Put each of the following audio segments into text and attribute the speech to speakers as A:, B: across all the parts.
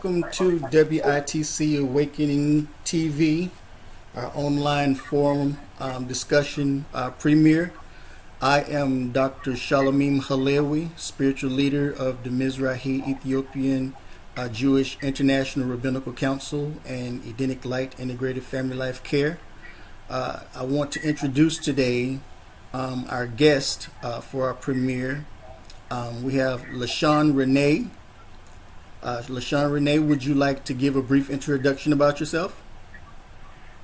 A: welcome to WITC Awakening TV, our online forum discussion premiere. I am Dr. Shalomim HaLahawi, spiritual leader of the Mizrahi Ethiopian Jewish International Rabbinical Council and Edenic Light Integrated Family Life Care. I want to introduce today our guest for our premiere. We have Lashawn Ranay. Lashawn Ranay, would you like to give a brief introduction about yourself?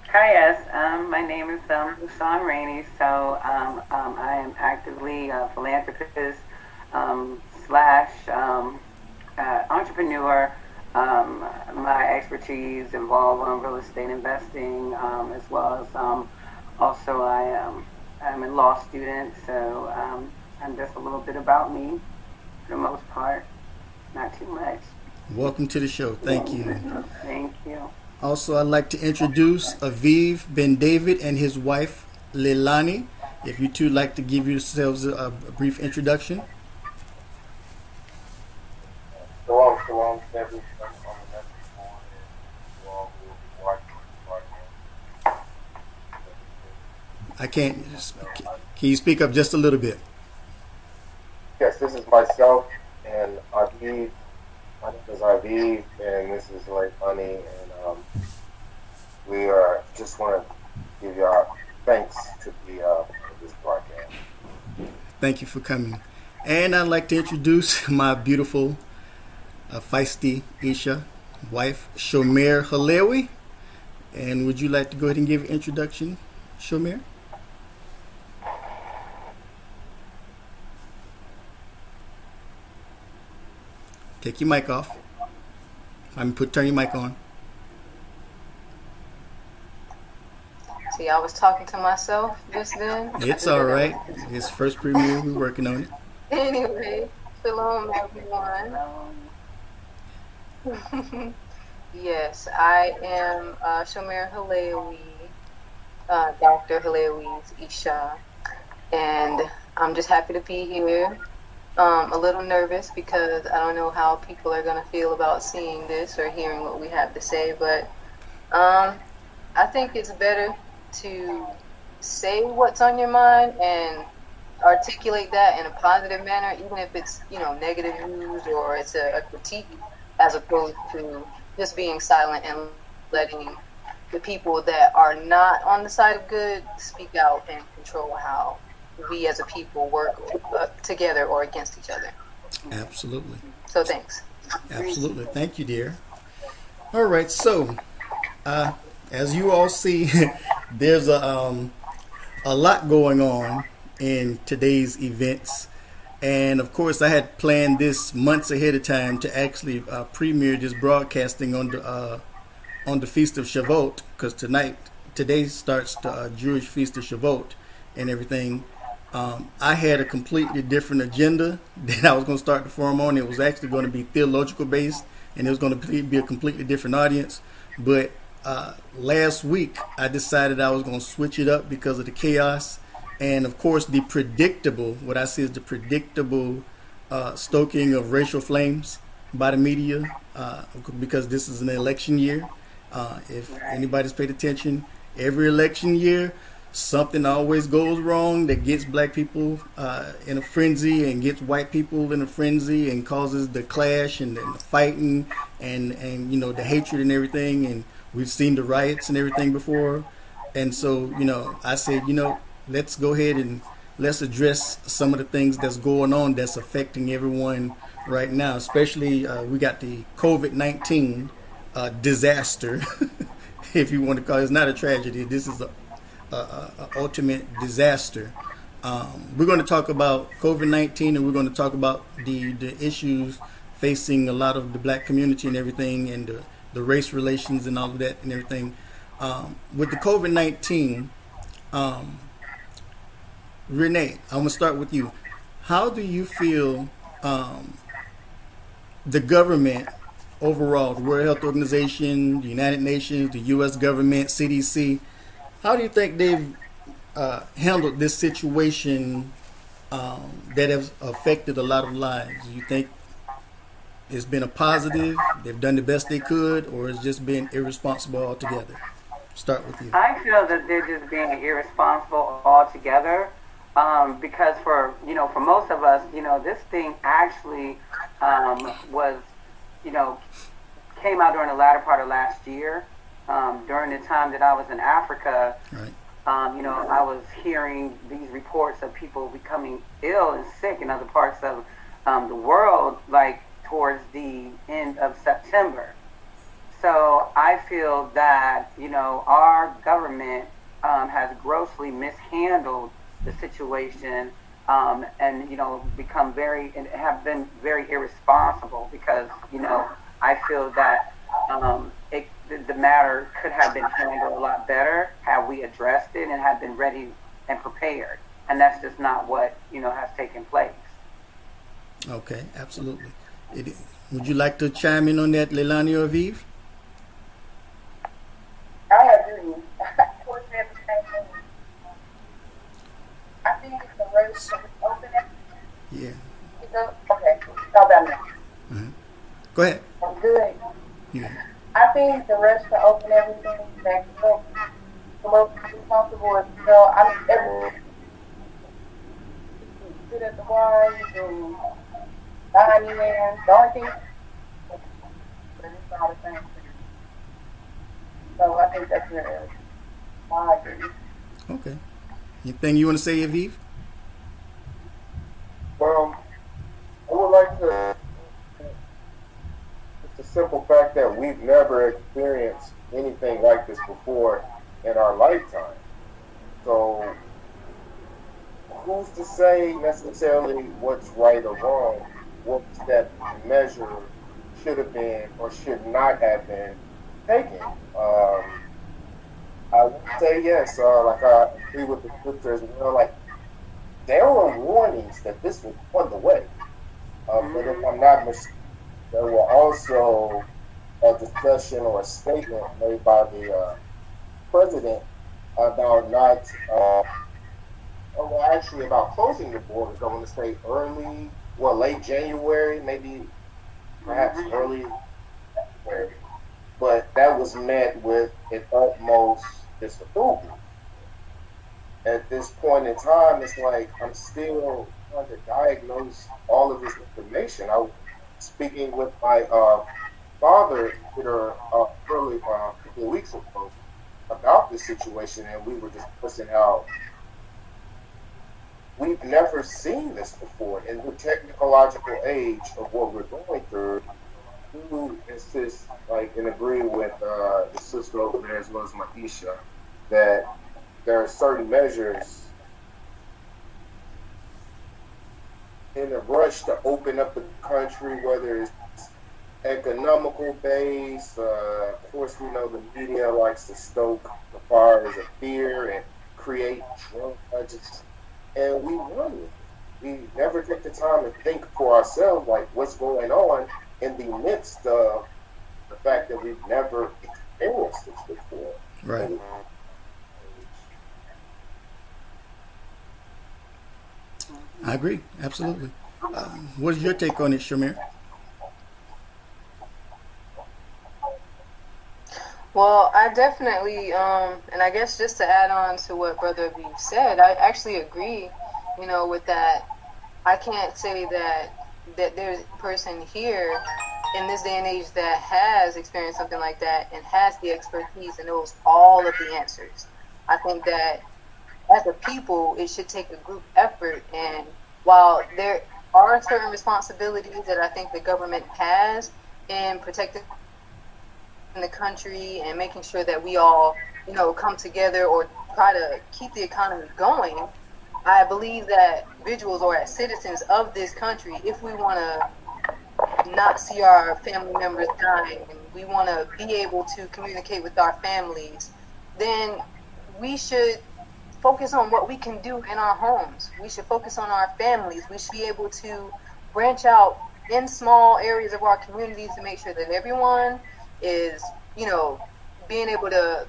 B: Hi, yes. My name is Lashawn Ranay. So I am actively a philanthropist slash entrepreneur. My expertise involve real estate investing, as well as also I'm a law student. So and just a little bit about me, for the most part, not too much.
A: Welcome to the show. Thank you.
B: Thank you.
A: Also, I'd like to introduce Aviv Ben David and his wife, Leilani. If you two like to give yourselves a brief introduction.
C: Shalom to everyone on the message board and you all who will be watching the broadcast.
A: I can't. Can you speak up just a little bit?
C: Yes, this is myself and Aviv. My name is Aviv, and this is Leilani, and we are just want to give you our thanks to be this broadcast.
A: Thank you for coming. And I'd like to introduce my beautiful, feisty Isha wife, Shomer HaLahawi. And would you like to go ahead and give an introduction, Shomer? Take your mic off. Turn your mic on.
D: See, I was talking to myself just then.
A: It's all right. It's first premiere. We're working on it.
D: Anyway, shalom, everyone. Yes, I am Shomer HaLahawi, Dr. HaLahawi's Isha, and I'm just happy to be here. A little nervous because I don't know how people are going to feel about seeing this or hearing what we have to say, but I think it's better to say what's on your mind and articulate that in a positive manner, even if it's, negative news or it's a critique, as opposed to just being silent and letting the people that are not on the side of good speak out and control how we as a people work together or against each other.
A: Absolutely.
D: So thanks.
A: Absolutely. Thank you, dear. All right. So, as you all see, there's a lot going on in today's events. And of course, I had planned this months ahead of time to actually premiere this broadcasting on the Feast of Shavuot, because today starts the Jewish Feast of Shavuot and everything. I had a completely different agenda that I was going to start the forum on. It was actually going to be theological based, and it was going to be a completely different audience. But last week, I decided I was going to switch it up because of the chaos. And of course, what I see is the predictable stoking of racial flames by the media, because this is an election year. If anybody's paid attention, every election year, something always goes wrong that gets black people in a frenzy and gets white people in a frenzy and causes the clash and the fighting and the hatred and everything. And we've seen the riots and everything before. And so, I said, let's go ahead and let's address some of the things that's going on that's affecting everyone right now. Especially, we got the COVID-19 disaster, if you want to call it. It's not a tragedy. This is a ultimate disaster. We're going to talk about COVID-19, and we're going to talk about the issues facing a lot of the black community and everything, and the race relations and all of that and everything. With the COVID-19, Renee, I'm going to start with you. How do you feel the government overall, the World Health Organization, the United Nations, the U.S. government, CDC, how do you think they've handled this situation that has affected a lot of lives? Do you think it's been a positive, they've done the best they could, or it's just been irresponsible altogether? Start with you.
B: I feel that they're just being irresponsible altogether, because for most of us, this thing actually was, you know, came out during the latter part of last year, during the time that I was in Africa.
A: Right.
B: I was hearing these reports of people becoming ill and sick in other parts of the world, like towards the end of September. So I feel that, our government has grossly mishandled the situation, and, become have been very irresponsible, because, I feel that the matter could have been handled a lot better had we addressed it and had been ready and prepared. And that's just not what, has taken place.
A: Okay, absolutely. Would you like to chime in on that, Leilani or Aviv?
E: I agree. I think it's the road to open it.
A: Yeah.
E: Okay, how about now?
A: Mm-hmm. Go ahead.
E: I'm good.
A: Yeah.
E: I think the rush to open everything back up, the most responsible is, everyone sit at the bars and dine in. The only thing, but it's not the same. So I think that's where I agree.
A: Okay. Anything you want to say, Aviv?
C: Well, I would like to. It's the simple fact that we've never experienced anything like this before in our lifetime. So, who's to say necessarily what's right or wrong? What that measure should have been or should not have been taken? I would say yes. Like I agree with the scriptures. Like there were warnings that this was on the way. But if I'm not mistaken, there were also a discussion or a statement made by the president about not, actually about closing the borders. I want to say late January, maybe perhaps early February. But that was met with an utmost disapproval. At this point in time, it's like I'm still trying to diagnose all of this information. I was speaking with my father early a couple of weeks ago about this situation, and we were discussing how we've never seen this before in the technological age of what we're going through. Who insist, and agree with the sister over there as well as Maisha, that there are certain measures in a rush to open up the country, whether it's economical base. Of course, we know the media likes to stoke the fires of fear and create drug budgets, and we wonder. We never take the time to think for ourselves, like what's going on in the midst of the fact that we've never experienced this before.
A: Right. I agree, absolutely. What is your take on it, Shomer?
D: Well, I definitely, and I guess just to add on to what Brother Aviv said, I actually agree, with that. I can't say that there's a person here in this day and age that has experienced something like that and has the expertise and knows all of the answers. I think that as a people, it should take a group effort. And while there are certain responsibilities that I think the government has in protecting the country and making sure that we all, come together or try to keep the economy going, I believe that individuals or as citizens of this country, if we want to not see our family members dying and we want to be able to communicate with our families, then we should focus on what we can do in our homes. We should focus on our families. We should be able to branch out in small areas of our communities to make sure that everyone is, being able to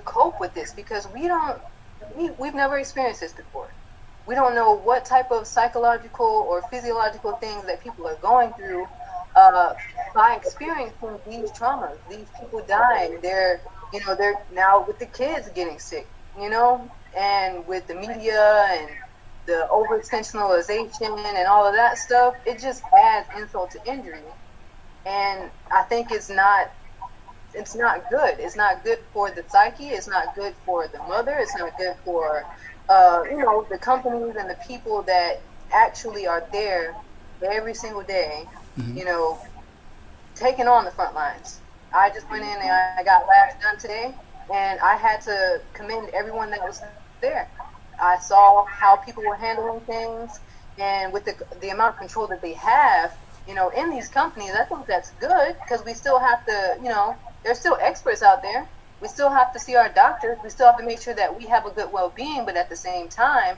D: cope with this, because we've never experienced this before. We don't know what type of psychological or physiological things that people are going through by experiencing these traumas, these people dying, they're now with the kids getting sick, and with the media and the over-extensionalization and all of that stuff, it just adds insult to injury. And I think it's not good. It's not good for the psyche. It's not good for the mother. It's not good for, the companies and the people that actually are there every single day, taking on the front lines. I just went in and I got labs done today, and I had to commend everyone that was there. I saw how people were handling things, and with the amount of control that they have, in these companies, I think that's good, because we still have to, there's still experts out there. We still have to see our doctors. We still have to make sure that we have a good well-being, but at the same time,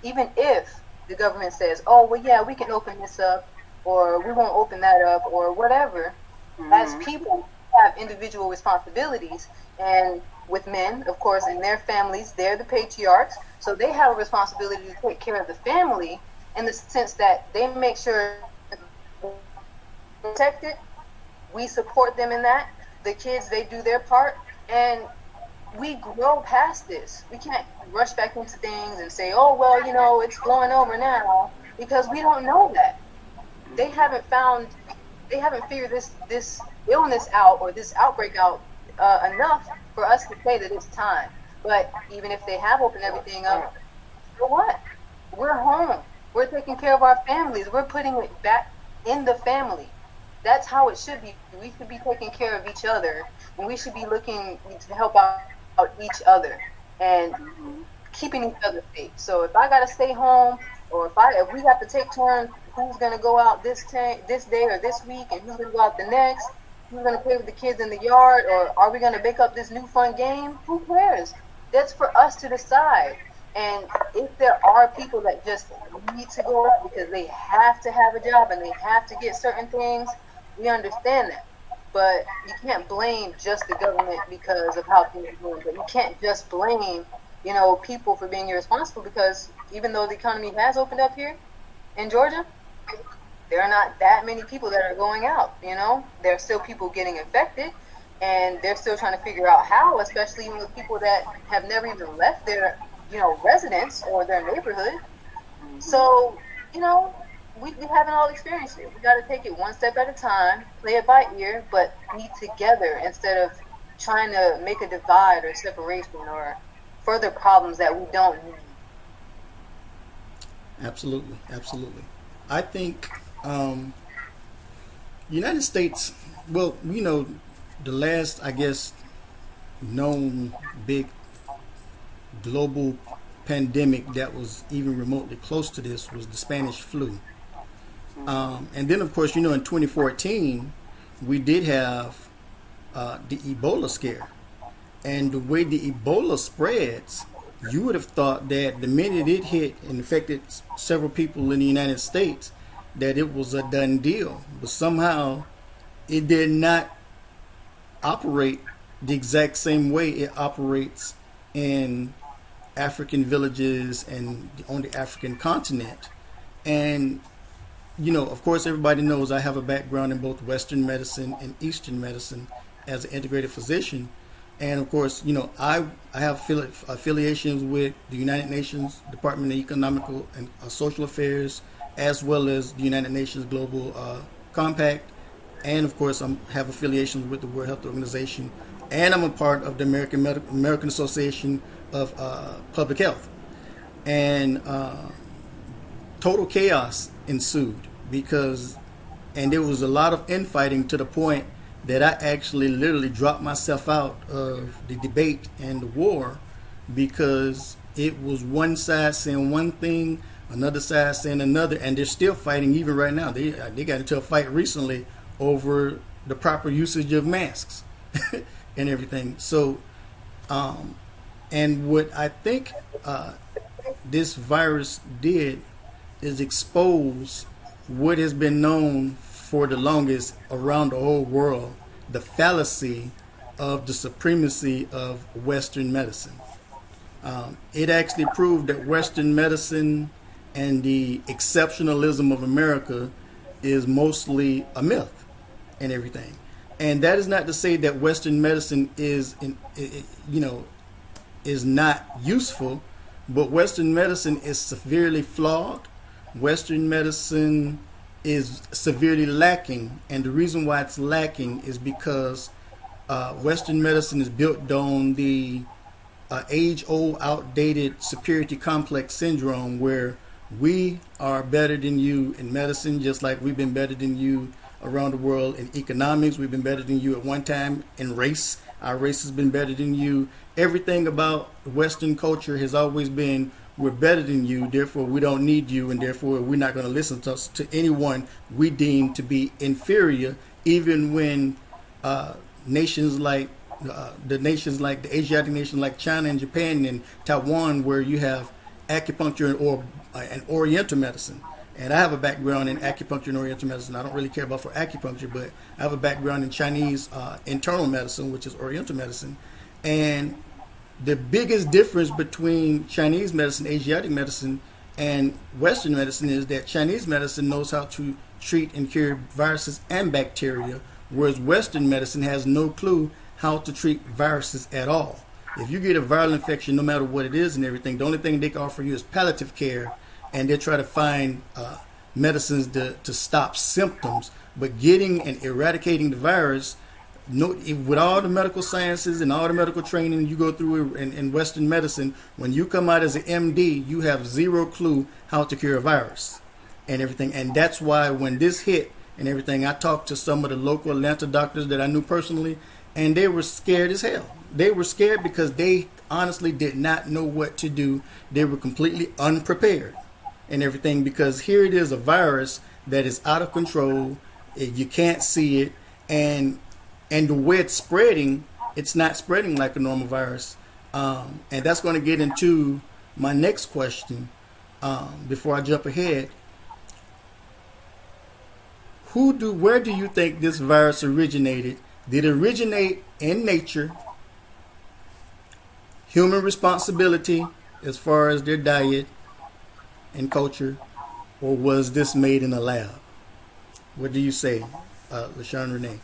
D: even if the government says, oh, well, yeah, we can open this up, or we won't open that up, or whatever, as people have individual responsibilities. And with men, of course, in their families, they're the patriarchs, so they have a responsibility to take care of the family in the sense that they make sure protected. We support them in that. The kids, they do their part, and we grow past this. We can't rush back into things and say, oh, well, it's blowing over now, because we don't know that. They haven't figured this illness out, or this outbreak out enough for us to say that it's time. But even if they have opened everything up, so what? We're home. We're taking care of our families. We're putting it back in the family. That's how it should be. We should be taking care of each other, and we should be looking to help out each other and keeping each other safe. So if I gotta stay home, or if we have to take turns, who's gonna go out this day or this week, and who's gonna go out the next? Who's gonna play with the kids in the yard, or are we gonna make up this new fun game? Who cares? That's for us to decide. And if there are people that just need to go out because they have to have a job and they have to get certain things, we understand that. But you can't blame just the government because of how things are going. But you can't just blame, people for being irresponsible, because even though the economy has opened up here in Georgia, there are not that many people that are going out. There are still people getting infected, and they're still trying to figure out how, especially even with people that have never even left their residence or their neighborhood. So, we haven't all experienced it. We got to take it one step at a time, play it by ear, but be together instead of trying to make a divide or separation or further problems that we don't need.
A: Absolutely. I think United States, the last, I guess, known big global pandemic that was even remotely close to this was the Spanish flu. And then, of course, in 2014, we did have the Ebola scare. And the way the Ebola spreads, you would have thought that the minute it hit and affected several people in the United States, that it was a done deal. But somehow it did not operate the exact same way it operates in African villages and on the African continent. And of course, everybody knows I have a background in both Western medicine and Eastern medicine as an integrated physician. And of course, I have affiliations with the United Nations Department of Economical and Social Affairs, as well as the United Nations Global Compact. And of course, I have affiliations with the World Health Organization. And I'm a part of the American Association of Public Health. And total chaos ensued and there was a lot of infighting, to the point that I actually literally dropped myself out of the debate and the war, because it was one side saying one thing, another side saying another, and they're still fighting even right now. They got into a fight recently over the proper usage of masks and everything. So, and what I think this virus did is expose what has been known for the longest around the whole world, the fallacy of the supremacy of Western medicine. It actually proved that Western medicine and the exceptionalism of America is mostly a myth and everything. And that is not to say that Western medicine is not useful, but Western medicine is severely flawed. Western medicine is severely lacking, and the reason why it's lacking is because Western medicine is built on the age-old, outdated superiority complex syndrome, where we are better than you in medicine, just like we've been better than you around the world in economics. We've been better than you at one time in race. Our race has been better than you. Everything about Western culture has always been, we're better than you, therefore we don't need you, and therefore we're not going to listen to anyone we deem to be inferior, even when nations like the Asiatic nations like China and Japan and Taiwan, where you have acupuncture or and Oriental medicine. And I have a background in acupuncture and Oriental medicine. I don't really care about for acupuncture, but I have a background in Chinese internal medicine, which is Oriental medicine. And the biggest difference between Chinese medicine, Asiatic medicine, and Western medicine is that Chinese medicine knows how to treat and cure viruses and bacteria, whereas Western medicine has no clue how to treat viruses at all. If you get a viral infection, no matter what it is and everything, the only thing they can offer you is palliative care, and they try to find medicines to stop symptoms. But getting and eradicating the virus, with all the medical sciences and all the medical training you go through in Western medicine, when you come out as an MD, you have zero clue how to cure a virus and everything. And that's why when this hit and everything, I talked to some of the local Atlanta doctors that I knew personally, and they were scared as hell. They were scared because they honestly did not know what to do. They were completely unprepared and everything, because here it is, a virus that is out of control. You can't see it, and the way it's spreading, it's not spreading like a normal virus. And that's going to get into my next question before I jump ahead. Where do you think this virus originated? Did it originate in nature, human responsibility as far as their diet and culture, or was this made in a lab? What do you say, Lashawn Ranay?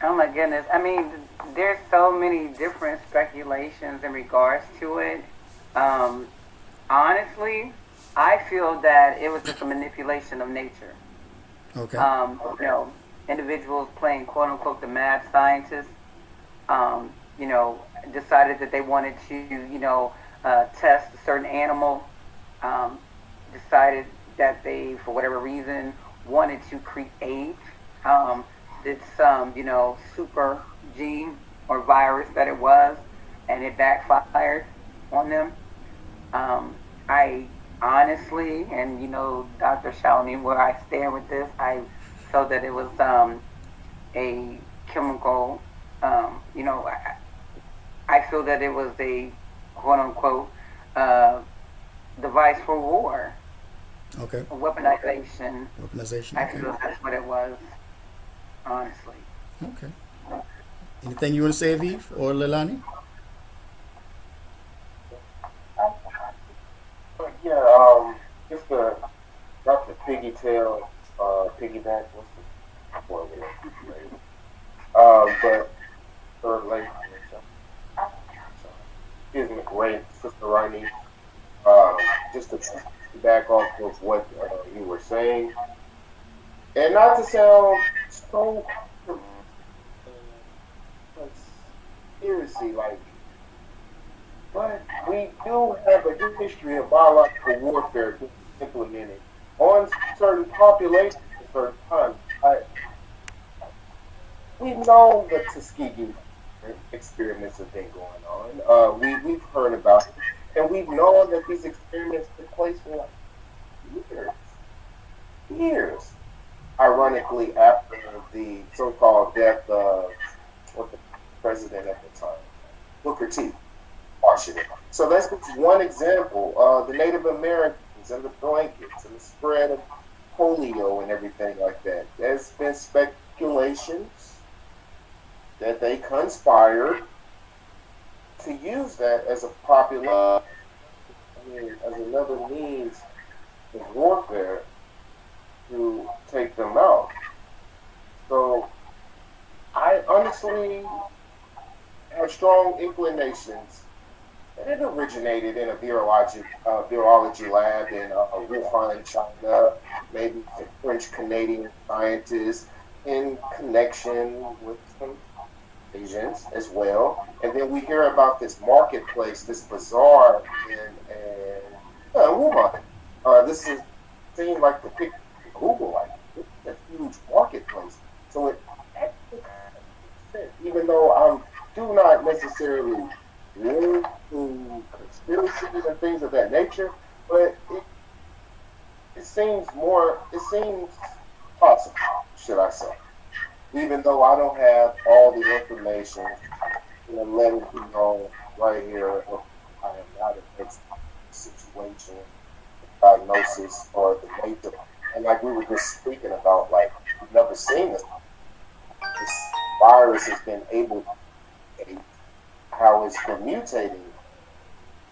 B: Oh my goodness. I mean, there's so many different speculations in regards to it. Honestly, I feel that it was just a manipulation of nature.
A: Okay.
B: Individuals playing quote unquote the mad scientists, decided that they wanted to, test a certain animal, decided that they, for whatever reason, wanted to create this, super gene or virus that it was, and it backfired on them. I honestly, and Dr. Shalomim, where I stand with this, I felt that it was a chemical, I feel that it was a quote unquote device for war.
A: Okay.
B: Weaponization. I
A: Okay.
B: feel that's what it was, honestly.
A: Okay. Anything you want to say, Aviv or Leilani?
C: Just to drop the piggyback, what's the formula? But for like, excuse me, great, Sister Ronnie, just to back off of what you were saying, and not to sound so conspiracy like, but we do have a history of biological warfare being implemented on certain populations at certain times. We know that Tuskegee experiments have been going on. We've heard about it, and we've known that these experiments took place for like years. Ironically, after the so-called death of the president at the time, Booker T. Washington. So that's just one example. The Native Americans and the blankets and the spread of polio and everything like that. There's been speculations that they conspired to use that as a as another means of warfare to actually have strong inclinations that it originated in a virology lab in Wuhan, China, maybe some French-Canadian scientists in connection with some Asians as well. And then we hear about this marketplace, this bazaar in Wuhan. This is seemed like the picture of Google, like it's a huge marketplace. So it actually makes sense, even though I do not necessarily live to conspiracies and things of that nature, but it seems possible, should I say. Even though I don't have all the information, let it be known right here, I am not an expert in the situation, diagnosis, or the nature. And like we were just speaking about, like, we've never seen this. This virus has been able to how it's been mutating.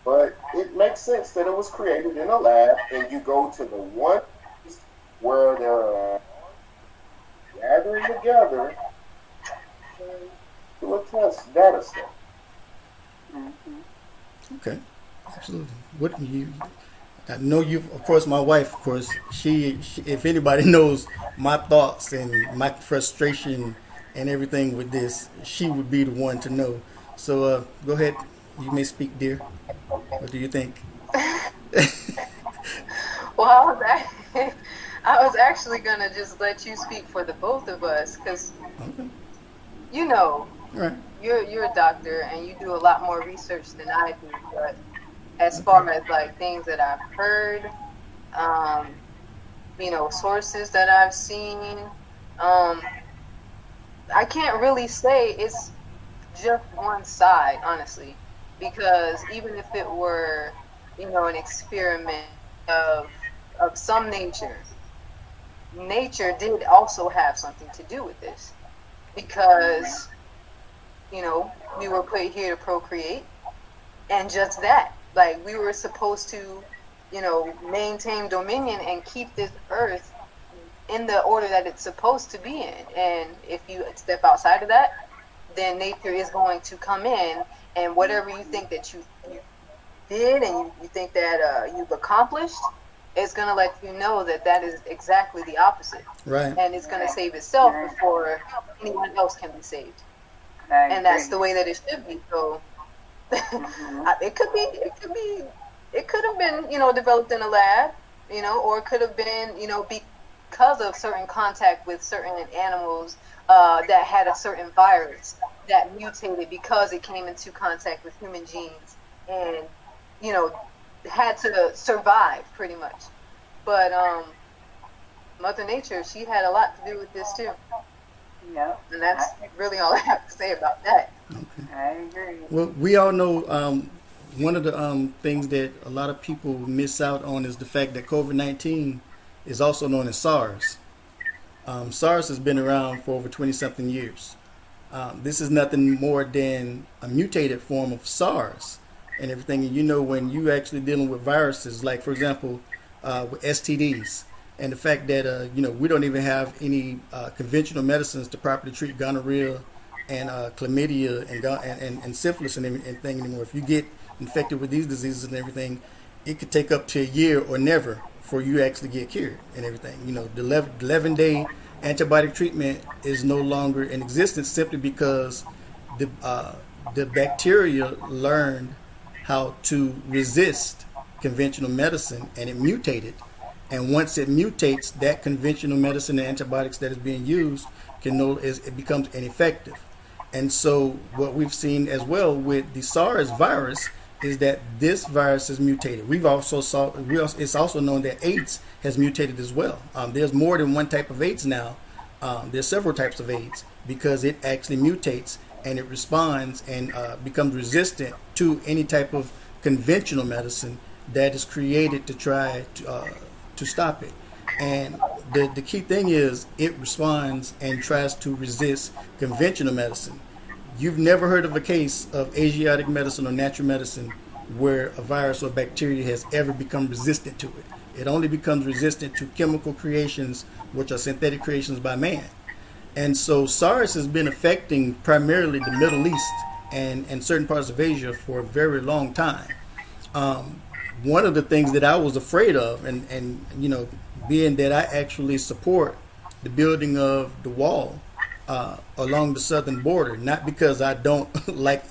C: But it makes sense that it was created in a lab, and you go to the one place where they're gathering together to a test data set.
A: Okay, absolutely. I know you, of course, my wife, of course, she, if anybody knows my thoughts and my frustration and everything with this, she would be the one to know. So go ahead, you may speak, dear. What do you think?
D: Well, I was actually going to just let you speak for the both of us, because,
A: Right.
D: You're a doctor and you do a lot more research than I do, but as far as like things that I've heard, sources that I've seen, I can't really say it's just one side, honestly, because even if it were, an experiment of some nature did also have something to do with this, because we were put here to procreate, and just that, like, we were supposed to maintain dominion and keep this earth in the order that it's supposed to be in. And if you step outside of that, then nature is going to come in, and whatever you think that you did and you think that you've accomplished, it's going to let you know that is exactly the opposite.
A: Right.
D: And it's going to save itself before anyone else can be saved. And that's the way that it should be. So it could have been, developed in a lab, or it could have been, because of certain contact with certain animals that had a certain virus that mutated because it came into contact with human genes and, had to survive pretty much. But Mother Nature, she had a lot to do with this too.
E: Yeah.
D: And that's really all I have to say about that.
A: Okay.
E: I agree.
A: Well, we all know one of the things that a lot of people miss out on is the fact that COVID-19 is also known as SARS. SARS has been around for over 20-something years. This is nothing more than a mutated form of SARS and everything. And when you actually dealing with viruses, like, for example, with STDs, and the fact that, we don't even have any conventional medicines to properly treat gonorrhea and chlamydia and syphilis and everything anymore. If you get infected with these diseases and everything, it could take up to a year or never for you to actually get cured and everything. The 11-day antibiotic treatment is no longer in existence simply because the bacteria learned how to resist conventional medicine, and it mutated. And once it mutates, that conventional medicine and antibiotics that is being used it becomes ineffective. And so what we've seen as well with the SARS virus is that this virus is mutated. It's also known that AIDS has mutated as well. There's more than one type of AIDS now. There's several types of AIDS because it actually mutates and it responds and becomes resistant to any type of conventional medicine that is created to try to stop it. And the key thing is it responds and tries to resist conventional medicine. You've never heard of a case of Asiatic medicine or natural medicine where a virus or bacteria has ever become resistant to it. It only becomes resistant to chemical creations, which are synthetic creations by man. And so SARS has been affecting primarily the Middle East and certain parts of Asia for a very long time. One of the things that I was afraid of, and you know, being that I actually support the building of the wall along the southern border, not because I don't like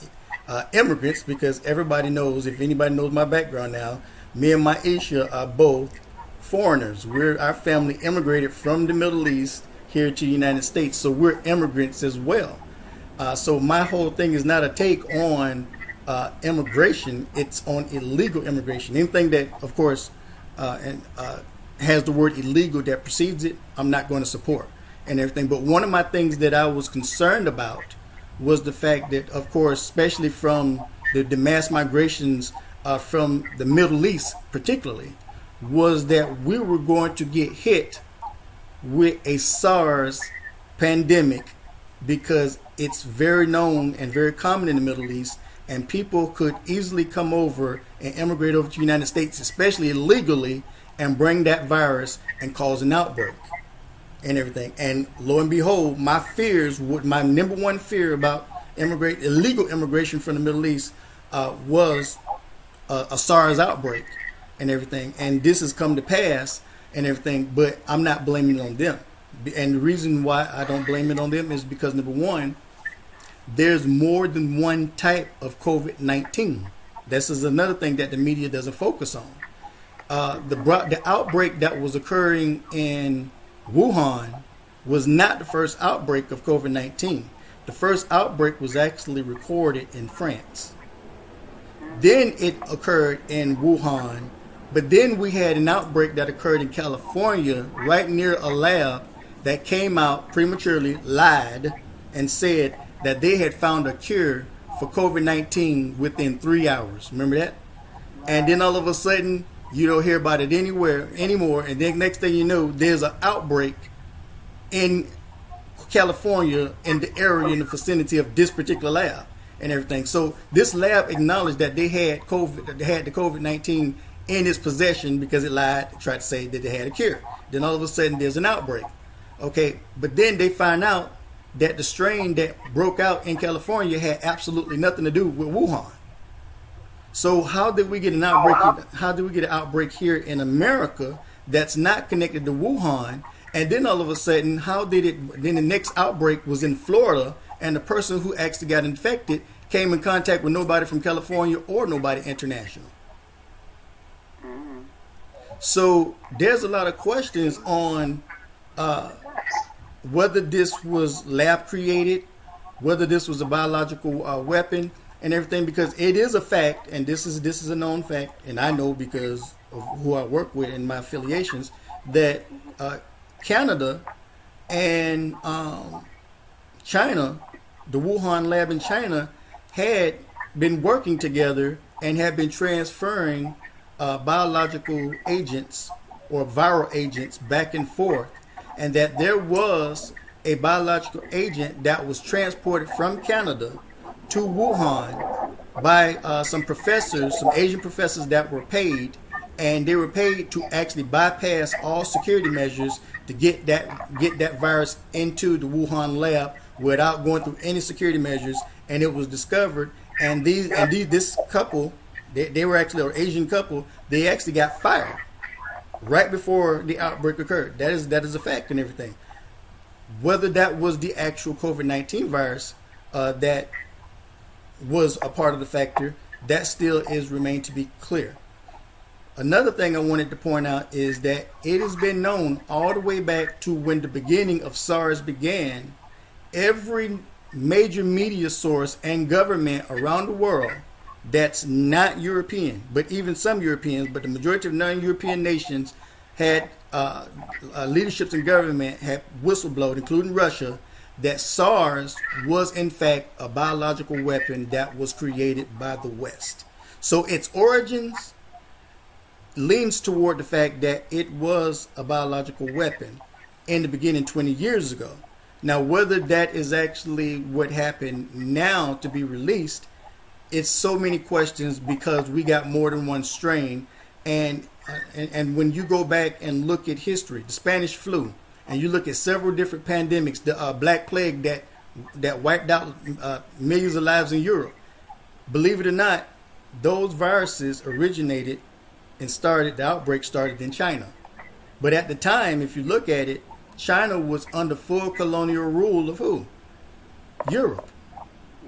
A: immigrants, because everybody knows, if anybody knows my background now, me and my Isha are both foreigners. Our family immigrated from the Middle East here to the United States, so we're immigrants as well. So my whole thing is not a take on immigration, it's on illegal immigration. Anything that, of course, has the word illegal that precedes it, I'm not going to support and everything. But one of my things that I was concerned about was the fact that, of course, especially from the mass migrations from the Middle East particularly, was that we were going to get hit with a SARS pandemic, because it's very known and very common in the Middle East, and people could easily come over and immigrate over to the United States, especially illegally, and bring that virus and cause an outbreak and everything. And lo and behold, my number one fear about illegal immigration from the Middle East was a SARS outbreak and everything. And this has come to pass and everything, but I'm not blaming it on them. And the reason why I don't blame it on them is because, number one, there's more than one type of COVID-19. This is another thing that the media doesn't focus on. The outbreak that was occurring in Wuhan was not the first outbreak of COVID-19. The first outbreak was actually recorded in France. Then it occurred in Wuhan, but then we had an outbreak that occurred in California, right near a lab that came out prematurely, lied, and said that they had found a cure for COVID-19 within 3 hours. Remember that? And then all of a sudden, you don't hear about it anywhere anymore. And then next thing you know, there's an outbreak in California, in the area, in the vicinity of this particular lab and everything. So this lab acknowledged that they had the COVID-19 in its possession, because it lied, tried to say that they had a cure. Then all of a sudden, there's an outbreak. Okay, but then they find out that the strain that broke out in California had absolutely nothing to do with Wuhan. So how did we get an outbreak? How did we get an outbreak here in America that's not connected to Wuhan? And then all of a sudden, then the next outbreak was in Florida, and the person who actually got infected came in contact with nobody from California or nobody international. So there's a lot of questions on whether this was lab created, whether this was a biological weapon and everything, because it is a fact, and this is a known fact, and I know because of who I work with and my affiliations, that Canada and China, the Wuhan lab in China, had been working together and had been transferring biological agents or viral agents back and forth, and that there was a biological agent that was transported from Canada to Wuhan by some professors, some Asian professors that were paid, and they were paid to actually bypass all security measures to get that virus into the Wuhan lab without going through any security measures. And it was discovered, and this couple, they were actually an Asian couple, they actually got fired right before the outbreak occurred. That is a fact and everything. Whether that was the actual COVID-19 virus that was a part of the factor, that still remained to be clear. Another thing I wanted to point out is that it has been known all the way back to when the beginning of SARS began. Every major media source and government around the world that's not European, but even some Europeans, but the majority of non-European nations had leaderships in government had whistleblowed, including Russia, that SARS was in fact a biological weapon that was created by the West. So its origins leans toward the fact that it was a biological weapon in the beginning 20 years ago. Now, whether that is actually what happened now to be released, it's so many questions, because we got more than one strain. And when you go back and look at history, the Spanish flu, and you look at several different pandemics, the Black Plague that wiped out millions of lives in Europe. Believe it or not, those viruses originated and the outbreak started in China. But at the time, if you look at it, China was under full colonial rule of who? Europe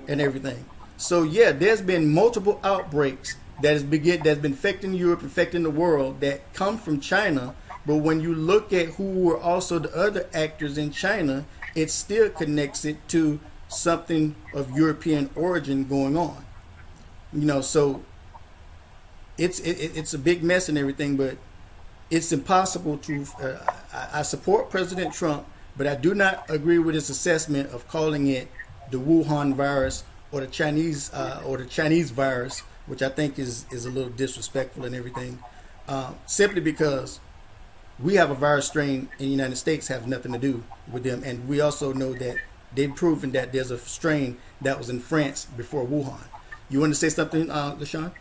A: and everything. So yeah, there's been multiple outbreaks that's been affecting Europe, affecting the world that come from China. But when you look at who were also the other actors in China, it still connects it to something of European origin going on. So it's a big mess and everything, but it's impossible to. I support President Trump, but I do not agree with his assessment of calling it the Wuhan virus or the Chinese virus, which I think is a little disrespectful and everything. Simply because we have a virus strain in the United States have nothing to do with them, and we also know that they've proven that there's a strain that was in France before Wuhan. You want to say something, Lashawn?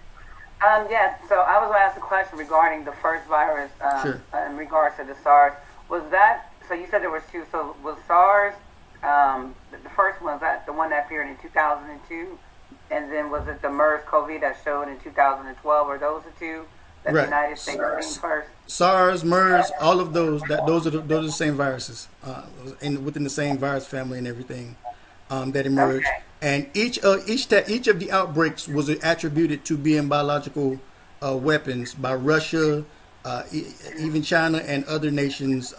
B: Yes. So I was going to ask a question regarding the first virus.
A: Sure.
B: In regards to the SARS. Was that? So you said there was two. So was SARS the first one? Was that the one that appeared in 2002? And then was it the MERS-CoV that showed in 2012? Were those the two that the United States seen first?
A: SARS, MERS, all of those. Those are the same viruses, within the same virus family and everything that emerged. Okay. And each of the outbreaks was attributed to being biological weapons by Russia, even China and other nations.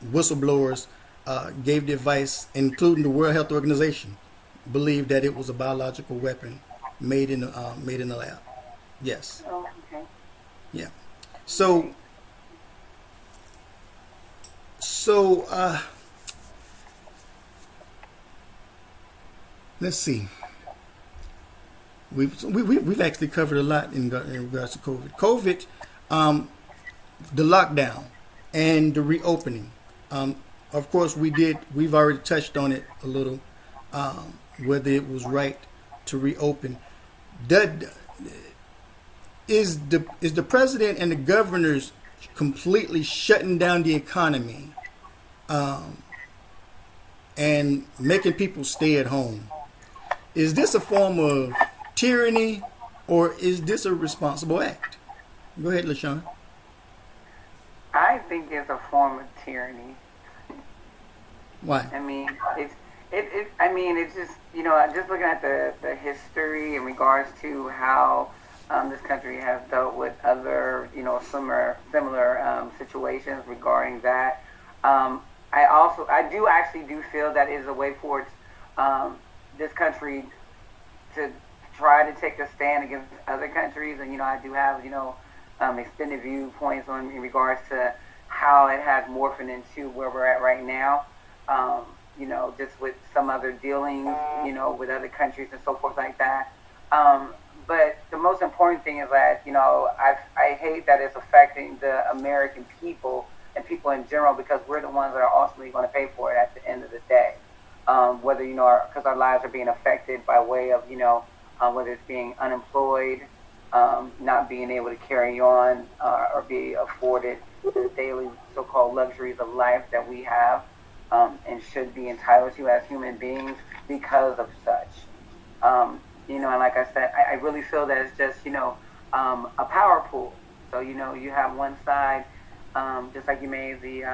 A: Whistleblowers gave the advice, including the World Health Organization, believed that it was a biological weapon made in the lab. Yes.
B: Oh, okay.
A: Yeah. So let's see. We've actually covered a lot in regards to COVID. The lockdown and the reopening. Of course, we've already touched on it a little. Whether it was right to reopen. Is the president and the governors completely shutting down the economy and making people stay at home? Is this a form of tyranny, or is this a responsible act? Go ahead, Lashawn.
B: I think it's a form of tyranny.
A: Why?
B: I mean, it's just, just looking at the history in regards to how this country has dealt with other, similar situations regarding that. I do actually feel that is a way for this country to try to take a stand against other countries, and I do have extended viewpoints in regards to how it has morphed into where we're at right now. Just with some other dealings, with other countries and so forth like that. But the most important thing is that, I hate that it's affecting the American people and people in general, because we're the ones that are ultimately going to pay for it at the end of the day. Whether, because our lives are being affected by way of, whether it's being unemployed, not being able to carry on or be afforded the daily so-called luxuries of life that we have. And should be entitled to as human beings because of such. And like I said, I really feel that it's just, a power pool. So, you have one side, just like you made the,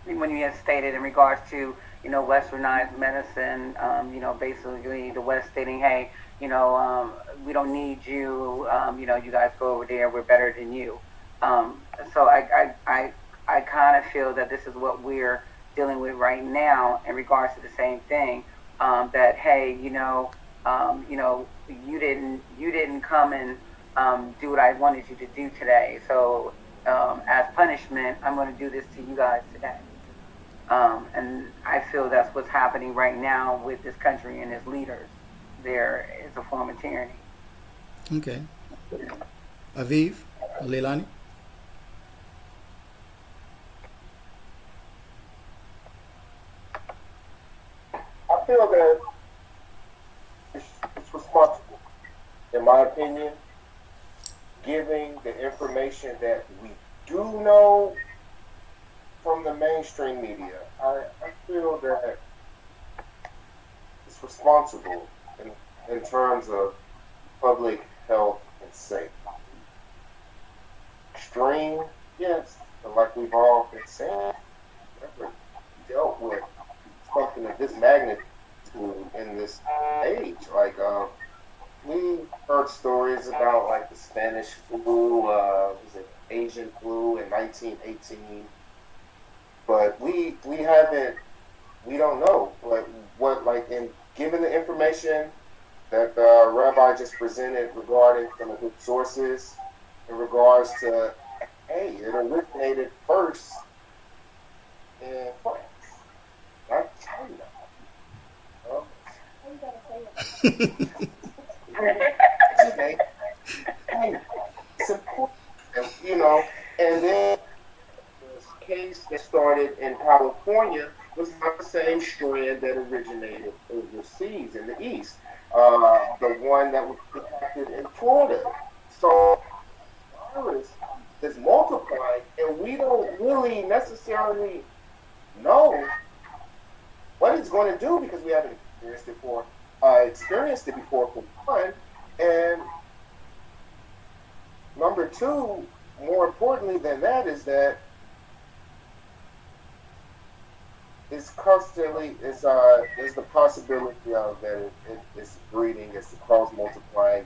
B: when you had stated in regards to, westernized medicine, basically the West stating, hey, we don't need you, you guys go over there, we're better than you. So I kind of feel that this is what we're dealing with right now in regards to the same thing. That hey, you didn't come and do what I wanted you to do today. So as punishment, I'm going to do this to you guys today. And I feel that's what's happening right now with this country and its leaders. There is a form of tyranny.
A: Okay. Aviv, Leilani.
C: I feel that it's responsible, in my opinion, giving the information that we do know from the mainstream media, I feel that it's responsible in terms of public health and safety. Extreme, yes, but like we've all been saying, never dealt with something of this magnitude in this age. Like, we heard stories about like the Spanish flu, was it Asian flu in 1918, but we don't know. But what, like, in given the information that Rabbi just presented regarding some of the sources in regards to, hey, it originated first in France, not China. It's important, you know. And then the case that started in California was not the same strand that originated overseas in the East. The one that was detected in Florida. So the virus is multiplying, and we don't really necessarily know what it's going to do because we haven't experienced it before for one, and number two, more importantly than that, is that it's constantly there's the possibility of that it's breeding, it's cross multiplying,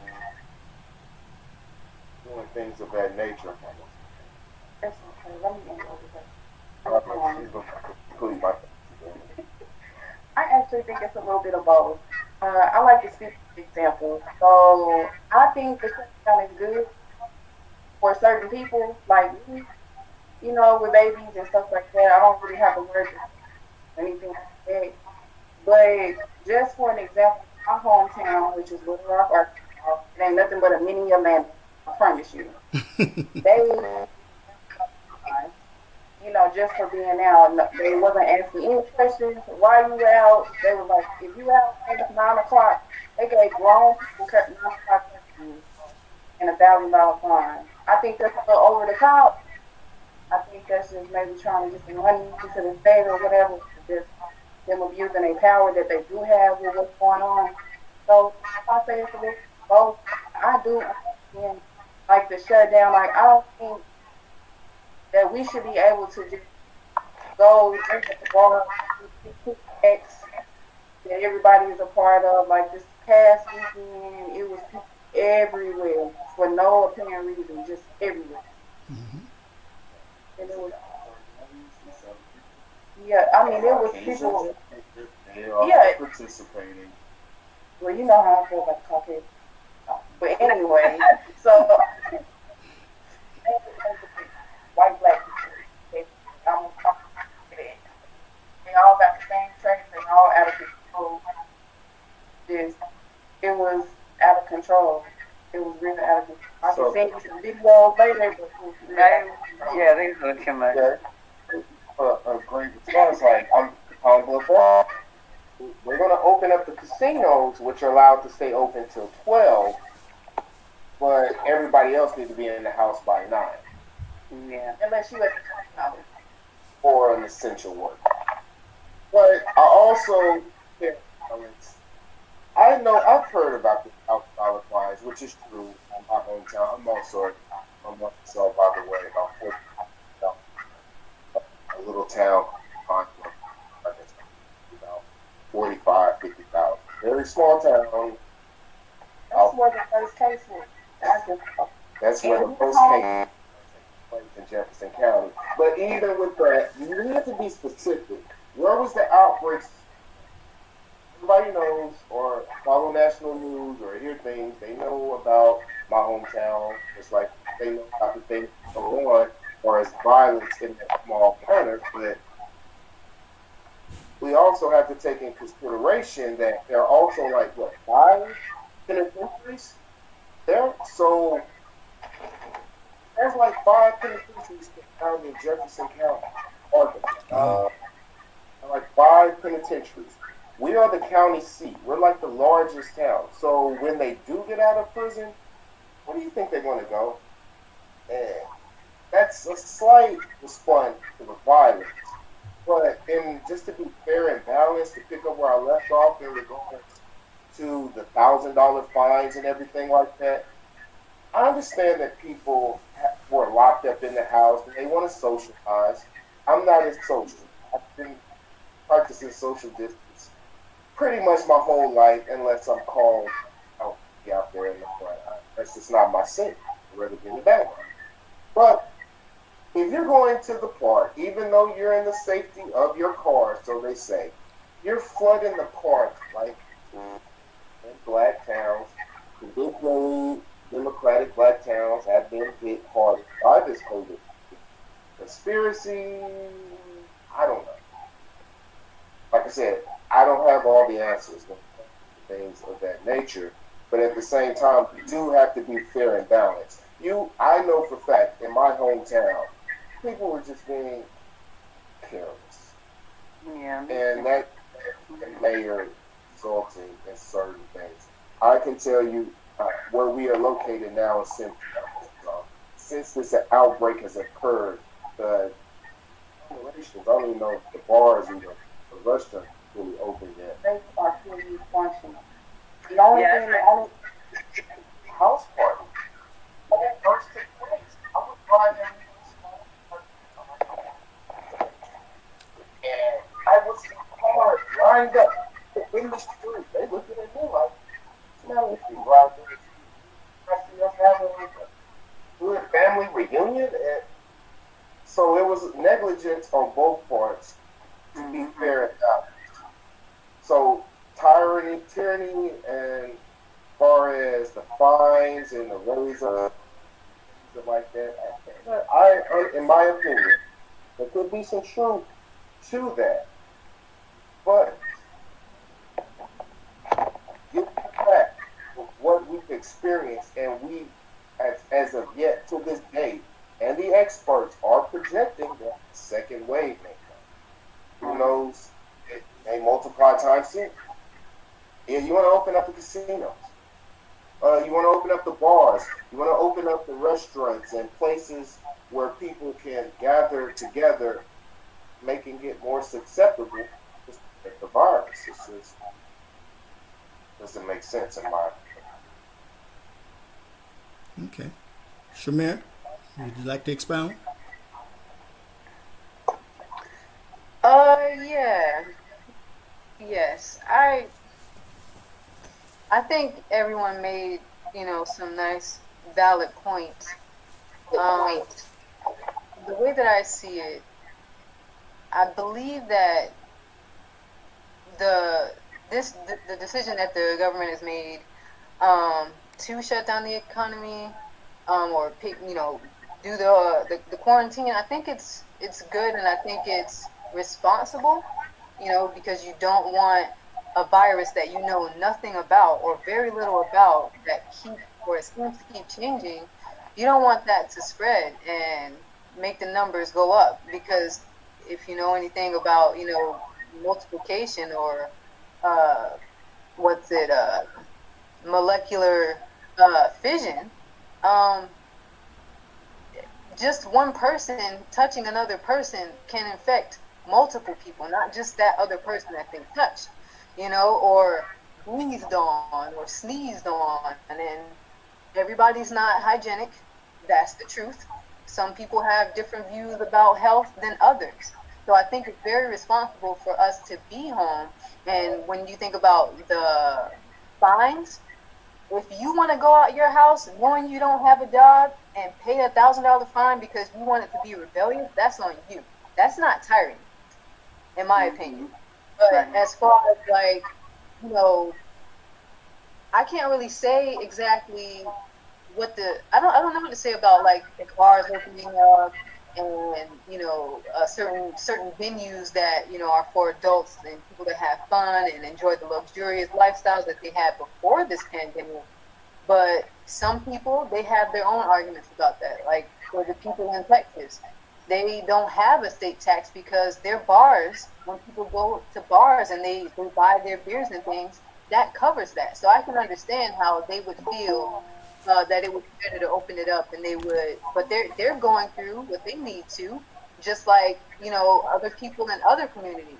C: doing things of that nature.
E: That's okay. Let me go over that. I actually think it's a little bit of both. I like to speak for example. So I think the shutdown is good for certain people, like me, you know, with babies and stuff like that. I don't really have to worry about anything like that. But just for an example, my hometown, which is Little Rock, Arkansas, it ain't nothing but a mini Atlanta, I promise you. They, you know, just for being out, they wasn't asking any questions. Why you out? They were like, if you out at 9 o'clock, they gave grown people 9 o'clock and $1,000 fine. I think that's a little over the top. I think that's just maybe trying to just run into the state or whatever, just them abusing their power that they do have with what's going on. So if I say it's a little both, I do understand, like the shutdown. Like, I don't think that we should be able to just go drink at the bar, X that everybody is a part of. Like this past weekend, it was people everywhere for no apparent reason, just everywhere.
A: Mm-hmm.
E: And it was, yeah, I mean, there was people.
C: They are
E: Yeah.
C: participating.
E: Well, you know how I feel about Caucasian. But anyway, so white, black people, they all got the same traits, they all out of control. It was out of control. It was really out of control. I can send you some videos later, but
B: Yeah, these were too much.
C: Yeah, a great response. Like, I'm LeBron. We're going to open up the casinos, which are allowed to stay open till 12, but everybody else needs to be in the house by 9.
B: Yeah.
E: unless you at the house.
C: For an essential work. But I also, I know I've heard about the $1,000 fines, which is true in my hometown. I'm myself, by the way, about 40, a little town, about 45, 50,000. Very small town.
E: That's where the first case was.
C: That's where the first case was in Jefferson County. But even with that, you need to be specific. Where was the outbreaks? Everybody knows, or follow national news, or hear things. They know about my hometown. It's like they know about the things that go on, or as violence in that small corner. But we also have to take in consideration that there are also like 5 penitentiaries there. So there's like 5 penitentiaries down in Jefferson County, Arkansas. Like 5 penitentiaries. We are the county seat. We're like the largest town. So when they do get out of prison, where do you think they're going to go? And that's a slight response to the violence. But in just to be fair and balanced, to pick up where I left off in regards to the $1,000 fines and everything like that, I understand that people were locked up in the house and they want to socialize. I'm not as social. I've been practicing social distance pretty much my whole life, unless I'm called out to be out there in the front. That's just not my scene. I'd rather be in the background. But if you're going to the park, even though you're in the safety of your car, so they say, you're flooding the park like in black towns. The big road, democratic black towns have been hit hard by this COVID. Conspiracy, I don't know. Like I said, I don't have all the answers when it comes to things of that nature, but at the same time, you do have to be fair and balanced. I know for a fact, in my hometown, people were just being careless.
B: Yeah.
C: And that may have resulted in certain things. I can tell you where we are located now in since this outbreak has occurred, the populations, I don't even know if the bars even, the restaurants really open yet.
E: They are fully functional. The only thing, the only
C: House party. When it first took place, I was driving and I would see cars lined up in the street. They looking at me like, smell if you drive through the street. I see us having a good family reunion, and so it was negligence on both parts, to be fair and balanced. So tyranny, and as far as the fines and the raise up, stuff like that, in my opinion, there could be some truth to that. But get back with what we've experienced, and we, as of yet to this day, and the experts are projecting that the second wave may come. Who knows? It may multiply times 6. Yeah, you want to open up the casinos. You want to open up the bars. You want to open up the restaurants and places where people can gather together, making it more susceptible to the virus. It just doesn't make sense in my opinion.
A: Okay. Shomer, would you like to expound?
D: Yeah. Yes. I think everyone made, some nice valid points. The way that I see it, I believe that the decision that the government has made to shut down the economy, or do the quarantine, I think it's good, and I think it's responsible, because you don't want a virus that you know nothing about or very little about that it seems to keep changing. You don't want that to spread and make the numbers go up, because if you know anything about multiplication or molecular fission, just one person touching another person can infect multiple people, not just that other person that they touched, or breathed on or sneezed on. And then everybody's not hygienic. That's the truth. Some people have different views about health than others. So I think it's very responsible for us to be home. And when you think about the fines, if you want to go out your house knowing you don't have a job and pay $1,000 fine because you want it to be rebellious, that's on you. That's not tyranny, in my opinion. But as far as I can't really say exactly I don't know what to say about the bars opening up and certain venues that are for adults and people that have fun and enjoy the luxurious lifestyles that they had before this pandemic. But some people, they have their own arguments about that. Like for the people in Texas, they don't have a state tax because their bars, when people go to bars and they buy their beers and things, that covers that. So I can understand how they would feel that it would be better to open it up, and they would. But they're going through what they need to, just like other people in other communities.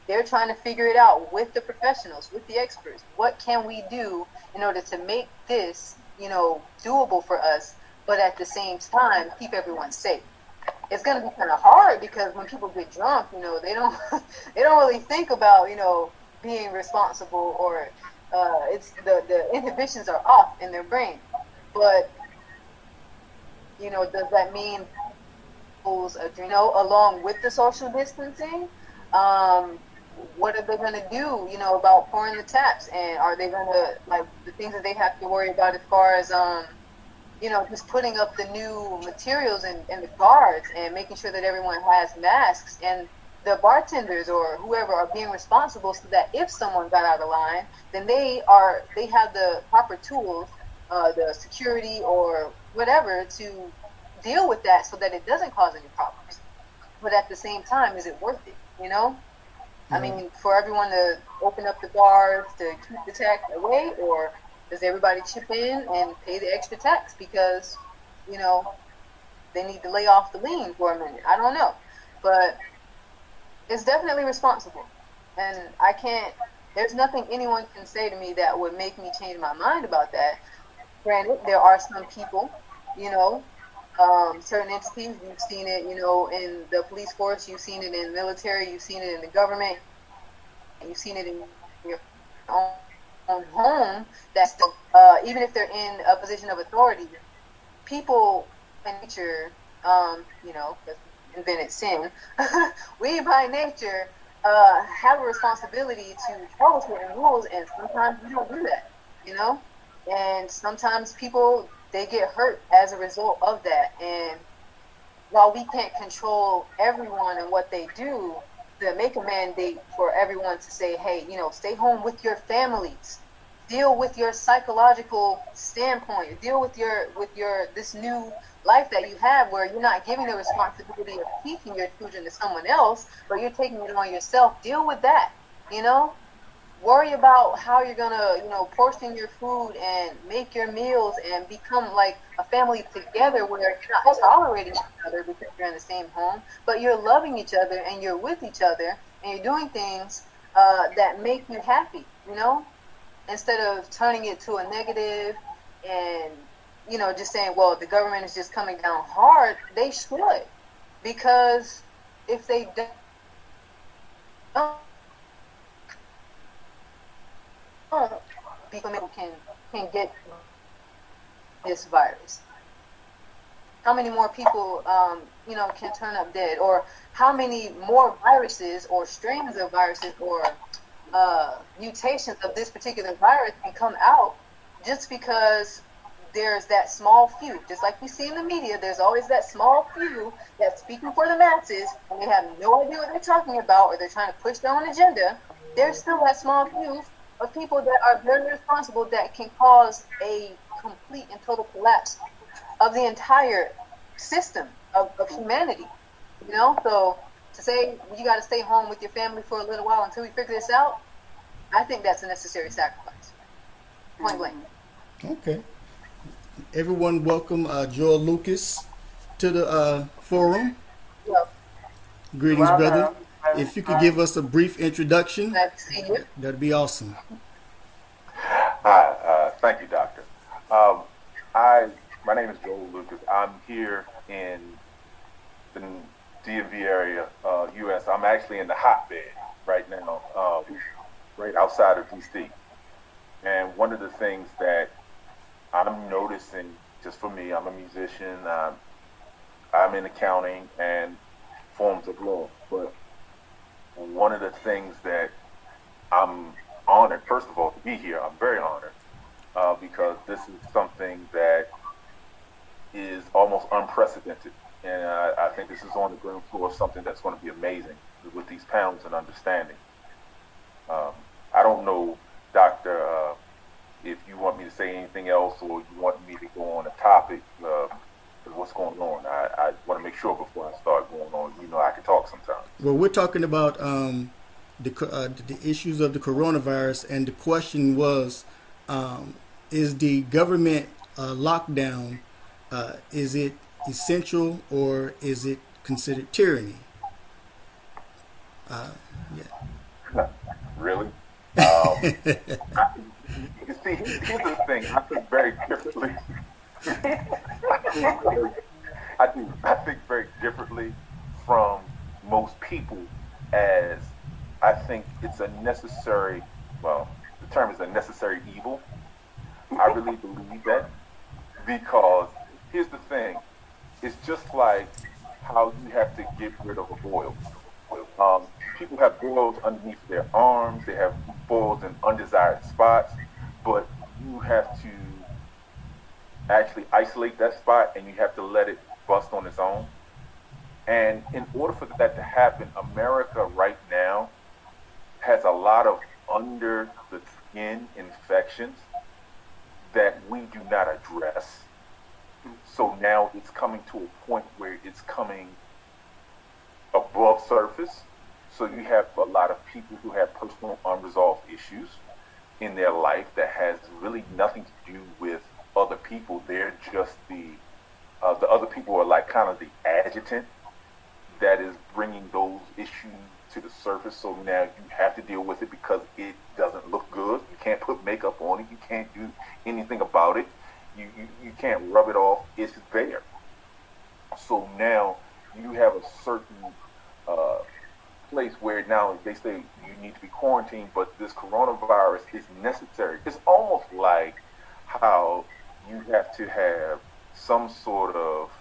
D: They're trying to figure it out with the professionals, with the experts. What can we do in order to make this doable for us, but at the same time keep everyone safe? It's going to be kind of hard because when people get drunk, they don't they don't really think about being responsible, or it's the inhibitions are off in their brain. But does that mean along with the social distancing? What are they going to do, about pouring the taps? And are they going to, the things that they have to worry about as far as, just putting up the new materials and the guards and making sure that everyone has masks, and the bartenders or whoever are being responsible so that if someone got out of line, then they have the proper tools, the security or whatever, to deal with that so that it doesn't cause any problems. But at the same time, is it worth it, I mean, for everyone to open up the bars to keep the tax away, or does everybody chip in and pay the extra tax because, they need to lay off the lien for a minute? I don't know. But it's definitely responsible. And there's nothing anyone can say to me that would make me change my mind about that. Granted, there are some people, certain entities, you've seen it, in the police force, you've seen it in the military, you've seen it in the government, you've seen it in your own home, that's even if they're in a position of authority, people in nature, invented sin, we by nature have a responsibility to follow certain rules, and sometimes we don't do that, and sometimes people, they get hurt as a result of that. And while we can't control everyone and what they do, to make a mandate for everyone to say, hey, stay home with your families, deal with your psychological standpoint, deal with your this new life that you have, where you're not giving the responsibility of teaching your children to someone else, but you're taking it on yourself. Deal with that, worry about how you're gonna, portion your food and make your meals and become like a family together, where you're not tolerating each other because you're in the same home, but you're loving each other and you're with each other and you're doing things that make you happy, instead of turning it to a negative and, just saying, well, the government is just coming down hard. They should, because if they don't, people can get this virus. How many more people, can turn up dead, or how many more viruses or strains of viruses or mutations of this particular virus can come out just because there's that small few, just like we see in the media. There's always that small few that's speaking for the masses, and they have no idea what they're talking about, or they're trying to push their own agenda. There's still that small few of people that are very responsible that can cause a complete and total collapse of the entire system of humanity. So to say you got to stay home with your family for a little while until we figure this out, I think that's a necessary sacrifice. Point blank.
A: Okay. Everyone, welcome Joel Lucas to the forum.
D: Well,
A: Greetings, brother. If you could give us a brief introduction, that'd be awesome.
F: Hi, thank you, Doctor. My name is Joel Lucas. I'm here in the DMV area, U.S. I'm actually in the hotbed right now, right outside of D.C. And one of the things that I'm noticing, just for me, I'm a musician, I'm in accounting and forms of law, but one of the things that I'm honored, first of all, to be here, I'm very honored, because this is something that is almost unprecedented. And I think this is on the ground floor of something that's going to be amazing with these panels and understanding. I don't know, Doctor, if you want me to say anything else, or you want me to go on a topic of what's going on. I want to make sure before I start going on, I can talk sometimes.
A: Well, we're talking about the issues of the coronavirus, and the question was, is the government lockdown, is it essential or is it considered tyranny? Yeah.
F: Really? You see, here's the thing. I think very differently. I think very differently from most people, as I think it's a necessary, well, the term is a necessary evil. I really believe that, because here's the thing. It's just like how you have to get rid of a boil. People have boils underneath their arms, they have boils in undesired spots, but you have to actually isolate that spot and you have to let it bust on its own. And in order for that to happen, America right now has a lot of under the skin infections that we do not address. So now it's coming to a point where it's coming above surface. So you have a lot of people who have personal unresolved issues in their life that has really nothing to do with other people. They're just the other people are like kind of the adjutant that is bringing those issues to the surface. So now you have to deal with it because it doesn't look good. You can't put makeup on it. You can't do anything about it. You can't rub it off. It's there. So now you have a certain place where now they say you need to be quarantined, but this coronavirus is necessary. It's almost like how you have to have some sort of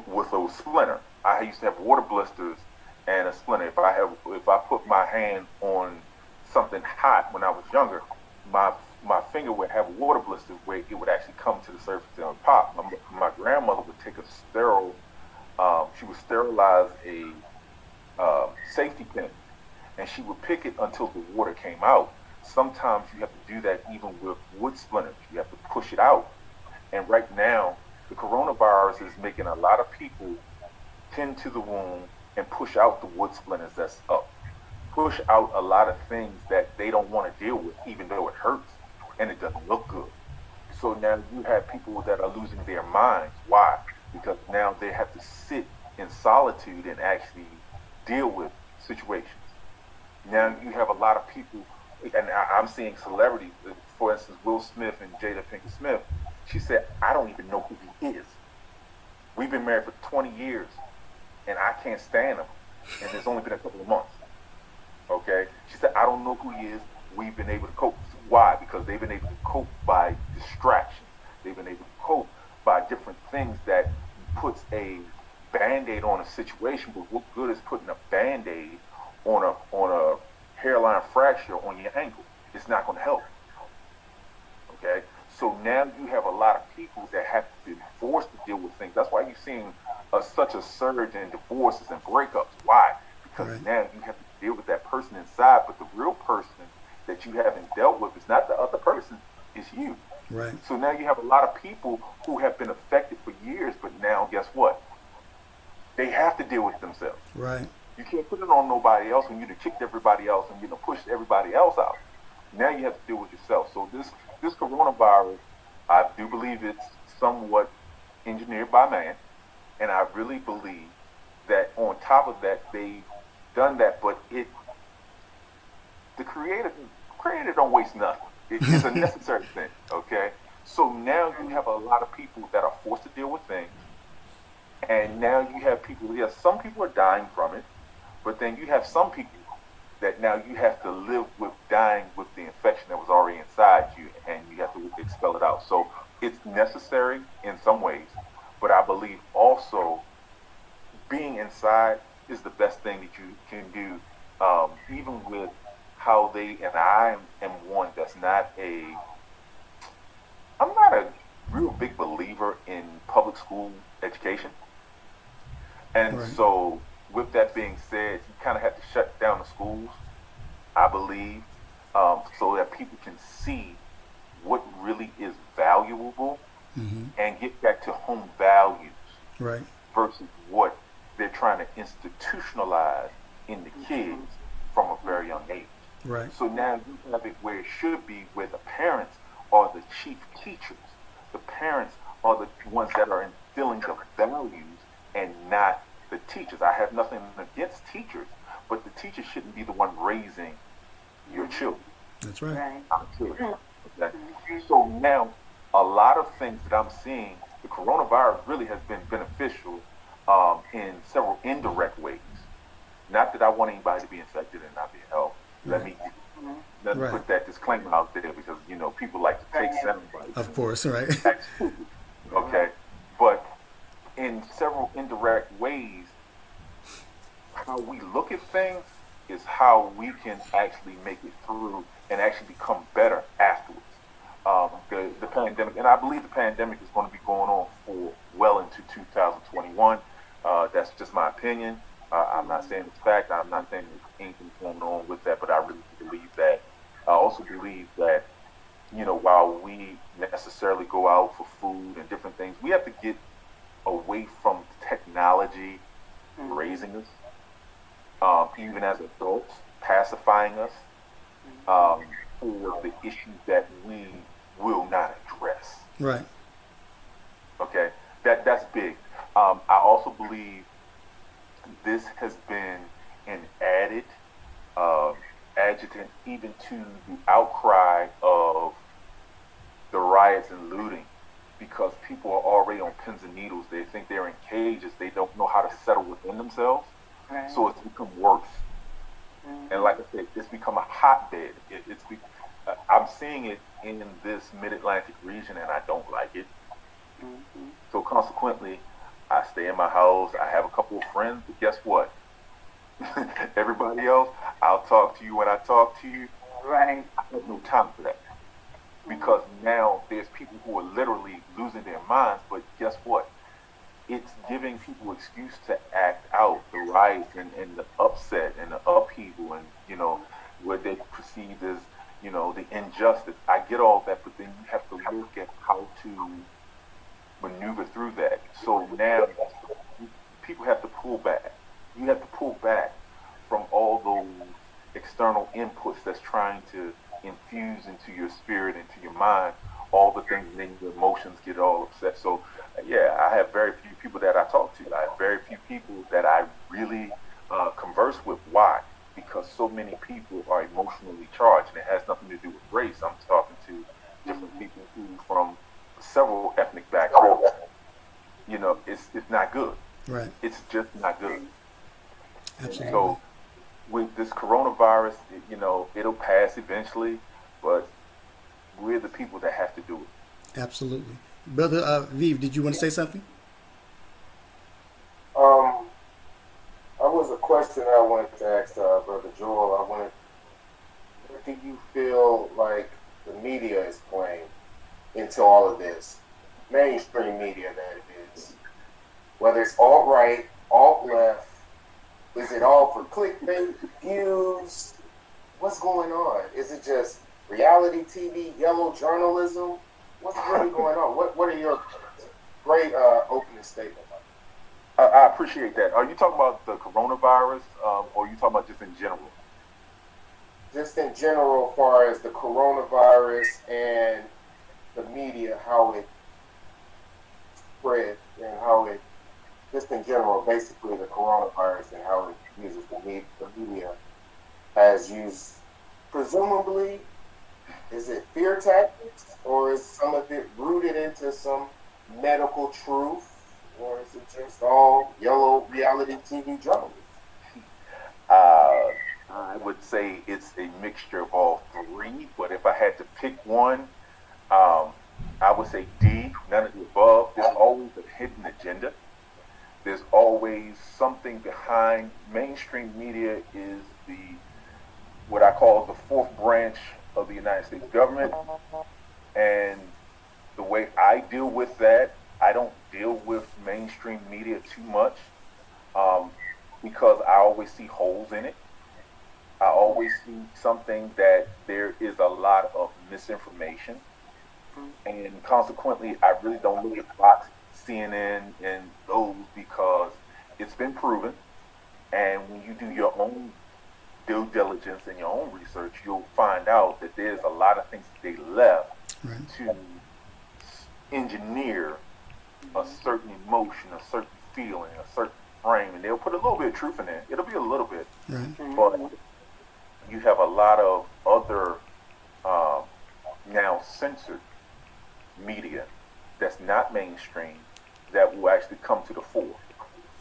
F: with a splinter. I used to have water blisters and a splinter. If I put my hand on something hot when I was younger, my finger would have water blisters where it would actually come to the surface and pop. My grandmother would take a sterile, she would sterilize a safety pin, and she would pick it until the water came out. Sometimes you have to do that even with wood splinters. You have to push it out. And right now, the coronavirus is making a lot of people tend to the wound and push out the wood splinters that's up. Push out a lot of things that they don't want to deal with, even though it hurts and it doesn't look good. So now you have people that are losing their minds. Why? Because now they have to sit in solitude and actually deal with situations. Now you have a lot of people, and I'm seeing celebrities, for instance, Will Smith and Jada Pinkett Smith. She said, I don't even know who he is. We've been married for 20 years, and I can't stand him, and it's only been a couple of months. Okay? She said, I don't know who he is. We've been able to cope. Why? Because they've been able to cope by distractions. They've been able to cope by different things that puts a Band-Aid on a situation, but what good is putting a Band-Aid on a hairline fracture on your ankle? It's not going to help. Okay? So now you have a lot of people that have to be forced to deal with things. That's why you're seeing such a surge in divorces and breakups. Why? Because now you have to deal with that person inside, but the real person that you haven't dealt with is not the other person, it's you.
A: Right.
F: So now you have a lot of people who have been affected for years, but now guess what? They have to deal with themselves.
A: Right.
F: You can't put it on nobody else when you've kicked everybody else and pushed everybody else out. Now you have to deal with yourself. So this coronavirus, I do believe it's somewhat engineered by man, and I really believe that on top of that they've done that, but the creator don't waste nothing. It's a necessary thing. Okay. So now you have a lot of people that are forced to deal with things. And now you have people, yes, some people are dying from it, but then you have some people that now you have to live with dying with the infection that was already inside you, and you have to expel it out. So it's necessary in some ways, but I believe also being inside is the best thing that you can do, even with how and I am one that's I'm not a real big believer in public school education. And so with that being said, you kind of have to shut down the schools, I believe, so that people can see what really is valuable and get back to home values versus what they're trying to institutionalize in the kids from a very young age.
A: Right.
F: So now you have it where it should be, where the parents are the chief teachers. The parents are the ones that are instilling the values and not the teachers. I have nothing against teachers, but the teacher shouldn't be the one raising your children.
A: That's right.
B: Right.
F: I'm sure. Okay. So now, a lot of things that I'm seeing, the coronavirus really has been beneficial in several indirect ways. Not that I want anybody to be infected and not be helped. Let me
A: Right.
F: put that disclaimer out there because people like to take sound bites.
A: Of course, right.
F: Okay, but in several indirect ways, how we look at things is how we can actually make it through and actually become better afterwards. The pandemic, and I believe the pandemic is going to be going on for well into 2021. That's just my opinion. I'm not saying it's fact. I'm not saying there's anything going on with that, but I really believe that. I also believe that, while we necessarily go out for food and different things, we have to get away from technology raising us, even as adults, pacifying us for the issues that we will not address.
A: Right.
F: Okay, that's big. I also believe this has been an added adjutant even to the outcry of the riots and looting, because people are already on pins and needles. They think they're in cages. They don't know how to settle within themselves.
B: Right.
F: So it's become worse. And like I said, it's become a hotbed. I'm seeing it in this mid-Atlantic region, and I don't like it. So consequently, I stay in my house. I have a couple of friends, but guess what? Everybody else, I'll talk to you when I talk to you.
B: Right.
F: I have no time for that. Because now there's people who are literally losing their minds, but guess what? It's giving people excuse to act out the riots and the upset and the upheaval and, what they perceive as, the injustice. I get all that, but then you have to look at how to maneuver through that. So now people have to pull back. You have to pull back from all those external inputs that's trying to infuse into your spirit, into your mind, all the things, and then your emotions get all upset. So, yeah, I have very few people that I talk to. I have very few people that I really converse with. Why? Because so many people are emotionally charged, and it has nothing to do with race. I'm talking to different people who from several ethnic backgrounds. It's not good.
A: Right.
F: It's just not good.
A: Absolutely.
F: So with this coronavirus, it'll pass eventually, but we're the people that have to do it.
A: Absolutely. Brother Viv, did you want to say something?
C: I was a question I wanted to ask Brother Joel. What do you feel like the media is playing into all of this? Mainstream media, that is. Whether it's alt-right, alt-left, is it all for clickbait, views? What's going on? Is it just reality TV, yellow journalism? What's really going on? What are your great opening statement?
F: I appreciate that. Are you talking about the coronavirus, or are you talking about just in general?
C: Just in general, as far as the coronavirus and the media, how it spread and how it, just in general, basically the coronavirus and how it uses the media as used, presumably, is it fear tactics, or is some of it rooted into some medical truth, or is it just all yellow reality TV journalism?
F: I would say it's a mixture of all three, but if I had to pick one, I would say D, none of the above. There's always a hidden agenda. There's always something behind. Mainstream media is what I call the fourth branch of the United States government. And the way I deal with that, I don't deal with mainstream media too much because I always see holes in it. I always see something that there is a lot of misinformation. And consequently, I really don't look at Fox, CNN, and those because it's been proven. And when you do your own due diligence and your own research, you'll find out that there's a lot of things that they left
A: Right.
F: to engineer a certain emotion, a certain feeling, a certain frame, and they'll put a little bit of truth in it. It'll be a little bit,
A: Right.
F: but you have a lot of other now censored media that's not mainstream that will actually come to the fore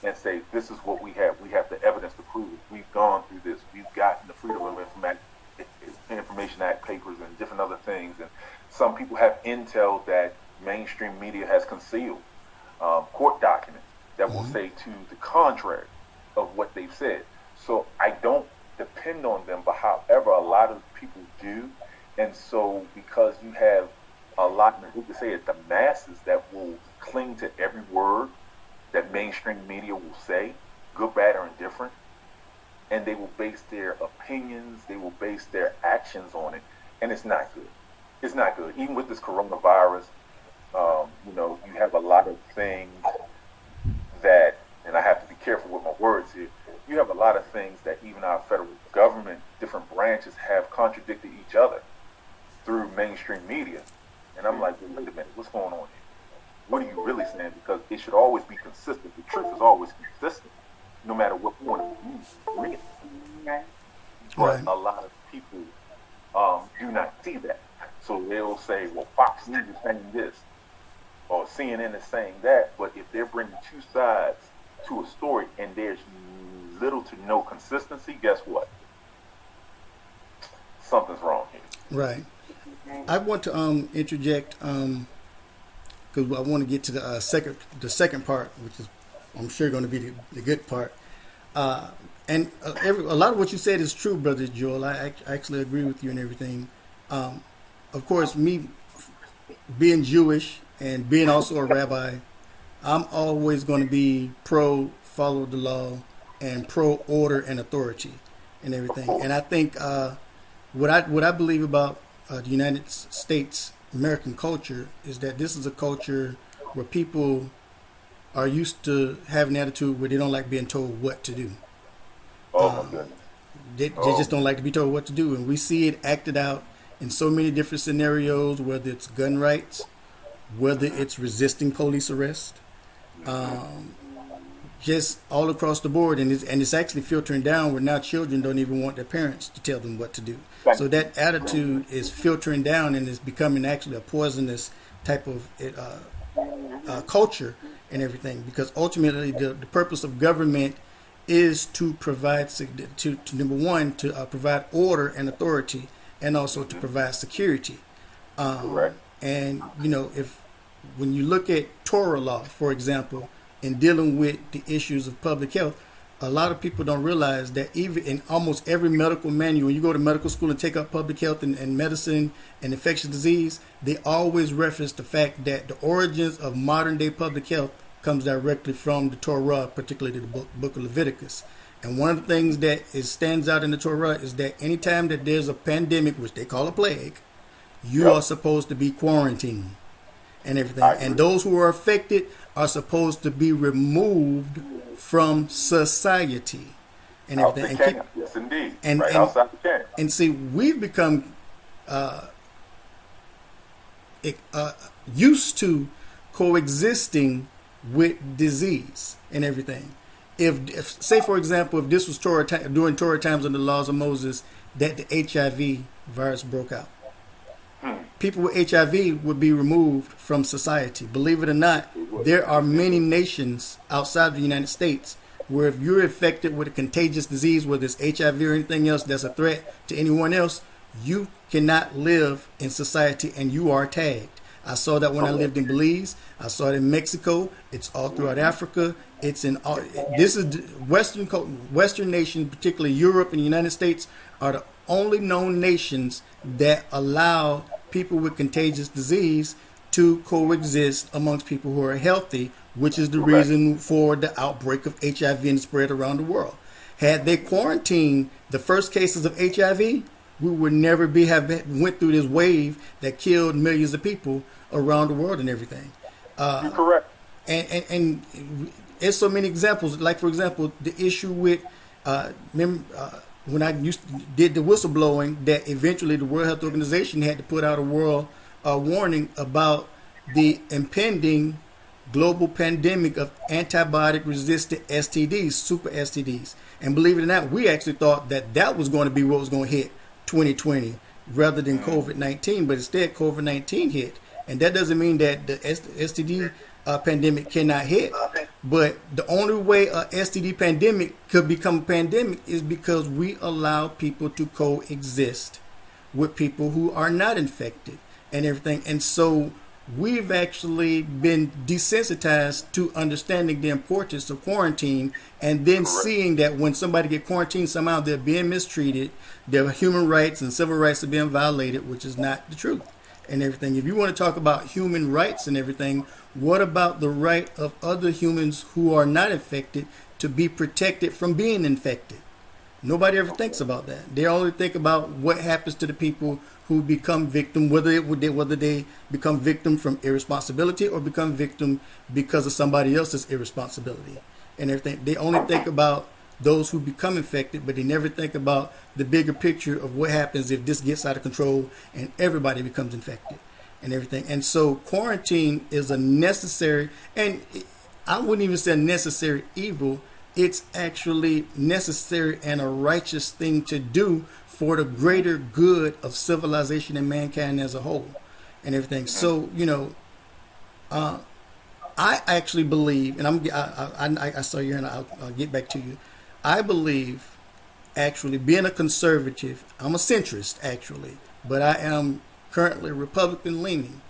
F: and say, this is what we have. We have the evidence to prove it. We've gone through this. We've gotten the Freedom of Information Act papers and different other things. And some people have intel that mainstream media has concealed, court documents that will say to the contrary of what they've said. So I don't depend on them, but however, a lot of people do. And so because you have a lot, we could say it, the masses that will cling to every word that mainstream media will say, good, bad, or indifferent, and they will base their opinions, they will base their actions on it, and it's not good. It's not good. Even with this coronavirus, you have a lot of things that, and I have to be careful with my words here, you have a lot of things that even our federal government, different branches have contradicted each other through mainstream media. And I'm like, wait a minute, what's going on here? What are you really saying? Because it should always be consistent. The truth is always consistent, no matter what point of view you read. But a lot of people do not see that. So they'll say, well, Fox News is saying this, or CNN is saying that. But if they're bringing two sides to a story and there's little to no consistency, guess what? Something's wrong here.
A: Right. I want to interject because I want to get to the second part, which is I'm sure going to be the good part. And a lot of what you said is true, Brother Joel. I actually agree with you and everything. Of course, me being Jewish and being also a rabbi, I'm always going to be pro follow the law and pro order and authority and everything. And I think what I believe about the United States American culture is that this is a culture where people are used to having an attitude where they don't like being told what to do.
F: Oh my goodness.
A: They just don't like to be told what to do, and we see it acted out in so many different scenarios, whether it's gun rights, whether it's resisting police arrest, just all across the board, and it's actually filtering down where now children don't even want their parents to tell them what to do. So that attitude is filtering down and is becoming actually a poisonous type of culture and everything, because ultimately the purpose of government is to provide to number one, to provide order and authority, and also to provide security. And if when you look at Torah law, for example, in dealing with the issues of public health, a lot of people don't realize that even in almost every medical manual, when you go to medical school and take up public health and medicine and infectious disease, they always reference the fact that the origins of modern day public health comes directly from the Torah, particularly the book of Leviticus. And one of the things that stands out in the Torah is that anytime that there's a pandemic, which they call a plague, you are supposed to be quarantined and everything. And those who are affected are supposed to be removed from society and everything.
F: Yes, indeed.
A: And
F: outside the camp.
A: And see, we've become used to coexisting with disease and everything. If say, for example, if this was during Torah times under the laws of Moses, that the HIV virus broke out, people with HIV would be removed from society. Believe it or not, there are many nations outside the United States where if you're infected with a contagious disease, whether it's HIV or anything else that's a threat to anyone else, you cannot live in society and you are tagged. I saw that when I lived in Belize. I saw it in Mexico. It's all throughout Africa. It's in all. This is Western nations, particularly Europe and the United States, are the only known nations that allow people with contagious disease to coexist amongst people who are healthy, which is the reason for the outbreak of HIV and spread around the world. Had they quarantined the first cases of HIV, we would never have went through this wave that killed millions of people around the world and everything.
F: You're correct.
A: And there's so many examples. Like, for example, the issue with when I did the whistleblowing, that eventually the World Health Organization had to put out a world a warning about the impending global pandemic of antibiotic-resistant STDs, super STDs. And believe it or not, we actually thought that that was going to be what was going to hit 2020 rather than COVID-19, but instead COVID-19 hit. And that doesn't mean that the STD pandemic cannot hit, but the only way a STD pandemic could become a pandemic is because we allow people to coexist with people who are not infected and everything. And so we've actually been desensitized to understanding the importance of quarantine, and then seeing that when somebody get quarantined, somehow they're being mistreated, their human rights and civil rights are being violated, which is not the truth and everything. If you want to talk about human rights and everything, what about the right of other humans who are not infected to be protected from being infected? Nobody ever thinks about that. They only think about what happens to the people who become victim, whether they become victim from irresponsibility or become victim because of somebody else's irresponsibility and everything. They only think about those who become infected, but they never think about the bigger picture of what happens if this gets out of control and everybody becomes infected and everything. And so quarantine is a necessary, and I wouldn't even say a necessary evil. It's actually necessary and a righteous thing to do for the greater good of civilization and mankind as a whole and everything. So, I actually believe, and I saw you, and I'll get back to you. I believe, actually, being a conservative, I'm a centrist, actually, but I am currently Republican leaning.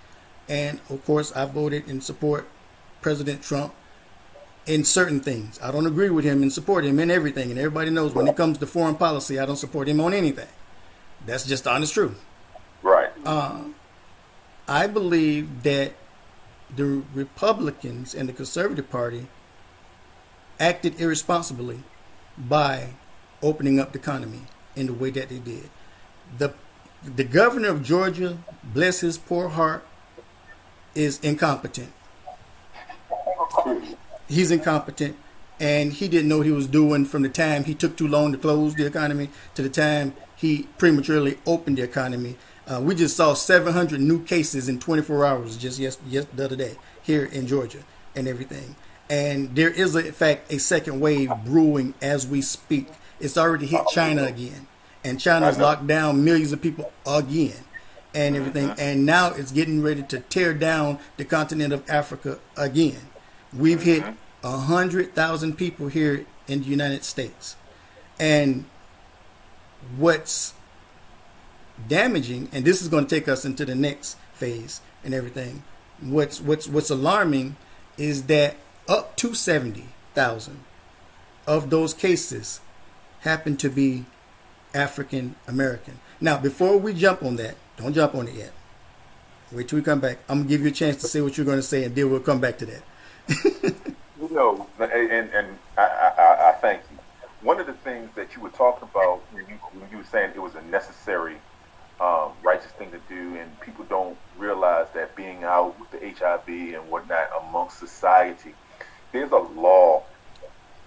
A: And, of course, I voted and support President Trump in certain things. I don't agree with him and support him in everything. And everybody knows when it comes to foreign policy, I don't support him on anything. That's just the honest truth.
F: Right.
A: I believe that the Republicans and the Conservative Party acted irresponsibly by opening up the economy in the way that they did. The governor of Georgia, bless his poor heart, is incompetent. He's incompetent, and he didn't know what he was doing from the time he took too long to close the economy to the time he prematurely opened the economy. We just saw 700 new cases in 24 hours just the other day here in Georgia and everything. And there is, in fact, a second wave brewing as we speak. It's already hit China again. And China's locked down millions of people again and everything. And now it's getting ready to tear down the continent of Africa again. We've hit 100,000 people here in the United States. And what's damaging, and this is going to take us into the next phase and everything, what's alarming is that up to 70,000 of those cases happen to be African American. Now, before we jump on that, don't jump on it yet. Wait till we come back. I'm going to give you a chance to say what you're going to say, and then we'll come back to that.
F: And I thank you. One of the things that you were talking about when you were saying it was a necessary, righteous thing to do, and people don't realize that being out with the HIV and whatnot amongst society, there's a law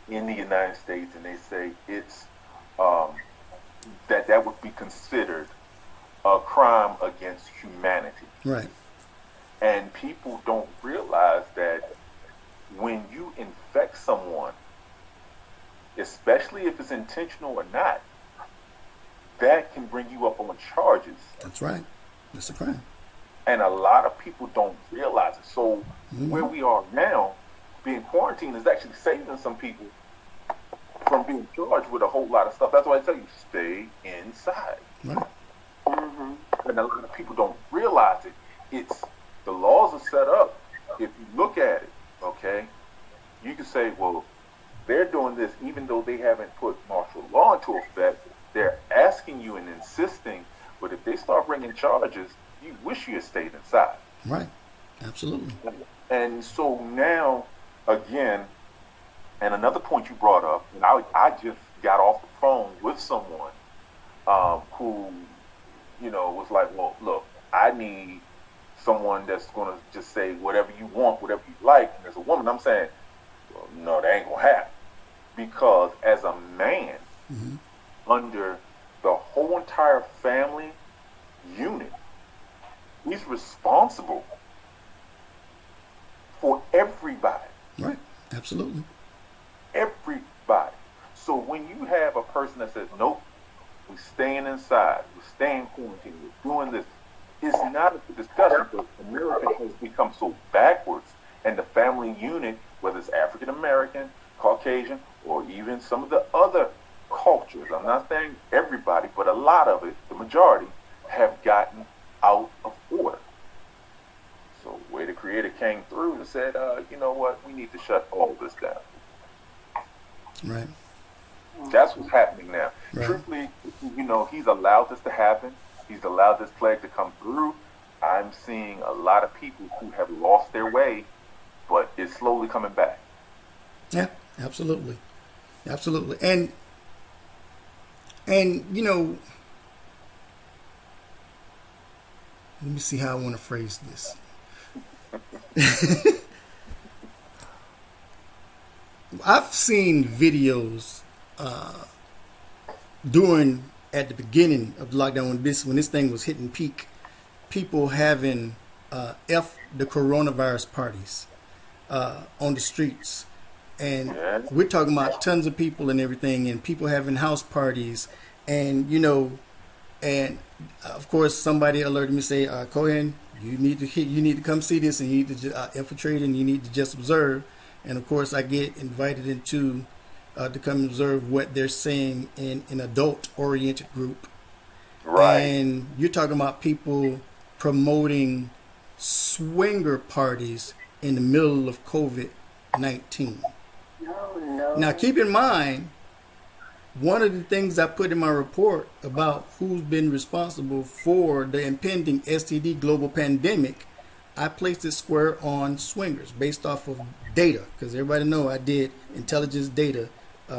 F: in the United States, and they say it's that would be considered a crime against humanity.
A: Right.
F: And people don't realize that when you infect someone, especially if it's intentional or not, that can bring you up on charges.
A: That's right. That's a crime.
F: And a lot of people don't realize it. So where we are now, being quarantined is actually saving some people from being charged with a whole lot of stuff. That's why I tell you, stay inside.
A: Right.
F: And a lot of people don't realize it. It's the laws are set up. If you look at it, okay, you can say, well, they're doing this even though they haven't put martial law into effect. They're asking you and insisting, but if they start bringing charges, you wish you had stayed inside.
A: Right. Absolutely.
F: And so now, again, and another point you brought up, and I just got off the phone with someone who, was like, well, look, I need someone that's going to just say whatever you want, whatever you like. And as a woman, I'm saying, well, no, that ain't going to happen. Because as a man, under the whole entire family unit, He's responsible for everybody.
A: Right. Absolutely.
F: Everybody. So when you have a person that says, nope, we're staying inside, we're staying quarantined, we're doing this, it's not a discussion, but America has become so backwards, and the family unit, whether it's African American, Caucasian, or even some of the other cultures, I'm not saying everybody, but a lot of it, the majority, have gotten out of order. So where the creator came through and said, you know what, we need to shut all this down.
A: Right.
F: That's what's happening now.
A: Right.
F: Truthfully, you know, he's allowed this to happen. He's allowed this plague to come through. I'm seeing a lot of people who have lost their way, but it's slowly coming back.
A: Yeah, absolutely. Absolutely. And you know, let me see how I want to phrase this. I've seen videos at the beginning of the lockdown when this thing was hitting peak, people having F the coronavirus parties on the streets. And we're talking about tons of people and everything, and people having house parties, and you know, and of course somebody alerted me, say, Cohen, you need to come see this, and you need to infiltrate, and you need to just observe. And of course I get invited into to come observe what they're saying in an adult oriented group.
F: Right.
A: And you're talking about people promoting swinger parties in the middle of COVID-19.
B: No.
A: Now, keep in mind, one of the things I put in my report about who's been responsible for the impending STD global pandemic, I placed it square on swingers based off of data, because everybody know I did intelligence data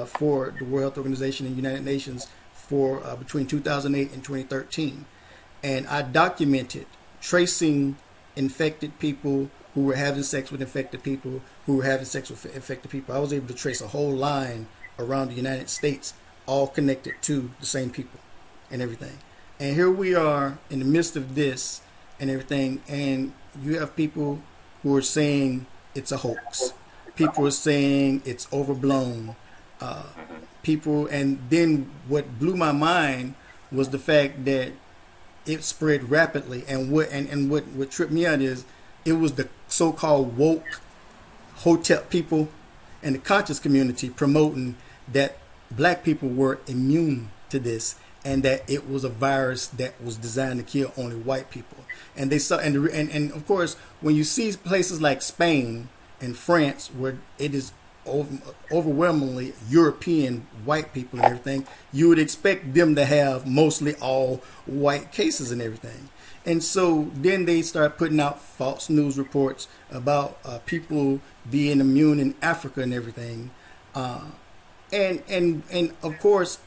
A: for the World Health Organization and United Nations for between 2008 and 2013. And I documented tracing infected people who were having sex with infected people, who were having sex with infected people. I was able to trace a whole line around the United States, all connected to the same people and everything. And here we are in the midst of this and everything, and you have people who are saying it's a hoax. People are saying it's overblown. People, and then what blew my mind was the fact that it spread rapidly, and what tripped me out is it was the so-called woke hotel people and the conscious community promoting that black people were immune to this, and that it was a virus that was designed to kill only white people. And they saw, and of course, when you see places like Spain and France, where it is overwhelmingly European white people and everything, you would expect them to have mostly all white cases and everything. And so then they start putting out false news reports about people being immune in Africa and everything. And of course,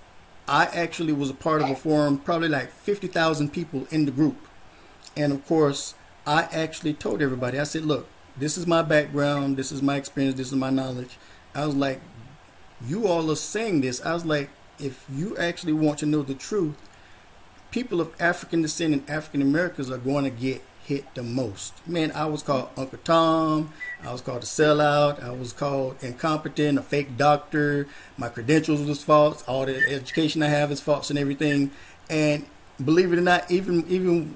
A: I actually was a part of a forum, probably like 50,000 people in the group. And of course, I actually told everybody, I said, look, this is my background, this is my experience, this is my knowledge. I was like, you all are saying this. I was like, if you actually want to know the truth, people of African descent and African Americans are going to get hit the most. Man, I was called Uncle Tom. I was called a sellout. I was called incompetent, a fake doctor. My credentials was false. All the education I have is false and everything. And believe it or not, even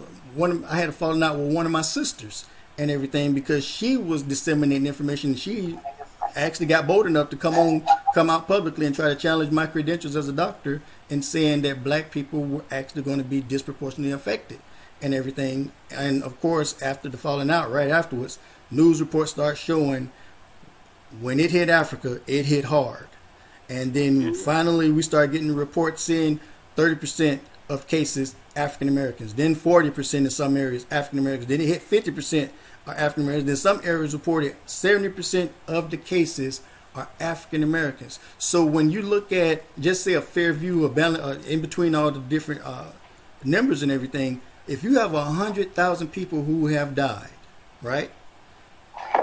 A: I had a falling out with one of my sisters and everything, because she was disseminating information. She actually got bold enough to come out publicly and try to challenge my credentials as a doctor, and saying that black people were actually going to be disproportionately affected and everything. And of course, after the falling out, right afterwards, news reports start showing when it hit Africa, it hit hard. And then finally we start getting reports saying 30% of cases African Americans, then 40% in some areas African Americans, then it hit 50% are African Americans. Then some areas reported 70% of the cases are African Americans. So when you look at, just say, a fair view of balance in between all the different numbers and everything, if you have 100,000 people who have died, right,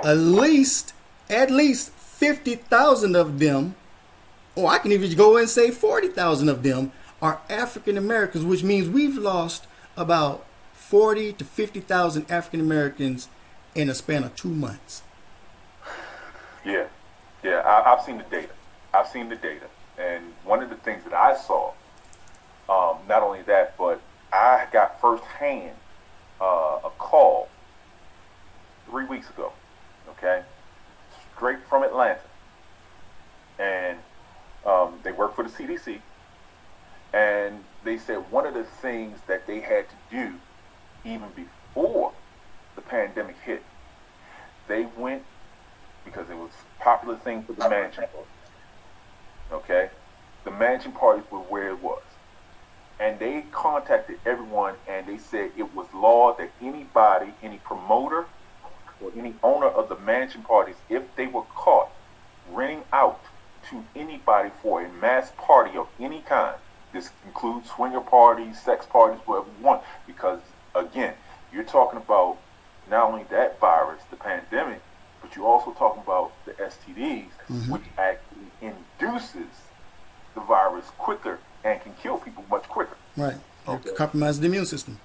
A: at least 50,000 of them, or I can even go and say 40,000 of them, are African Americans, which means we've lost about 40 to 50,000 African Americans in a span of 2 months.
F: Yeah, I've seen the data. And one of the things that I saw, not only that, but I got firsthand a call 3 weeks ago, okay, straight from Atlanta. And they work for the CDC. And they said one of the things that they had to do even before the pandemic hit, they went, because it was a popular thing for the mansion parties. Okay? The mansion parties were where it was. And they contacted everyone and they said it was law that anybody, any promoter or any owner of the mansion parties, if they were caught renting out to anybody for a mass party of any kind, this includes swinger parties, sex parties, whatever you want, because again, you're talking about not only that virus, the pandemic, but you're also talking about the STDs, which actually induces the virus quicker and can kill people much quicker.
A: Right.
F: Okay.
A: Compromise the immune system.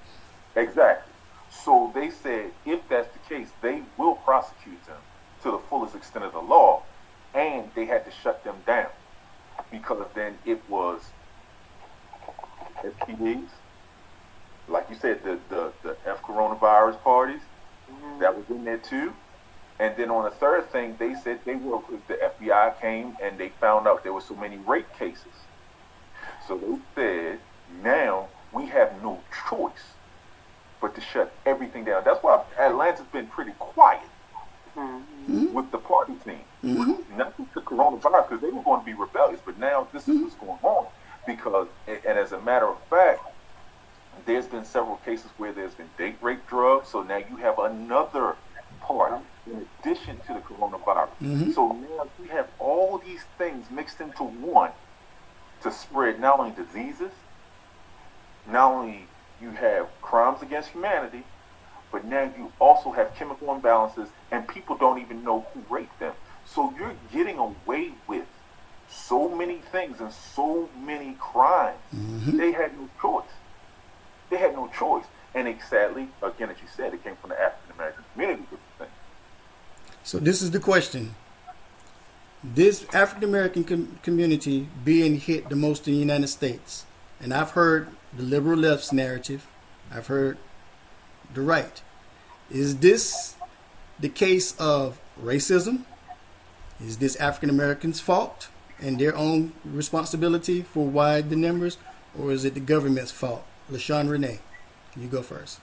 F: Exactly. So they said if that's the case, they will prosecute them to the fullest extent of the law, and they had to shut them down because then it was STDs, like you said, the F coronavirus parties, that was in there too. And then on the third thing, they said the FBI came and they found out there were so many rape cases. So they said, now we have no choice but to shut everything down. That's why Atlanta's been pretty quiet with the party scene. Not with the coronavirus, because they were going to be rebellious, but now this is what's going on. Because, and as a matter of fact, there's been several cases where there's been date rape drugs, so now you have another part in addition to the coronavirus. So now you have all these things mixed into one to spread not only diseases, not only you have crimes against humanity, but now you also have chemical imbalances and people don't even know who raped them. So you're getting away with so many things and so many crimes. They had no choice. And it, sadly, again, as you said, it came from the African American community with the thing.
A: So this is the question. This African American community being hit the most in the United States, and I've heard the liberal left's narrative, I've heard the right. Is this the case of racism? Is this African Americans' fault and their own responsibility for why the numbers, or is it the government's fault? Lashawn Ranay, you go first.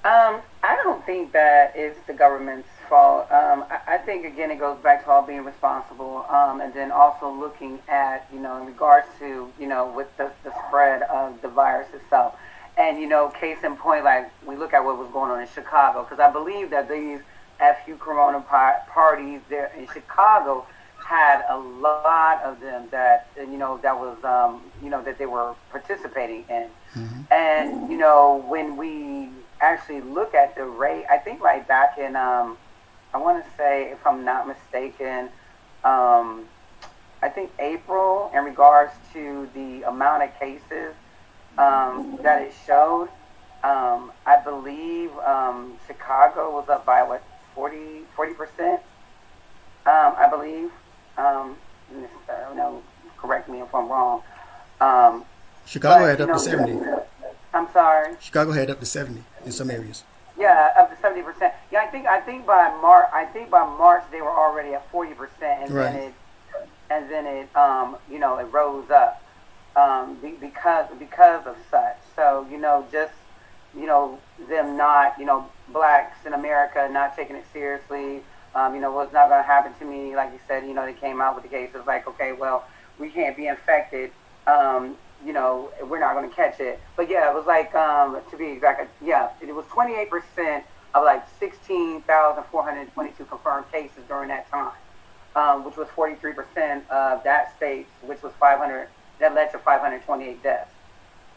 B: I don't think that it's the government's fault. I think, again, it goes back to all being responsible, and then also looking at, in regards to, with the spread of the virus itself. And, case in point, like, we look at what was going on in Chicago, because I believe that these FU Corona parties there in Chicago had a lot of them that, that was, that they were participating in. And, when we actually look at the rate, I think like back in, I want to say, if I'm not mistaken, I think April, in regards to the amount of cases that it showed, I believe Chicago was up by, 40%, I believe. Correct me if I'm wrong.
A: Chicago had up to 70.
B: I'm sorry.
A: Chicago had up to 70 in some areas.
B: Yeah, up to 70%. Yeah, I think by March they were already at 40%, and
A: right.
B: then it it rose up because of such. So just them not blacks in America not taking it seriously. What's not going to happen to me? Like you said, they came out with the cases like, okay, well, we can't be infected. We're not going to catch it. But yeah, it was like, to be exact, it was 28% of like 16,422 confirmed cases during that time, which was 43% of that state, which was 500, that led to 528 deaths.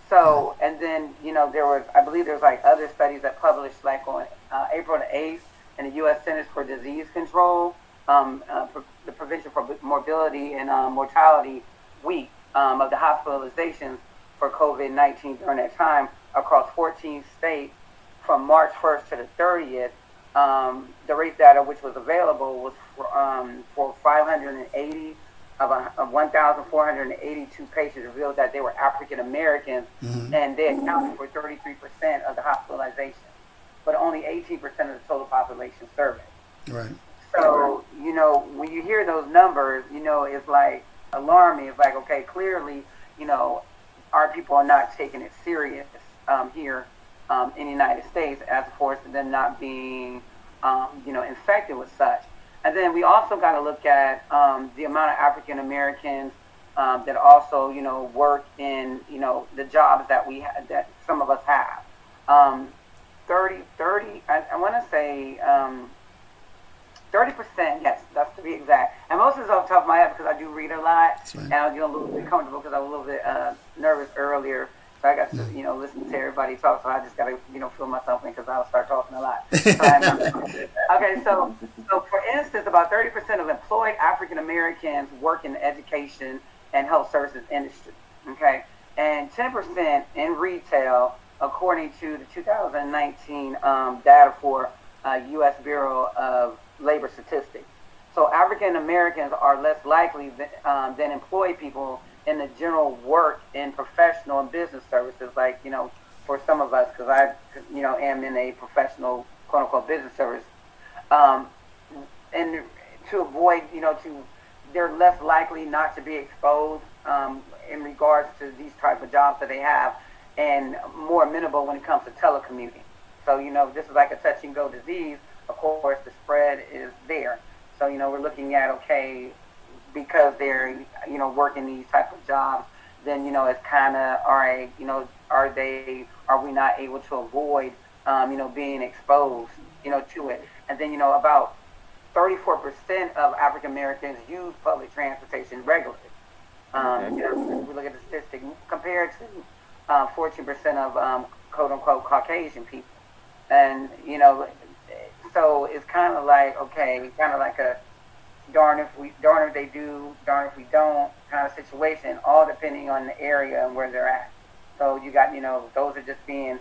B: So, and then, I believe there was like other studies that published like on April the 8th in the U.S. Centers for Disease Control, the Prevention for Morbidity and Mortality Week, of the hospitalizations for COVID-19 during that time, across 14 states from March 1st to the 30th. The race data which was available was for 580 of 1,482 patients revealed that they were African Americans, and they accounted for 33% of the hospitalization, but only 18% of the total population surveyed.
A: Right.
B: So, when you hear those numbers, it's like alarming. It's like, okay, clearly, our people are not taking it serious here in the United States, as opposed to them not being, infected with such. And then we also got to look at the amount of African Americans that also, work in, the jobs that that some of us have. 30, I want to say 30%, yes, that's to be exact. And most of this off the top of my head because I do read a lot,
A: right.
B: and I was a little bit comfortable because I was a little bit nervous earlier. So I got to, listen to everybody talk. So I just got to, fill myself in because I'll start talking a lot. Okay, so for instance, about 30% of employed African Americans work in the education and health services industry. Okay, and 10% in retail, according to the 2019 data for U.S. Bureau of Labor Statistics. So African Americans are less likely than employed people in the general work in professional and business services, like, for some of us, because I, am in a professional, quote unquote, business service. And to avoid, they're less likely not to be exposed in regards to these type of jobs that they have, and more amenable when it comes to telecommuting. So, this is like a touch and go disease. Of course, the spread is there. So, we're looking at, okay, because they're, working these type of jobs, then, it's kind of, all right, are we not able to avoid, being exposed, to it? And then, about 34% of African Americans use public transportation regularly. We look at the statistic compared to 14% of quote unquote Caucasian people. And, so it's kind of like, okay, kind of like a darn if they do, darn if we don't kind of situation, all depending on the area and where they're at. So you got, those are just being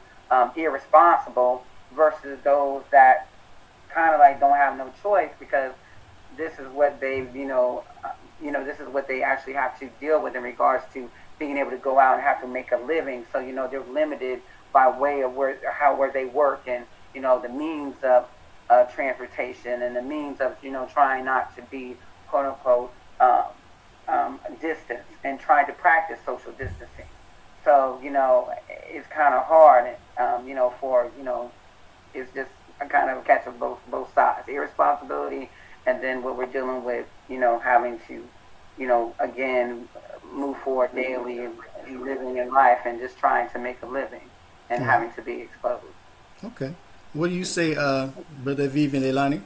B: irresponsible versus those that kind of like don't have no choice because this is what they've, this is what they actually have to deal with in regards to being able to go out and have to make a living. So, they're limited by way of where they work and, the means of transportation and the means of, trying not to be, quote unquote, distance and trying to practice social distancing. So, it's kind of hard, for, it's just a kind of catch of both sides, irresponsibility, and then what we're dealing with, having to, again, move forward daily and living in life and just trying to make a living and having to be exposed.
A: Okay. What do you say, Brother Aviv and Leilani?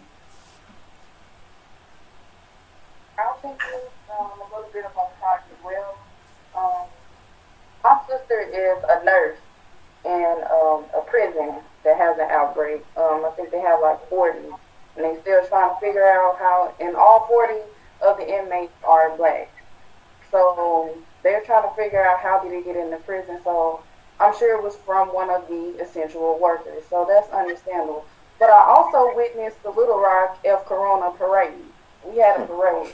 E: I'll think a little bit about Project as well. My sister is a nurse in a prison that has an outbreak. I think they have like 40, and they're still trying to figure out how, and all 40 of the inmates are black. So they're trying to figure out how did they get into prison. So I'm sure it was from one of the essential workers. So that's understandable. But I also witnessed the Little Rock F Corona parade. We had a parade.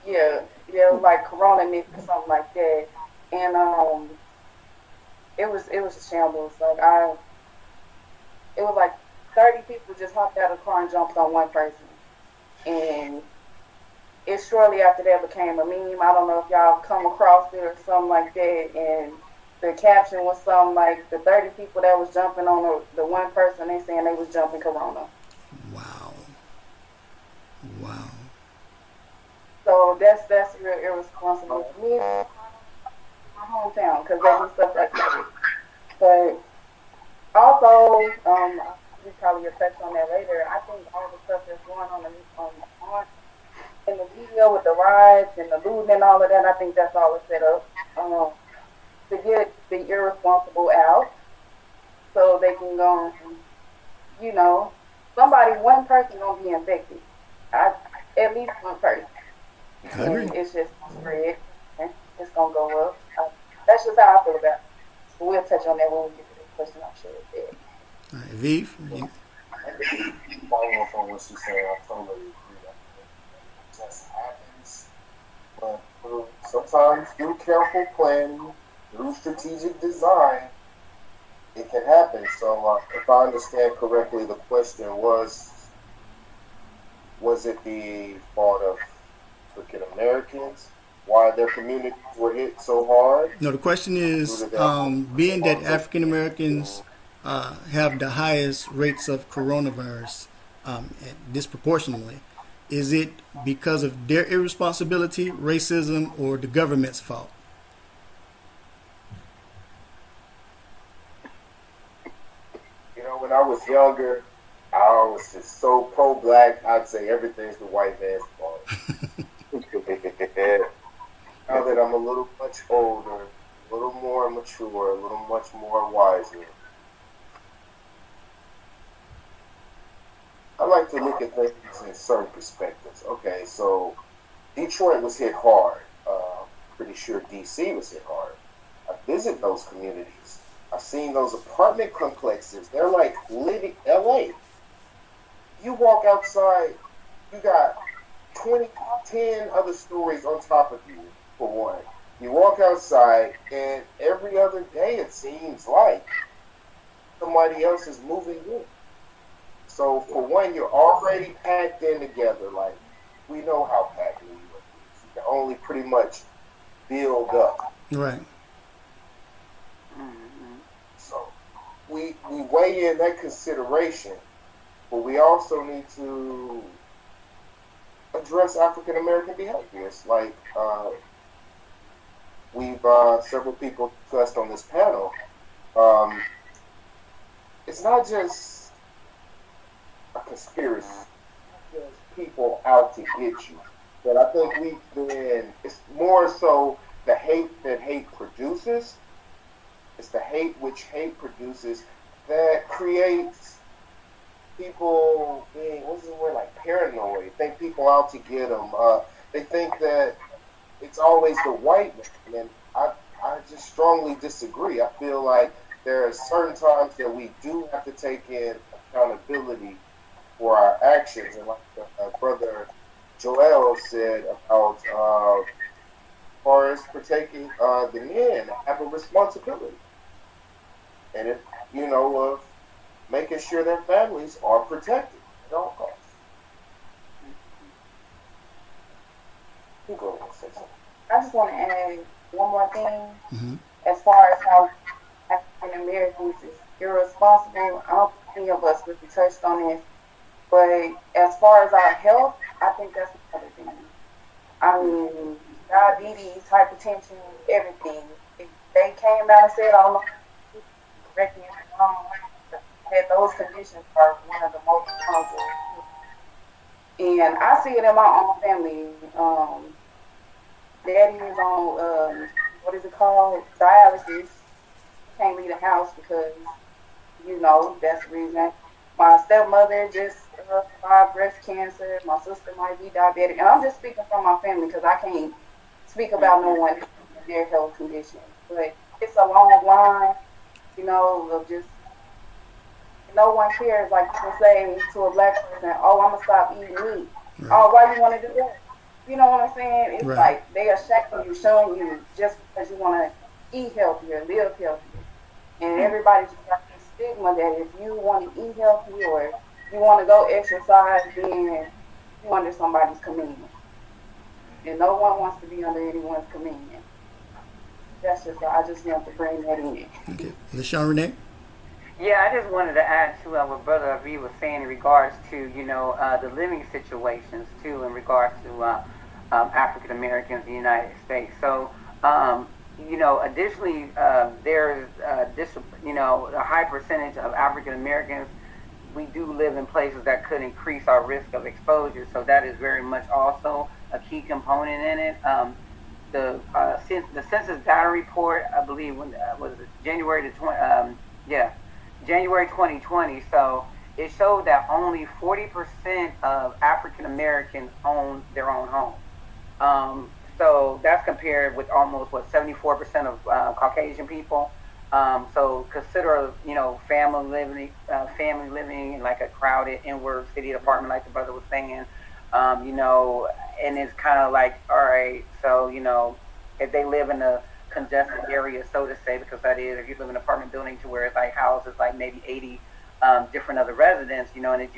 E: Yeah, it was like Corona Nick or something like that. And it was a shambles. It was like 30 people just hopped out of the car and jumped on one person. And it shortly after that became a meme. I don't know if y'all come across it or something like that. And the caption was something like the 30 people that was jumping on the one person, they saying they was jumping Corona.
A: Wow.
E: So that's real irresponsible for me. My hometown, because they do stuff like that. But also, we probably will touch on that later. I think all the stuff that's going on in the video with the riots and the looting and all of that, I think that's all it's set up. To get the irresponsible out so they can go, one person gonna be infected. At least one person. And it's just spread. It's gonna go up. That's just how I feel about it. But we'll touch on that when we get to this information I shared there.
A: All right, Viv.
C: Following up on what she said, I totally agree. It just happens. But sometimes through careful planning, through strategic design, it can happen. So if I understand correctly, the question was it the fault of African Americans? Why their communities were hit so hard?
A: No, the question is, being that African Americans have the highest rates of coronavirus disproportionately, is it because of their irresponsibility, racism, or the government's fault?
C: You know, when I was younger, I was just so pro-black, I'd say everything's the white man's fault. Now that I'm a little much older, a little more mature, a little much more wiser, I like to look at things in certain perspectives. Okay, so Detroit was hit hard. Pretty sure DC was hit hard. I visit those communities. I've seen those apartment complexes. They're like living LA. You walk outside, you got 10 other stories on top of you, for one. You walk outside, and every other day it seems like somebody else is moving in. So, for one, you're already packed in together. Like, we know how packed New York is. You can only pretty much build up.
A: Right.
C: So, we weigh in that consideration. But we also need to address African American behaviors. Like we've several people discussed on this panel. It's not just a conspiracy. There's people out to get you. But I think it's more so the hate that hate produces. It's the hate which hate produces that creates people being, what's the word, like paranoid, think people out to get them. They think that it's always the white man, and I just strongly disagree. I feel like there are certain times that we do have to take in accountability for our actions, and like brother Joel said about as far as protecting the men have a responsibility, and if of making sure their families are protected at all costs. You go ahead and say something.
E: I just want to add one more thing. As far as how African Americans is irresponsible, I don't think any of us really touched on it. But as far as our health, I think that's another thing. I mean, diabetes, hypertension, everything. If they came out and said, "Oh, correct me if I'm wrong," that those conditions are one of the most harmful. And I see it in my own family. Daddy is on, what is it called? Dialysis. Can't leave the house because, that's the reason. My stepmother just survived breast cancer. My sister might be diabetic. And I'm just speaking from my family because I can't speak about no one their health condition. But it's a long line, of just, no one cares, like you can say to a black person, "Oh, I'm going to stop eating meat." Right. "Oh, why you want to do that?" You know what I'm saying? It's like they are shacking you, showing you just because you want to eat healthier, live healthier. And everybody just got this stigma that if you want to eat healthy or you want to go exercise, then you under somebody's command. And no one wants to be under anyone's command. That's just, I just want to bring that in.
A: Okay. Lashawn Ranay?
B: Yeah, I just wanted to add to what Brother Aviv was saying in regards to, the living situations, too, in regards to African Americans in the United States. So, additionally, there's, a high percentage of African Americans. We do live in places that could increase our risk of exposure. So that is very much also a key component in it. The census data report, I believe, was it January 2020. So it showed that only 40% of African Americans own their own home. So that's compared with almost 74% of Caucasian people. So consider, family living in like a crowded inward city apartment, like the brother was saying. And it's kind of like, all right, so, if they live in a congested area, so to say, because that is, if you live in an apartment building to where it's like houses like maybe 80 different other residents, and if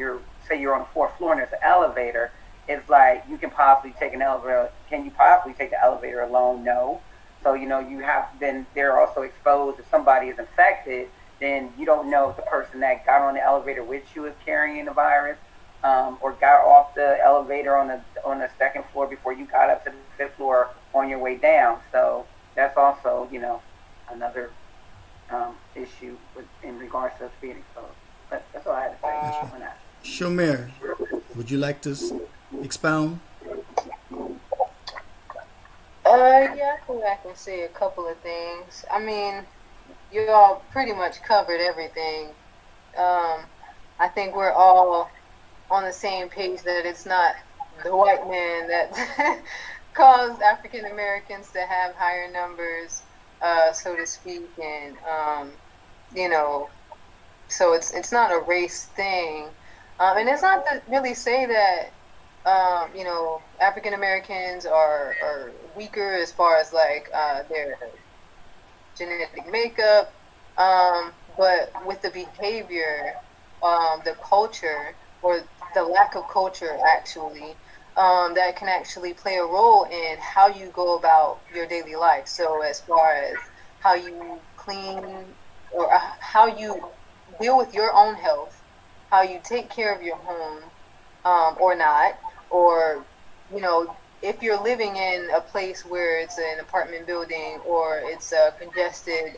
B: say you're on the fourth floor and there's an elevator, it's like you can possibly take an elevator. Can you possibly take the elevator alone? No. So, then they're also exposed. If somebody is infected, then you don't know if the person that got on the elevator with you is carrying the virus, or got off the elevator on the second floor before you got up to the fifth floor on your way down. So that's also, another issue in regards to us being exposed. But that's all I had to say on that.
A: Shomer, would you like to expound?
D: Yeah, I think I can say a couple of things. I mean, you all pretty much covered everything. I think we're all on the same page that it's not the white man that caused African Americans to have higher numbers, so to speak, and so it's not a race thing, and it's not to really say that African Americans are weaker as far as like their genetic makeup, but with the behavior, the culture, or the lack of culture actually, that can actually play a role in how you go about your daily life. So as far as how you clean, or how you deal with your own health, how you take care of your home, or not, or if you're living in a place where it's an apartment building or it's a congested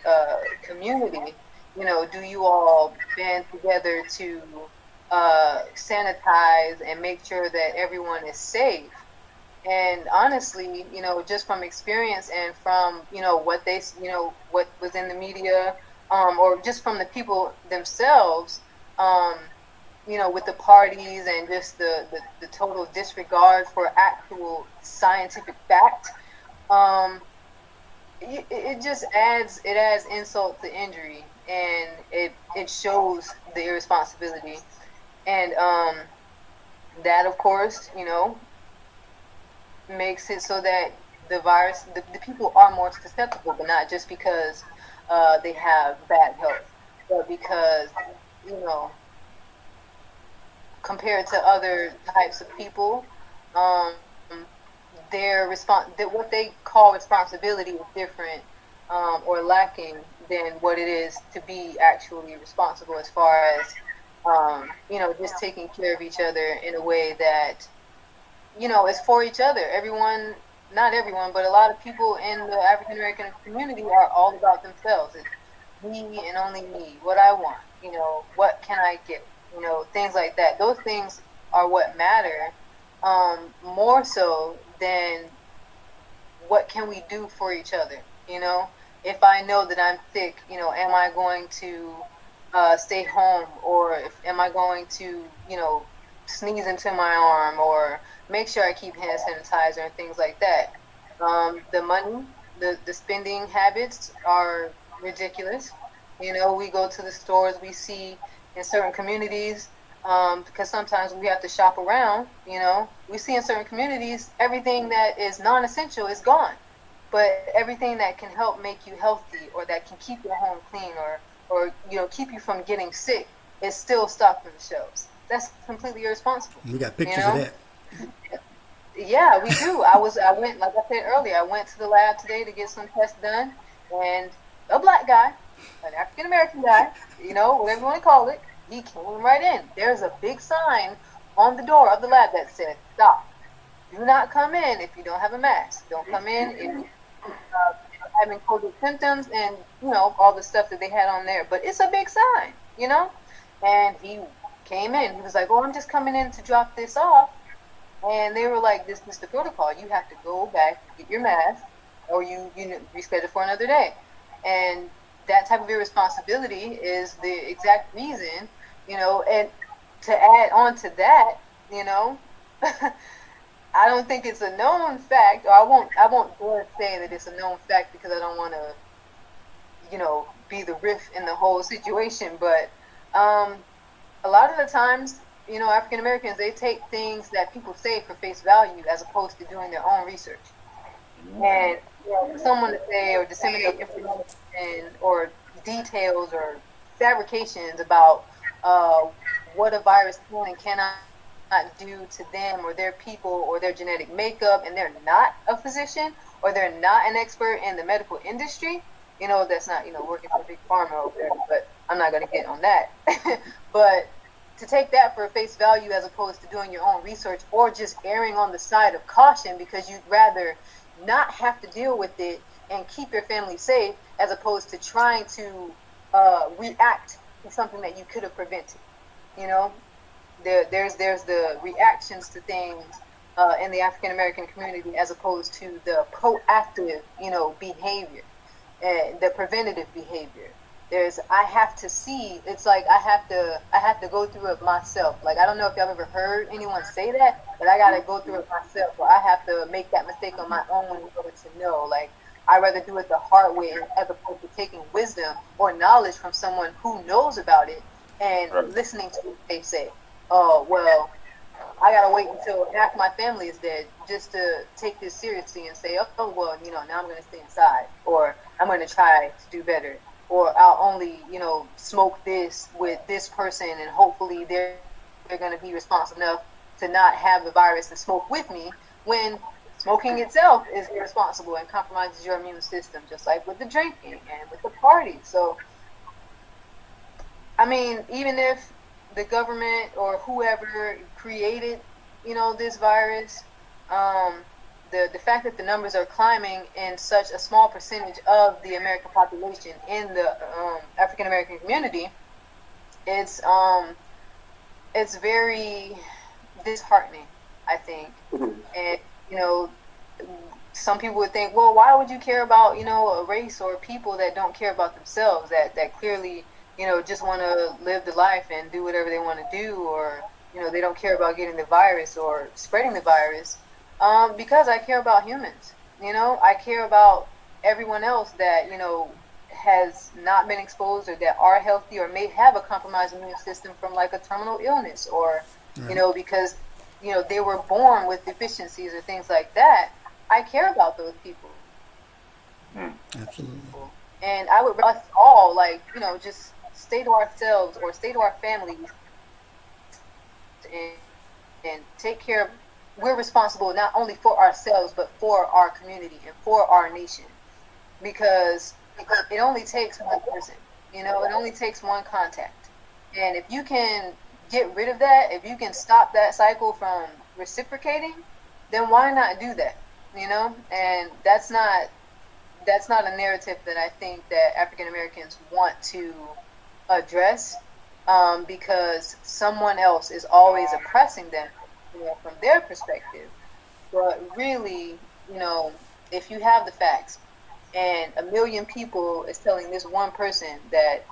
D: community, do you all band together to sanitize and make sure that everyone is safe? And honestly, just from experience and from what what was in the media, or just from the people themselves, with the parties and just the total disregard for actual scientific fact, it just adds insult to injury, and it shows the irresponsibility, and that of course makes it so that the virus, the people are more susceptible, but not just because they have bad health, but because compared to other types of people, what they call responsibility is different, or lacking than what it is to be actually responsible, as far as just taking care of each other in a way that is for each other. Everyone, not everyone, but a lot of people in the African American community are all about themselves. It's me and only me, what I want, what can I get, things like that. Those things are what matter, more so than what can we do for each other. If I know that I'm sick, am I going to stay home, or am I going to sneeze into my arm, or make sure I keep hand sanitizer and things like that. The money, the spending habits are ridiculous. We go to the stores, we see in certain communities, because sometimes we have to shop around, we see in certain communities everything that is non-essential is gone, but everything that can help make you healthy, or that can keep your home clean, or keep you from getting sick, is still stocked on the shelves. That's completely irresponsible.
A: We got pictures of that.
B: Yeah, we do. I went, like I said earlier, I went to the lab today to get some tests done, and a black guy, an African American guy, whatever you want to call it, he came right in. There's a big sign on the door of the lab that said, "Stop. Do not come in if you don't have a mask. Don't come in if you're having COVID symptoms," and all the stuff that they had on there. But it's a big sign, And he came in. He was like, "Oh, I'm just coming in to drop this off." And they were like, "This is the protocol. You have to go back, get your mask, or you reschedule for another day." And that type of irresponsibility is the exact reason, and to add on to that, I don't think it's a known fact, or I won't dare say that it's a known fact, because I don't want to,
D: be the riff in the whole situation. But a lot of the times, you know, African Americans, they take things that people say for face value as opposed to doing their own research. And you know, for someone to say or disseminate information or details or fabrications about what a virus can and cannot do to them or their people or their genetic makeup, and they're not a physician or they're not an expert in the medical industry, you know, that's not, you know, working for big pharma over there, but I'm not going to get on that. But to take that for face value as opposed to doing your own research or just erring on the side of caution because you'd rather not have to deal with it and keep your family safe as opposed to trying to react to something that you could have prevented. You know, there's the reactions to things in the African American community as opposed to the proactive, you know, behavior, the preventative behavior. I have to see. It's like I have to go through it myself. Like, I don't know if y'all ever heard anyone say that, but I gotta go through it myself. Or I have to make that mistake on my own in order to know. Like, I'd rather do it the hard way as opposed to taking wisdom or knowledge from someone who knows about it and listening to what they say. Oh, well, I gotta wait until half my family is dead just to take this seriously and say, oh, well, you know, now I'm gonna stay inside, or I'm gonna try to do better. Or I'll only, you know, smoke this with this person and hopefully they're going to be responsible enough to not have the virus and smoke with me, when smoking itself is irresponsible and compromises your immune system, just like with the drinking and with the party. So, I mean, even if the government or whoever created, you know, this virus, the fact that the numbers are climbing in such a small percentage of the American population in the African American community, it's very disheartening, I think. And you know, some people would think, well, why would you care about, you know, a race or people that don't care about themselves, that clearly, you know, just want to live the life and do whatever they want to do, or you know, they don't care about getting the virus or spreading the virus. Because I care about humans, you know, I care about everyone else that, you know, has not been exposed or that are healthy or may have a compromised immune system from like a terminal illness or, you know, because, you know, they were born with deficiencies or things like that. I care about those people.
A: Absolutely.
D: And I would us all, like, you know, just stay to ourselves or stay to our families and take care of. We're responsible not only for ourselves, but for our community and for our nation, because it only takes one person, you know, it only takes one contact. And if you can get rid of that, if you can stop that cycle from reciprocating, then why not do that, you know? And that's not a narrative that I think that African Americans want to address, because someone else is always oppressing them, you know, from their perspective. But really, you know, if you have the facts and 1 million people is telling this one person that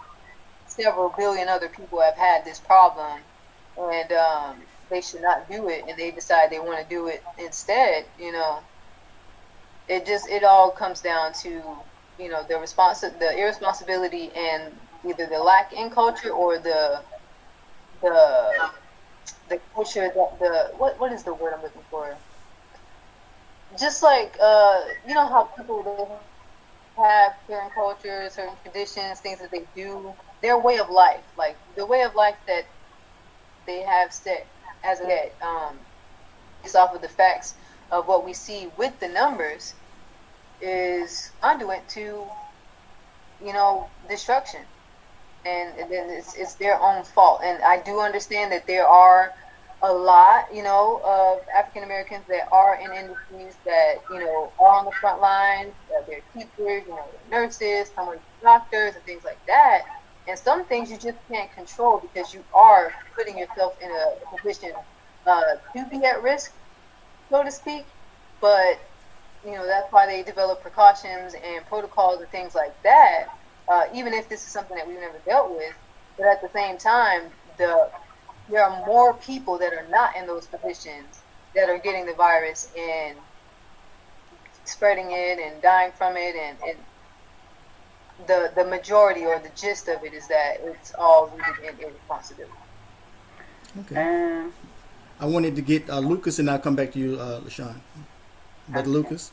D: several billion other people have had this problem and they should not do it, and they decide they want to do it instead, you know, it all comes down to, you know, the irresponsibility and either the lack in culture or the culture, what is the word I'm looking for? Just like, you know how people, they have certain cultures, certain traditions, things that they do, their way of life, like the way of life that they have set as a head, based off of the facts of what we see with the numbers, is conduit to, you know, destruction. And then it's their own fault. And I do understand that there are a lot, you know, of African Americans that are in industries that, you know, are on the front lines. They're teachers, you know, they're nurses, some are doctors and things like that. And some things you just can't control because you are putting yourself in a position to be at risk, so to speak. But, you know, that's why they develop precautions and protocols and things like that. Even if this is something that we've never dealt with, but at the same time, there are more people that are not in those positions that are getting the virus and spreading it and dying from it, and the majority or the gist of it is that it's all rooted in irresponsibility.
A: Okay. I wanted to get Lucas, and I'll come back to you, Lashawn. But Lucas?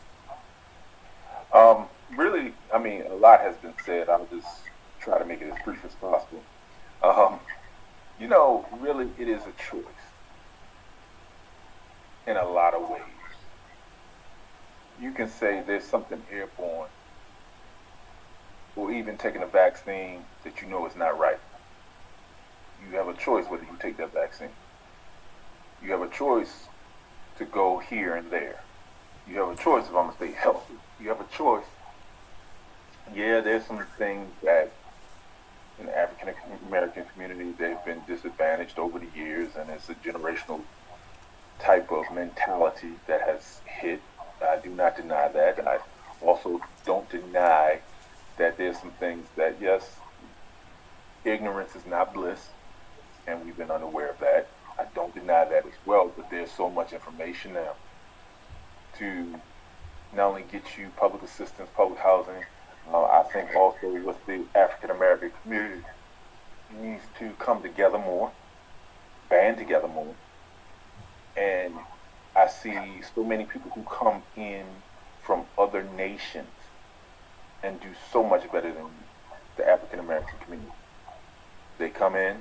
F: Really, I mean, a lot has been said. I'll just try to make it as brief as possible. You know, really, it is a choice in a lot of ways. You can say there's something airborne, or even taking a vaccine that you know is not right. You have a choice whether you take that vaccine. You have a choice to go here and there. You have a choice if I'm going to stay healthy. You have a choice. Yeah, there's some things that in the African American community, they've been disadvantaged over the years, and it's a generational type of mentality that has hit. I do not deny that. I also don't deny that there's some things that, yes, ignorance is not bliss, and we've been unaware of that. I don't deny that as well, but there's so much information now to not only get you public assistance, public housing. I think also with the African American community needs to come together more, band together more. And I see so many people who come in from other nations and do so much better than the African American community. They come in,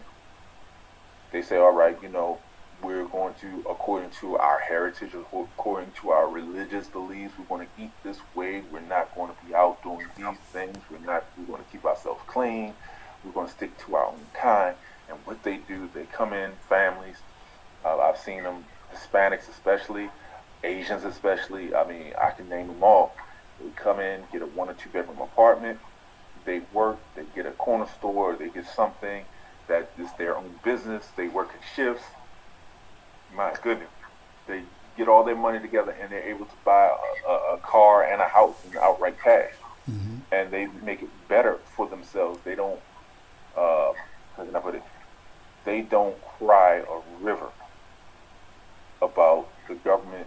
F: they say, all right, you know, we're going to, according to our heritage, according to our religious beliefs, we're going to eat this way. We're not going to be out doing these things. We're going to keep ourselves clean. We're going to stick to our own kind. And what they do, they come in, families. I've seen them, Hispanics especially, Asians especially. I mean, I can name them all. They come in, get a 1 or 2 bedroom apartment. They work, they get a corner store, they get something that is their own business. They work in shifts. My goodness, they get all their money together and they're able to buy a car and a house in outright cash. Mm-hmm. And they make it better for themselves. They don't, how can I put it? They don't cry a river about the government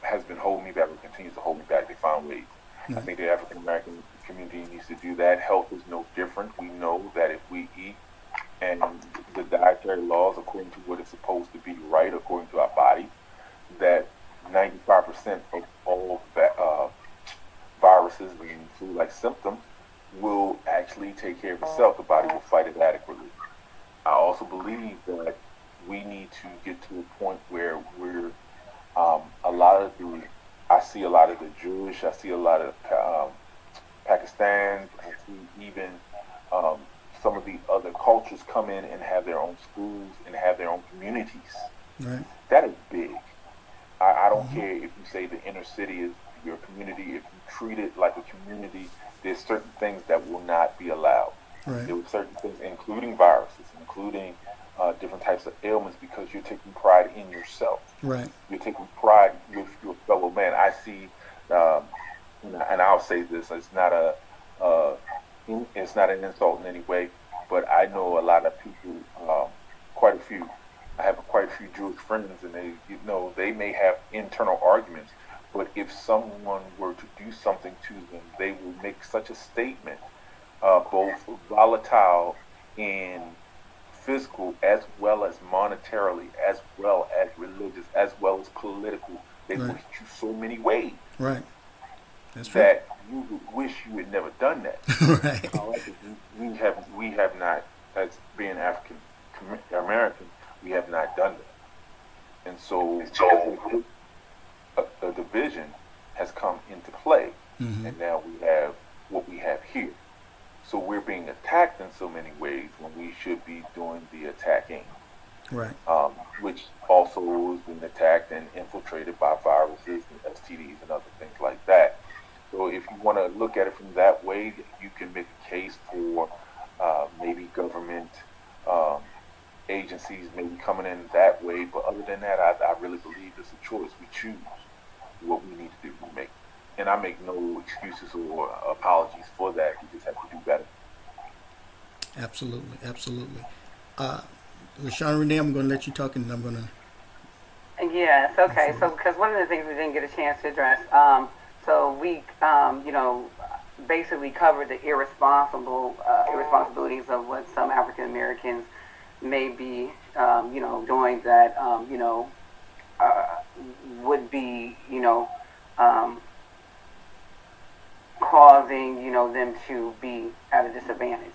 F: has been holding me back or continues to hold me back. They found ways. Mm-hmm. I think the African American community needs to do that. Health is no different. We know that if we eat and the dietary laws, according to what is supposed to be right, according to our body, that 95% of all viruses and flu-like symptoms will actually take care of itself. The body will fight it adequately. I also believe that we need to get to a point where we're I see a lot of the Jewish, I see a lot of Pakistan, I see even some of the other cultures come in and have their own schools and have their own communities. Right. That is big. I don't care if you say the inner city is your community. If you treat it like a community, there's certain things that will not be allowed. Right. There were certain things, including viruses, including different types of ailments, because you're taking pride in yourself. Right. You're taking pride with your fellow man. I see, and I'll say this: it's not an insult in any way, but I know a lot of people, quite a few. I have quite a few Jewish friends, and they may have internal arguments, but if someone were to do something to them, they will make such a statement, both volatile in physical as well as monetarily, as well as religious, as well as political. They will hit you so many ways. Right. That's true. That you would wish you had never done that. Right. We have not, as being African American, we have not done that. And so a division has come into play, and now we have what we have here. So we're being attacked in so many ways when we should be doing the attacking. Right. Which also has been attacked and infiltrated by viruses and STDs and other things like that. So if you want to look at it from that way, you can make a case for maybe government agencies maybe coming in that way. But other than that, I really believe it's a choice. We choose what we need to do. And I make no excuses or apologies for that. We just have to do better.
A: Absolutely, absolutely. Lashawn Ranay, I'm going to let you talk, and then I'm going to...
B: Yes, okay. So, because one of the things we didn't get a chance to address, so we, basically cover the irresponsibilities of what some African Americans may be, doing that, would be, causing, them to be at a disadvantage.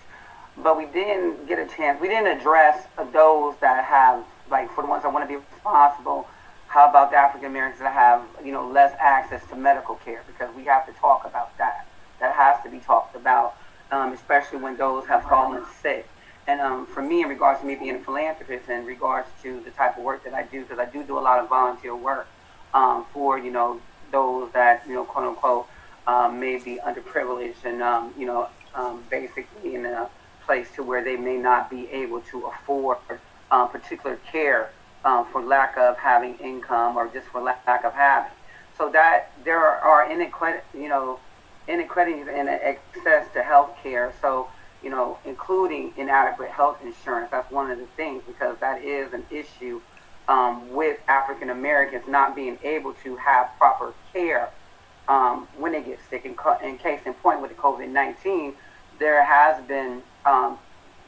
B: But we didn't get a chance. We didn't address those that have, like, for the ones that want to be responsible. How about the African Americans that have, less access to medical care? Because we have to talk about that. That has to be talked about, especially when those have fallen sick. And for me, in regards to me being a philanthropist, in regards to the type of work that I do, because I do a lot of volunteer work for, those that, quote unquote, may be underprivileged and, basically in a place to where they may not be able to afford particular care for lack of having income or just for lack of having. So that there are inequities and access to health care. So, including inadequate health insurance. That's one of the things, because that is an issue with African Americans not being able to have proper care when they get sick. In case in point, with the COVID-19, there has been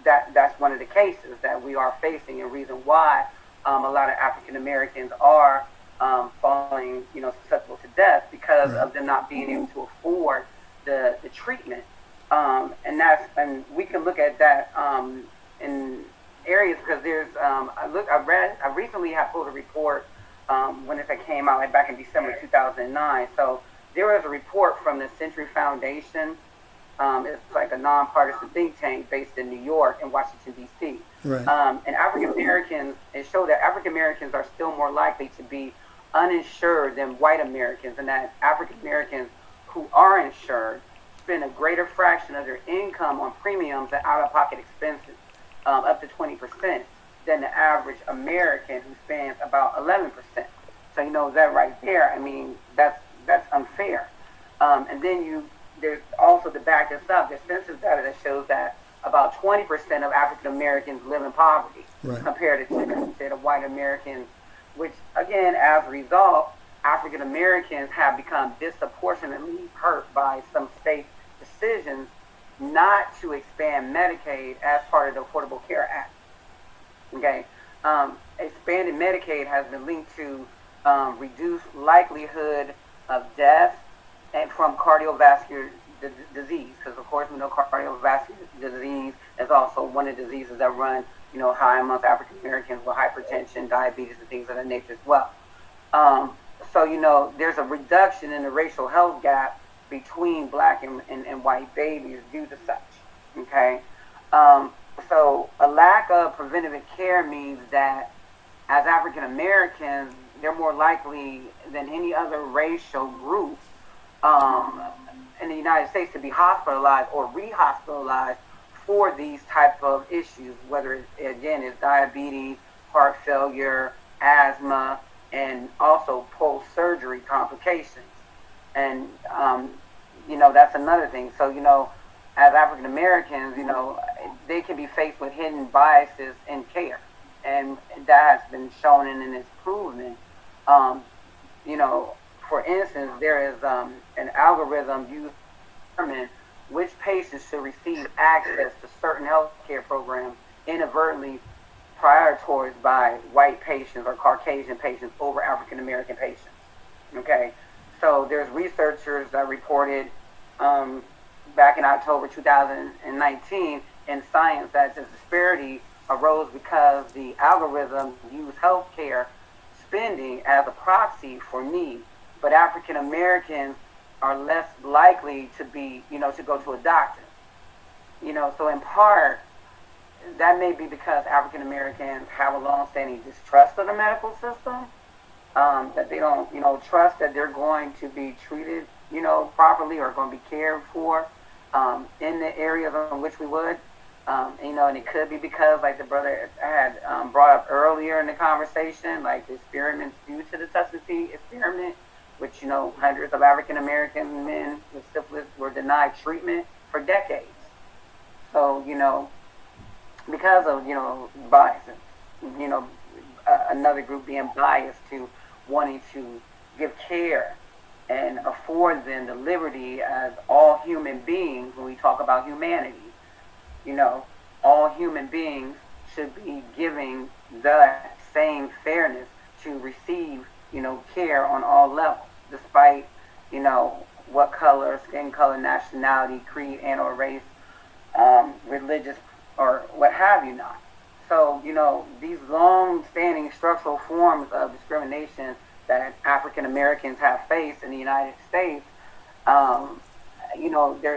B: that's one of the cases that we are facing, and reason why a lot of African Americans are falling, susceptible to death because of them not being able to afford the treatment. And we can look at that in areas, because there's I recently have pulled a report when it came out, like back in December 2009. So there was a report from the Century Foundation. It's like a nonpartisan think tank based in New York and Washington, D.C.
A: Right.
B: And African Americans, it showed that African Americans are still more likely to be uninsured than white Americans, and that African Americans who are insured spend a greater fraction of their income on premiums and out-of-pocket expenses, up to 20%, than the average American, who spends about 11%. So that right there, I mean, that's unfair. And then there's also, to back this up, there's census data that shows that about 20% of African Americans live in poverty, compared to 10% of white Americans, which again, as a result, African Americans have become disproportionately hurt by some state decisions not to expand Medicaid as part of the Affordable Care Act. Okay, expanded Medicaid has been linked to reduced likelihood of death and from cardiovascular disease, because of course we know cardiovascular disease is also one of the diseases that run, high amongst African Americans with hypertension, diabetes, and things of that nature as well. So, there's a reduction in the racial health gap between black and white babies due to such, okay? So a lack of preventative care means that as African Americans, they're more likely than any other racial group in the United States to be hospitalized or re-hospitalized for these type of issues, whether it, again, is diabetes, heart failure, asthma, and also post-surgery complications. And, that's another thing. So, as African Americans, they can be faced with hidden biases in care. And that has been shown and it's proven. For instance, there is an algorithm used to determine which patients should receive access to certain health care programs inadvertently prioritized by white patients or Caucasian patients over African American patients. Okay, so there's researchers that reported back in October 2019 in Science that the disparity arose because the algorithm used healthcare spending as a proxy for need, but African Americans are less likely to be, to go to a doctor. So in part, that may be because African Americans have a long-standing distrust of the medical system, that they don't, trust that they're going to be treated, properly or going to be cared for in the areas in which we would. And it could be because, like the brother had brought up earlier in the conversation, like the experiments due to the Tuskegee experiment, which, hundreds of African American men with syphilis were denied treatment for decades. So, because of, biases, another group being biased to wanting to give care and afford them the liberty as all human beings. When we talk about humanity, all human beings should be giving the same fairness to receive, care on all levels, despite, what color, skin color, nationality, creed, and or race, religious, or what have you not. So, these long-standing structural forms of discrimination that African Americans have faced in the United States,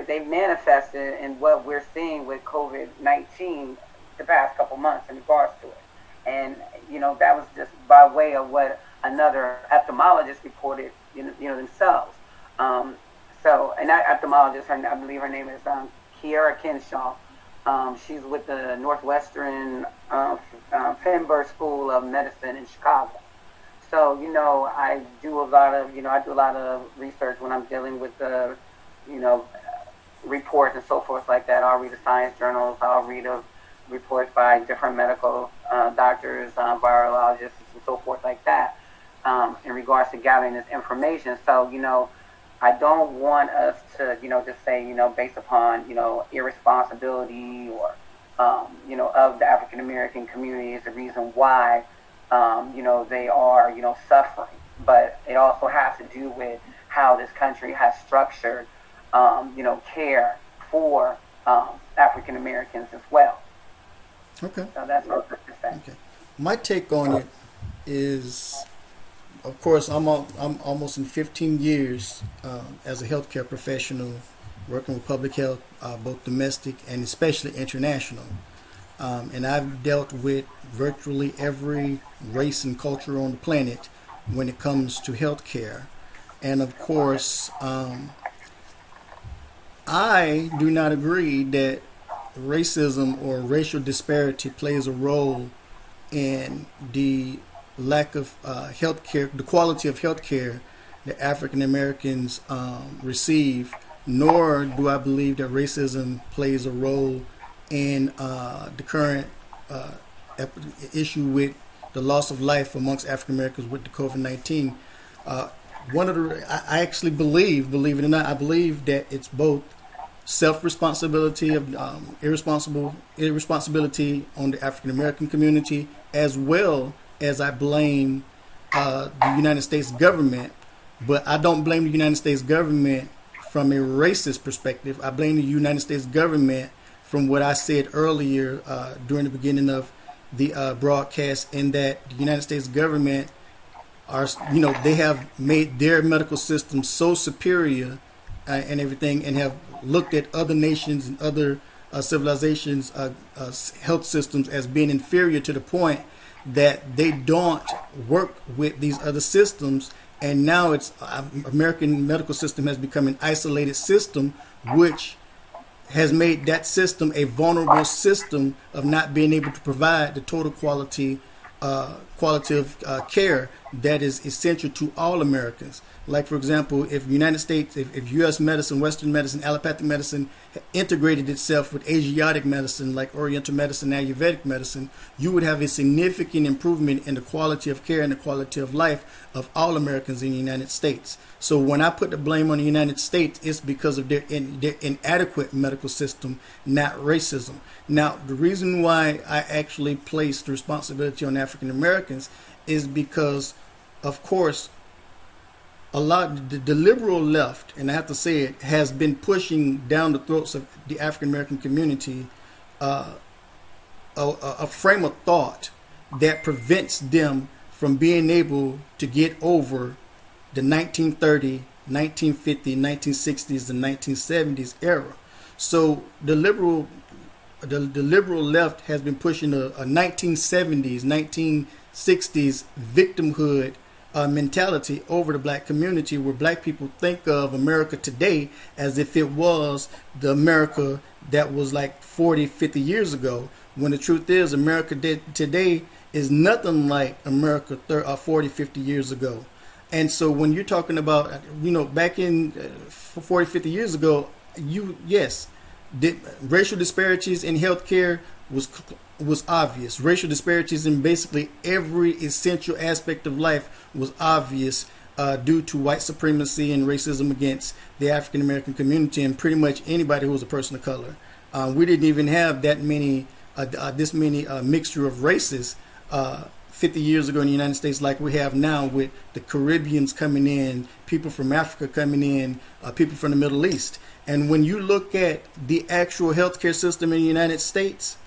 B: they've manifested in what we're seeing with COVID-19 the past couple months in regards to it. And, that was just by way of what another ophthalmologist reported, themselves. And that ophthalmologist, I believe her name is Kiara Kinshaw. She's with the Northwestern Feinberg School of Medicine in Chicago. So, I do a lot of research when I'm dealing with the, reports and so forth like that. I'll read the science journals. I'll read reports by different medical doctors, virologists, and so forth like that in regards to gathering this information. So, I don't want us to, just say, based upon, irresponsibility or, of the African American community is the reason why, they are, suffering. But it also has to do with how this country has structured, care for African Americans as well.
A: Okay.
B: So that's what I'm saying.
A: Okay. My take on it is, of course, I'm almost in 15 years as a healthcare professional, working with public health, both domestic and especially international. And I've dealt with virtually every race and culture on the planet when it comes to healthcare. And of course, I do not agree that racism or racial disparity plays a role in the lack of healthcare, the quality of healthcare that African Americans receive, nor do I believe that racism plays a role in the current issue with the loss of life amongst African Americans with the COVID-19. I actually believe it or not, I believe that it's both self-responsibility of irresponsibility on the African American community, as well as I blame the United States government. But I don't blame the United States government from a racist perspective. I blame the United States government from what I said earlier during the beginning of the broadcast, in that the United States government they have made their medical system so superior and everything, and have looked at other nations and other civilizations' health systems as being inferior, to the point that they don't work with these other systems. And now it's American medical system has become an isolated system, which has made that system a vulnerable system of not being able to provide the total quality of care that is essential to all Americans. Like, for example, if United States, if U.S. medicine, Western medicine, allopathic medicine integrated itself with Asiatic medicine, like Oriental medicine, Ayurvedic medicine, you would have a significant improvement in the quality of care and the quality of life of all Americans in the United States. So when I put the blame on the United States, it's because of their inadequate medical system, not racism. Now, the reason why I actually place the responsibility on African Americans is because, of course, the liberal left, and I have to say it, has been pushing down the throats of the African American community a frame of thought that prevents them from being able to get over the 1930, 1950, 1960s, and 1970s era. So the liberal left has been pushing a 1970s, 1960s victimhood mentality over the black community, where black people think of America today as if it was the America that was like 40, 50 years ago, when the truth is America today is nothing like America 40, 50 years ago. And so when you're talking about, back in 40, 50 years ago, racial disparities in healthcare was obvious. Racial disparities in basically every essential aspect of life was obvious due to white supremacy and racism against the African American community and pretty much anybody who was a person of color. We didn't even have that many, this many mixture of races 50 years ago in the United States like we have now, with the Caribbeans coming in, people from Africa coming in, people from the Middle East. And when you look at the actual healthcare system in the United States,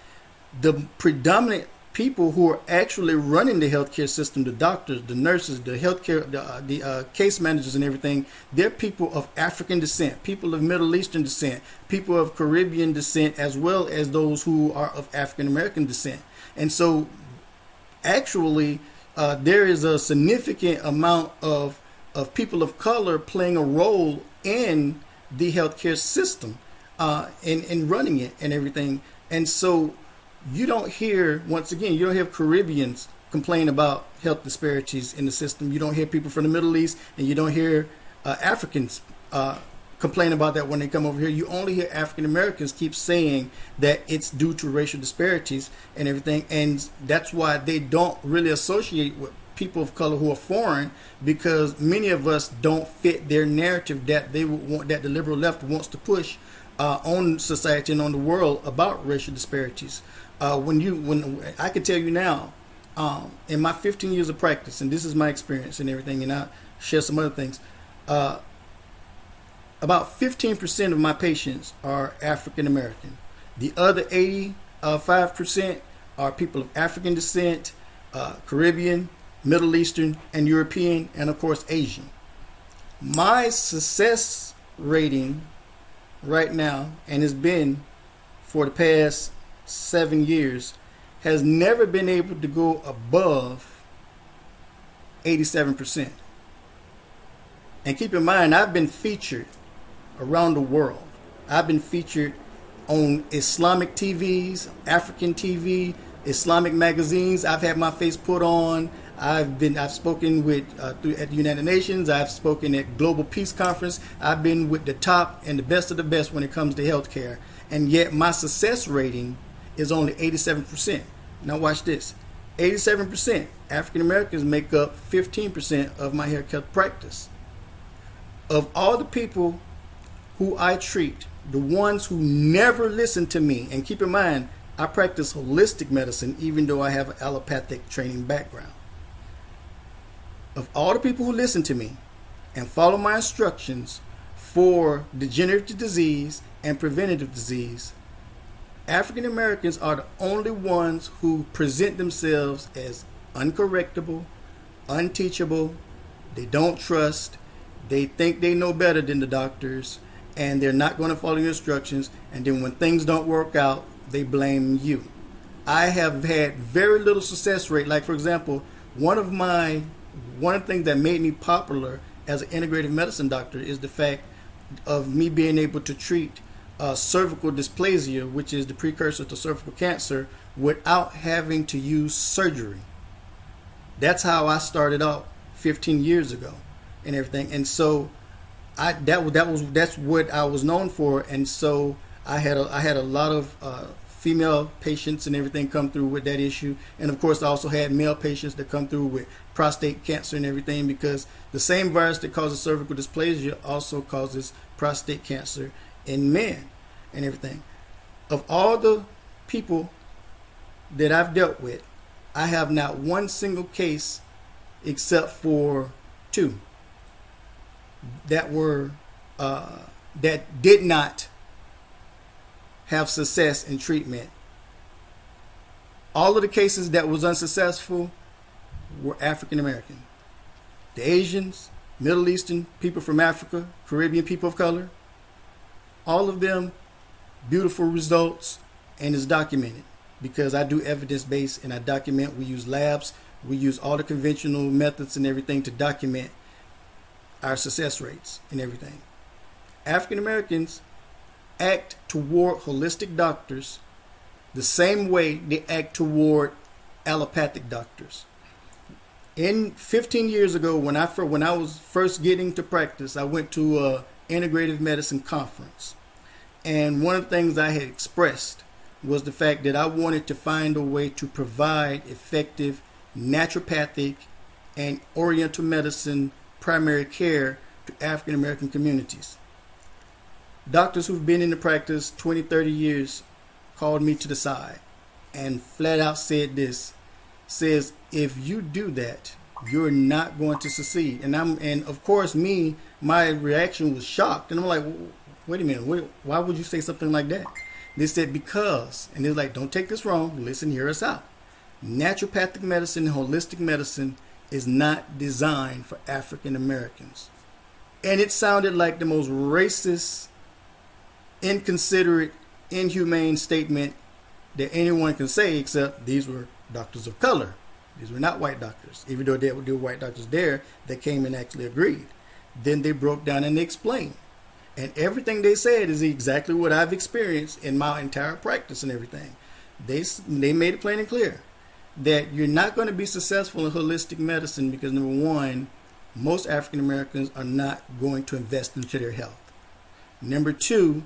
A: the predominant people who are actually running the healthcare system, the doctors, the nurses, the healthcare, the case managers and everything, they're people of African descent, people of Middle Eastern descent, people of Caribbean descent, as well as those who are of African American descent. And so actually, there is a significant amount of people of color playing a role in the healthcare system, in running it and everything. And so you don't hear, once again, you don't hear Caribbeans complain about health disparities in the system. You don't hear people from the Middle East, and you don't hear Africans complain about that when they come over here. You only hear African Americans keep saying that it's due to racial disparities and everything. And that's why they don't really associate with people of color who are foreign, because many of us don't fit their narrative that they would want, that the liberal left wants to push on society and on the world about racial disparities. When I can tell you now, in my 15 years of practice, and this is my experience and everything, and I'll share some other things, about 15% of my patients are African American. The other 85% are people of African descent, Caribbean, Middle Eastern, and European, and of course Asian. My success rating right now, and has been for the past 7 years, has never been able to go above 87%. And keep in mind, I've been featured around the world. I've been featured on Islamic TVs, African TV, Islamic magazines. I've had my face put on. I've spoken with at the United Nations. I've spoken at Global Peace Conference. I've been with the top and the best of the best when it comes to healthcare. And yet my success rating is only 87%. Now watch this. 87%. African Americans make up 15% of my haircut practice. Of all the people who I treat, the ones who never listen to me, and keep in mind, I practice holistic medicine even though I have an allopathic training background. Of all the people who listen to me and follow my instructions for degenerative disease and preventative disease, African Americans are the only ones who present themselves as uncorrectable, unteachable, they don't trust, they think they know better than the doctors, and they're not going to follow your instructions, and then when things don't work out, they blame you. I have had very little success rate. Like, for example, one of the things that made me popular as an integrative medicine doctor is the fact of me being able to treat cervical dysplasia, which is the precursor to cervical cancer, without having to use surgery. That's how I started out 15 years ago and everything. And so that's what I was known for. And so I had a lot of female patients and everything come through with that issue. And of course I also had male patients that come through with prostate cancer and everything, because the same virus that causes cervical dysplasia also causes prostate cancer in men and everything. Of all the people that I've dealt with, I have not one single case except for 2 that were that did not have success in treatment. All of the cases that was unsuccessful were African American. The Asians, Middle Eastern, people from Africa, Caribbean people of color, all of them, beautiful results, and it's documented because I do evidence-based and I document. We use labs, we use all the conventional methods and everything to document our success rates and everything. African Americans act toward holistic doctors the same way they act toward allopathic doctors. In 15 years ago, when I was first getting to practice, I went to a integrative medicine conference. And one of the things I had expressed was the fact that I wanted to find a way to provide effective naturopathic and oriental medicine primary care to African American communities. Doctors who've been in the practice 20, 30 years called me to the side and flat out said this, says, if you do that, you're not going to succeed. And of course my reaction was shocked. And I'm like, wait a minute, why would you say something like that? They said, because, and they're like, don't take this wrong, listen, hear us out. Naturopathic medicine and holistic medicine is not designed for African Americans. And it sounded like the most racist, inconsiderate, inhumane statement that anyone can say, except these were doctors of color. These were not white doctors. Even though there were white doctors there, they came and actually agreed. Then they broke down and they explained. And everything they said is exactly what I've experienced in my entire practice and everything. They made it plain and clear that you're not going to be successful in holistic medicine because, number one, most African Americans are not going to invest into their health. Number two,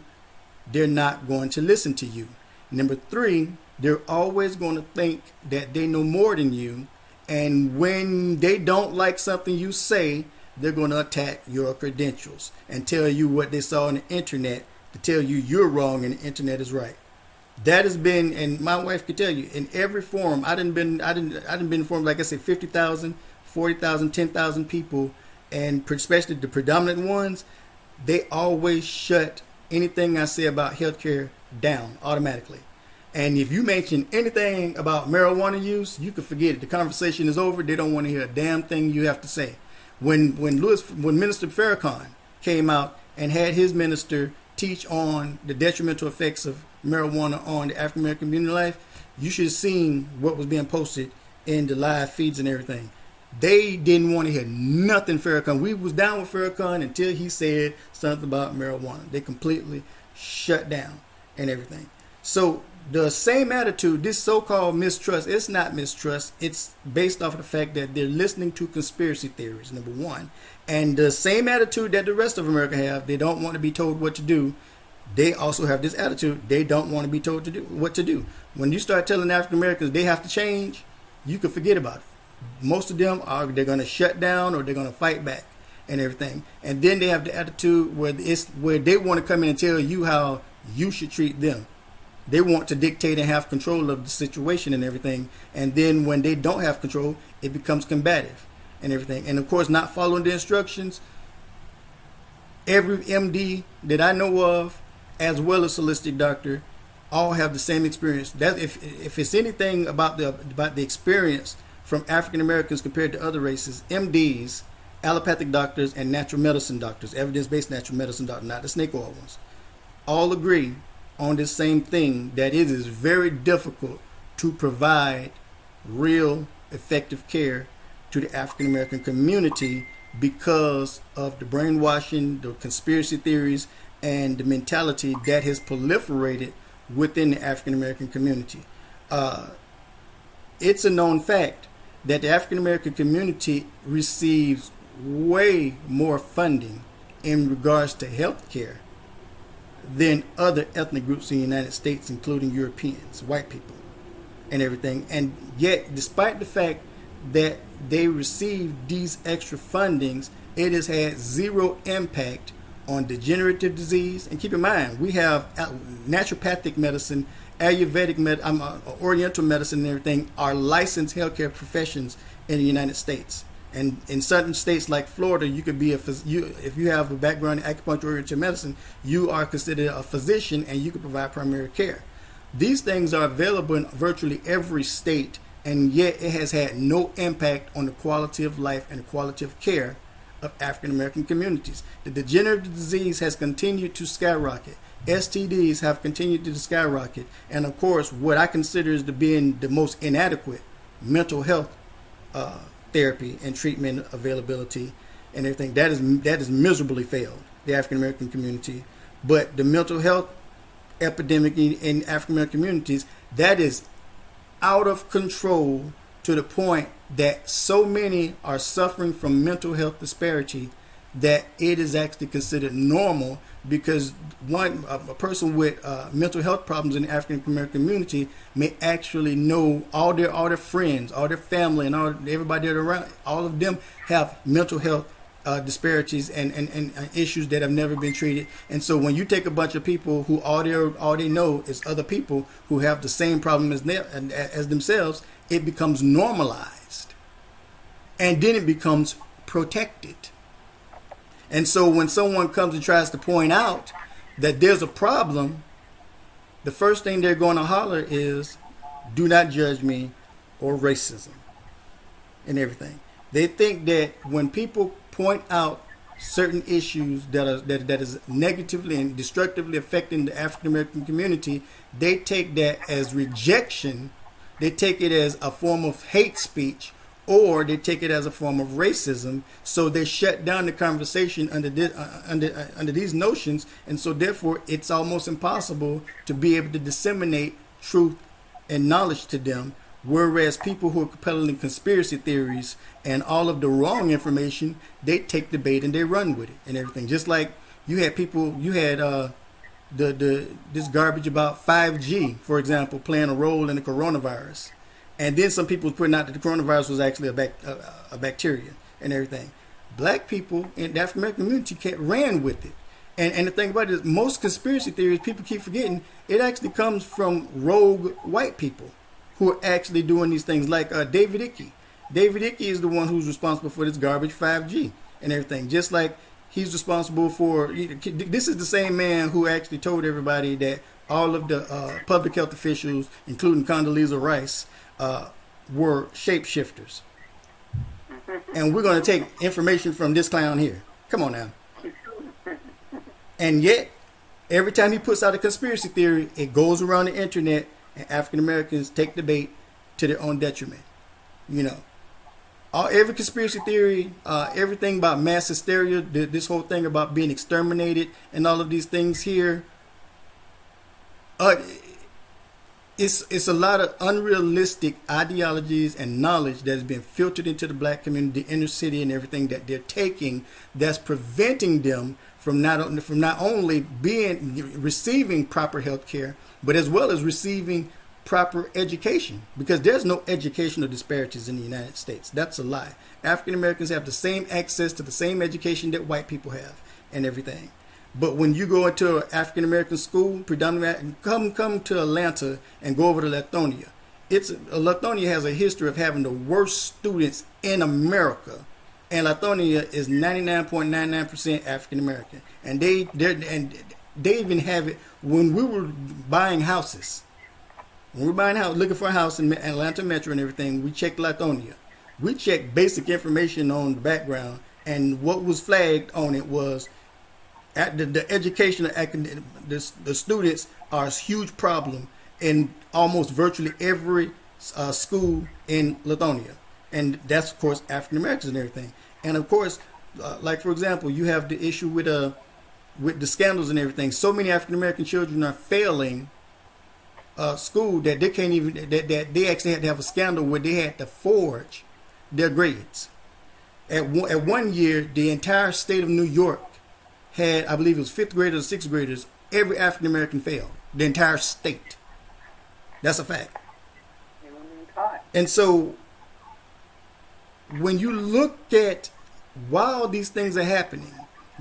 A: they're not going to listen to you. Number three, they're always going to think that they know more than you. And when they don't like something you say, they're going to attack your credentials and tell you what they saw on the internet to tell you you're wrong and the internet is right. That has been, and my wife could tell you, in every forum, I didn't been in forums, like I said, 50,000, 40,000, 10,000 people, and especially the predominant ones, they always shut anything I say about healthcare down automatically. And if you mention anything about marijuana use, you can forget it. The conversation is over. They don't want to hear a damn thing you have to say. When Minister Farrakhan came out and had his minister teach on the detrimental effects of marijuana on the African American community life, you should have seen what was being posted in the live feeds and everything. They didn't want to hear nothing Farrakhan. We was down with Farrakhan until he said something about marijuana. They completely shut down and everything. So the same attitude, this so-called mistrust, it's not mistrust. It's based off of the fact that they're listening to conspiracy theories, number one. And the same attitude that the rest of America have, they don't want to be told what to do. They also have this attitude, they don't want to be told what to do. When you start telling African Americans they have to change, you can forget about it. Most of them they're going to shut down or they're going to fight back and everything. And then they have the attitude where they want to come in and tell you how you should treat them. They want to dictate and have control of the situation and everything. And then when they don't have control, it becomes combative and everything. And of course, not following the instructions. Every MD that I know of, as well as holistic doctor, all have the same experience. That if it's anything about the experience from African Americans compared to other races, MDs, allopathic doctors, and natural medicine doctors, evidence-based natural medicine doctors, not the snake oil ones, all agree on this same thing, that it is very difficult to provide real effective care to the African American community because of the brainwashing, the conspiracy theories, and the mentality that has proliferated within the African American community. It's a known fact that the African American community receives way more funding in regards to health care than other ethnic groups in the United States, including Europeans, white people, and everything. And yet, despite the fact that they receive these extra fundings, it has had zero impact on degenerative disease. And keep in mind, we have naturopathic medicine, Ayurvedic Oriental medicine, and everything are licensed healthcare professions in the United States. And in certain states like Florida, you could be if you have a background in acupuncture oriented medicine, you are considered a physician and you can provide primary care. These things are available in virtually every state, and yet it has had no impact on the quality of life and the quality of care of African American communities. The degenerative disease has continued to skyrocket. STDs have continued to skyrocket. And of course, what I consider as being the most inadequate mental health therapy and treatment availability and everything, that is miserably failed the African American community. But the mental health epidemic in African American communities, that is out of control to the point that so many are suffering from mental health disparity that it is actually considered normal, because a person with mental health problems in the African American community may actually know all their friends, all their family, and everybody that are around. All of them have mental health disparities and issues that have never been treated. And so when you take a bunch of people who all they know is other people who have the same problem as themselves, it becomes normalized, and then it becomes protected. And so when someone comes and tries to point out that there's a problem, the first thing they're going to holler is, "Do not judge me," or racism and everything. They think that when people point out certain issues that is negatively and destructively affecting the African American community, they take that as rejection. They take it as a form of hate speech, or they take it as a form of racism. So they shut down the conversation under these notions, and so therefore it's almost impossible to be able to disseminate truth and knowledge to them. Whereas people who are peddling conspiracy theories and all of the wrong information, they take the bait and they run with it and everything. Just like you had this garbage about 5G, for example, playing a role in the coronavirus, and then some people putting out that the coronavirus was actually a bacteria and everything. Black people in the African American community ran with it. And the thing about it is, most conspiracy theories, people keep forgetting, it actually comes from rogue white people who are actually doing these things, like David Icke. David Icke is the one who's responsible for this garbage 5G and everything. Just like he's responsible for, this is the same man who actually told everybody that all of the public health officials, including Condoleezza Rice, were shapeshifters. And we're going to take information from this clown here. Come on now. And yet, every time he puts out a conspiracy theory, it goes around the internet, and African Americans take the bait to their own detriment. Every conspiracy theory, everything about mass hysteria, this whole thing about being exterminated, and all of these things here, it's a lot of unrealistic ideologies and knowledge that has been filtered into the black community, the inner city, and everything that they're taking, that's preventing them from not only receiving proper health care, but as well as receiving proper education, because there's no educational disparities in the United States. That's a lie. African Americans have the same access to the same education that white people have and everything. But when you go into an African American school, predominantly come to Atlanta and go over to Lithonia. Lithonia has a history of having the worst students in America. And Lithonia is 99.99% African American, and they even have it when we were buying houses. When we're buying a house, looking for a house in Atlanta Metro and everything, we checked Lithonia. We checked basic information on the background, and what was flagged on it was the education of the students are a huge problem in almost virtually every school in Lithonia. And that's, of course, African Americans and everything. And, of course, like, for example, you have the issue with the scandals and everything. So many African American children are failing school that they can't even, that they actually had to have a scandal where they had to forge their grades. At one year, the entire state of New York had, I believe it was 5th graders or 6th graders, every African American failed. The entire state. That's a fact. And so, when you look at why all these things are happening,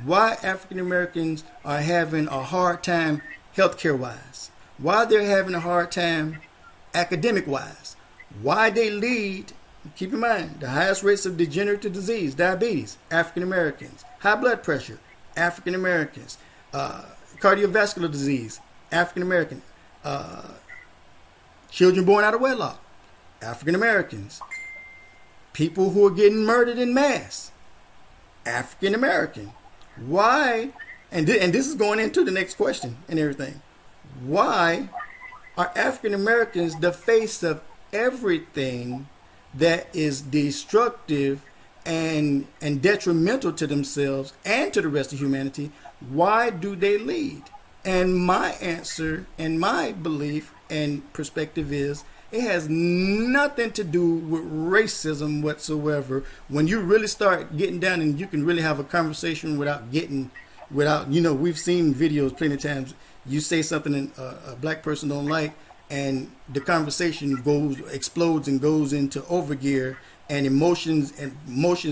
A: why African Americans are having a hard time healthcare wise, why they're having a hard time academic wise, why they lead, keep in mind, the highest rates of degenerative disease, diabetes, African Americans, high blood pressure, African Americans, cardiovascular disease, African American, children born out of wedlock, African Americans, people who are getting murdered in mass, African American. Why? And this is going into the next question and everything. Why are African Americans the face of everything that is destructive and detrimental to themselves and to the rest of humanity? Why do they lead? And my answer and my belief and perspective is, it has nothing to do with racism whatsoever. When you really start getting down and you can really have a conversation without, we've seen videos plenty of times. You say something and a black person don't like, and the conversation explodes and goes into overgear, and emotions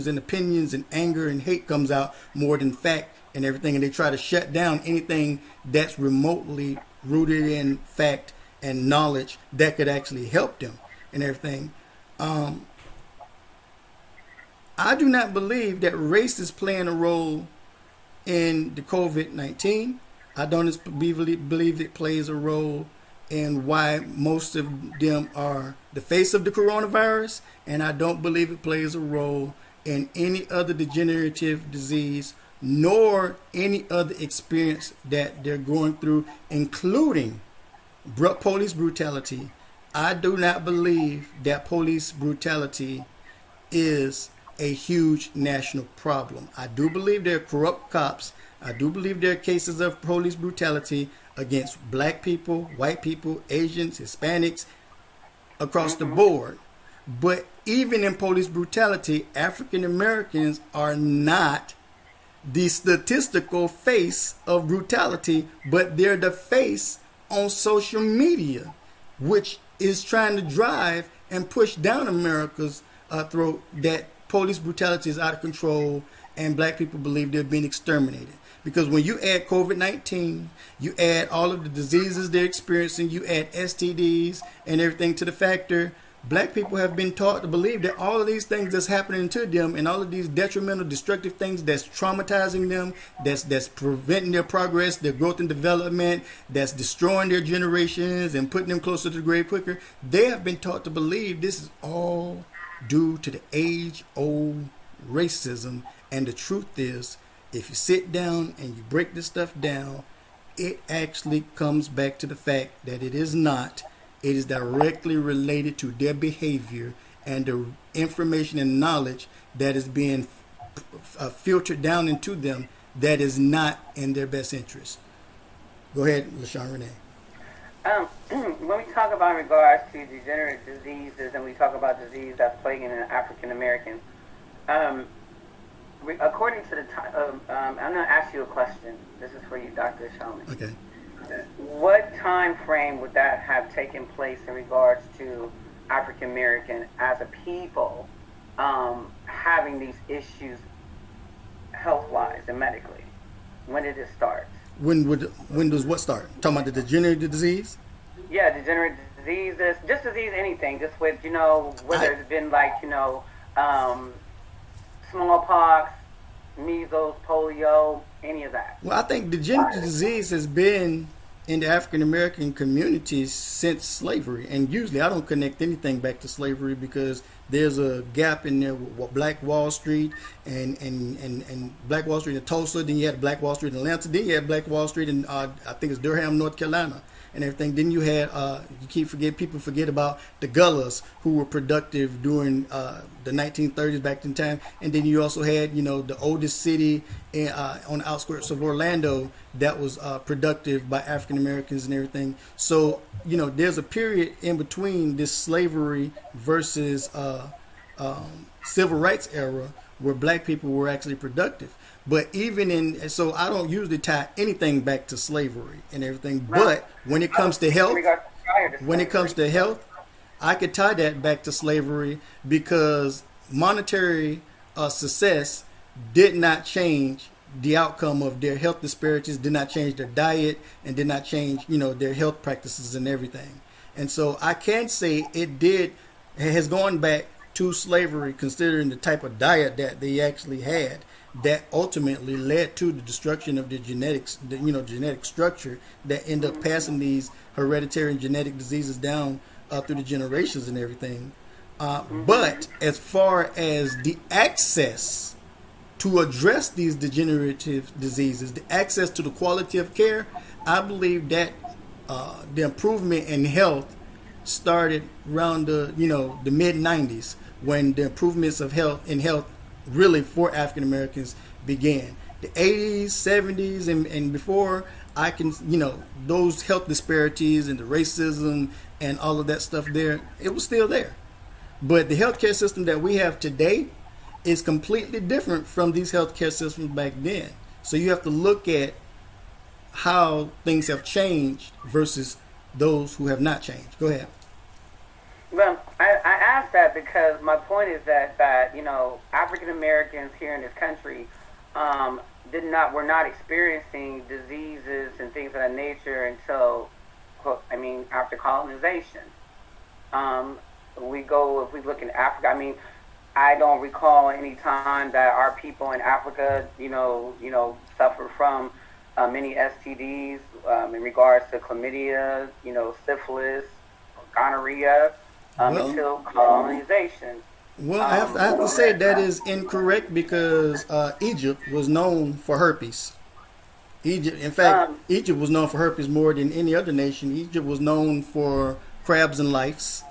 A: and opinions and anger and hate comes out more than fact and everything, and they try to shut down anything that's remotely rooted in fact and knowledge that could actually help them and everything. I do not believe that race is playing a role in the COVID-19. I don't believe it plays a role in why most of them are the face of the coronavirus, and I don't believe it plays a role in any other degenerative disease nor any other experience that they're going through, including police brutality. I do not believe that police brutality is a huge national problem. I do believe there are corrupt cops. I do believe there are cases of police brutality against black people, white people, Asians, Hispanics, across the board. But even in police brutality, African Americans are not the statistical face of brutality, but they're the face on social media, which is trying to drive and push down America's throat that police brutality is out of control and black people believe they're being exterminated. Because when you add COVID-19, you add all of the diseases they're experiencing, you add STDs and everything to the factor, black people have been taught to believe that all of these things that's happening to them and all of these detrimental, destructive things that's traumatizing them, that's preventing their progress, their growth and development, that's destroying their generations and putting them closer to the grave quicker, they have been taught to believe this is all due to the age-old racism. And the truth is, if you sit down and you break this stuff down, it actually comes back to the fact that it is not. It is directly related to their behavior and the information and knowledge that is being filtered down into them that is not in their best interest. Go ahead, Lashawn Ranay.
B: When we talk about in regards to degenerative diseases and we talk about disease that's plaguing an African American, according to the I'm going to ask you a question. This is for you, Dr. Shalomim.
A: Okay.
B: What time frame would that have taken place in regards to African American as a people having these issues health-wise and medically? When did it start?
A: When does what start? Talking about the degenerative disease?
B: Yeah, degenerative diseases, just disease, anything, just with, whether it's been like, smallpox, measles, polio, any of that.
A: Well, I think degenerative disease has been in the African American communities since slavery, and usually I don't connect anything back to slavery because there's a gap in there with Black Wall Street and Black Wall Street in Tulsa. Then you had Black Wall Street in Atlanta. Then you had Black Wall Street in I think it's Durham, North Carolina, and everything. Then you had people forget about the Gullahs who were productive during the 1930s back in time, and then you also had the oldest city on the outskirts of Orlando that was productive by African Americans and everything. So there's a period in between this slavery versus civil rights era where black people were actually productive. But so I don't usually tie anything back to slavery and everything. But when it comes to health, I could tie that back to slavery because monetary success did not change the outcome of their health disparities, did not change their diet, and did not change, their health practices and everything. And so I can say it has gone back to slavery, considering the type of diet that they actually had that ultimately led to the destruction of their genetics, genetic structure that end up passing these hereditary and genetic diseases down through the generations and everything. But as far as the access to address these degenerative diseases, the access to the quality of care, I believe that the improvement in health started around the mid 90s when the improvements of health really for African Americans began. The 80s, 70s, and before, those health disparities and the racism and all of that stuff there, it was still there. But the healthcare system that we have today is completely different from these healthcare systems back then. So you have to look at how things have changed versus those who have not changed. Go ahead.
B: Well, I ask that because my point is that you know, African Americans here in this country were not experiencing diseases and things of that nature until, I mean, after colonization. If we look in Africa, I mean, I don't recall any time that our people in Africa, you know, suffer from many STDs in regards to chlamydia, you know, syphilis, gonorrhea, until colonization.
A: Well, I have to say that is incorrect because Egypt was known for herpes. In fact, Egypt was known for herpes more than any other nation. Egypt was known for crabs and lice.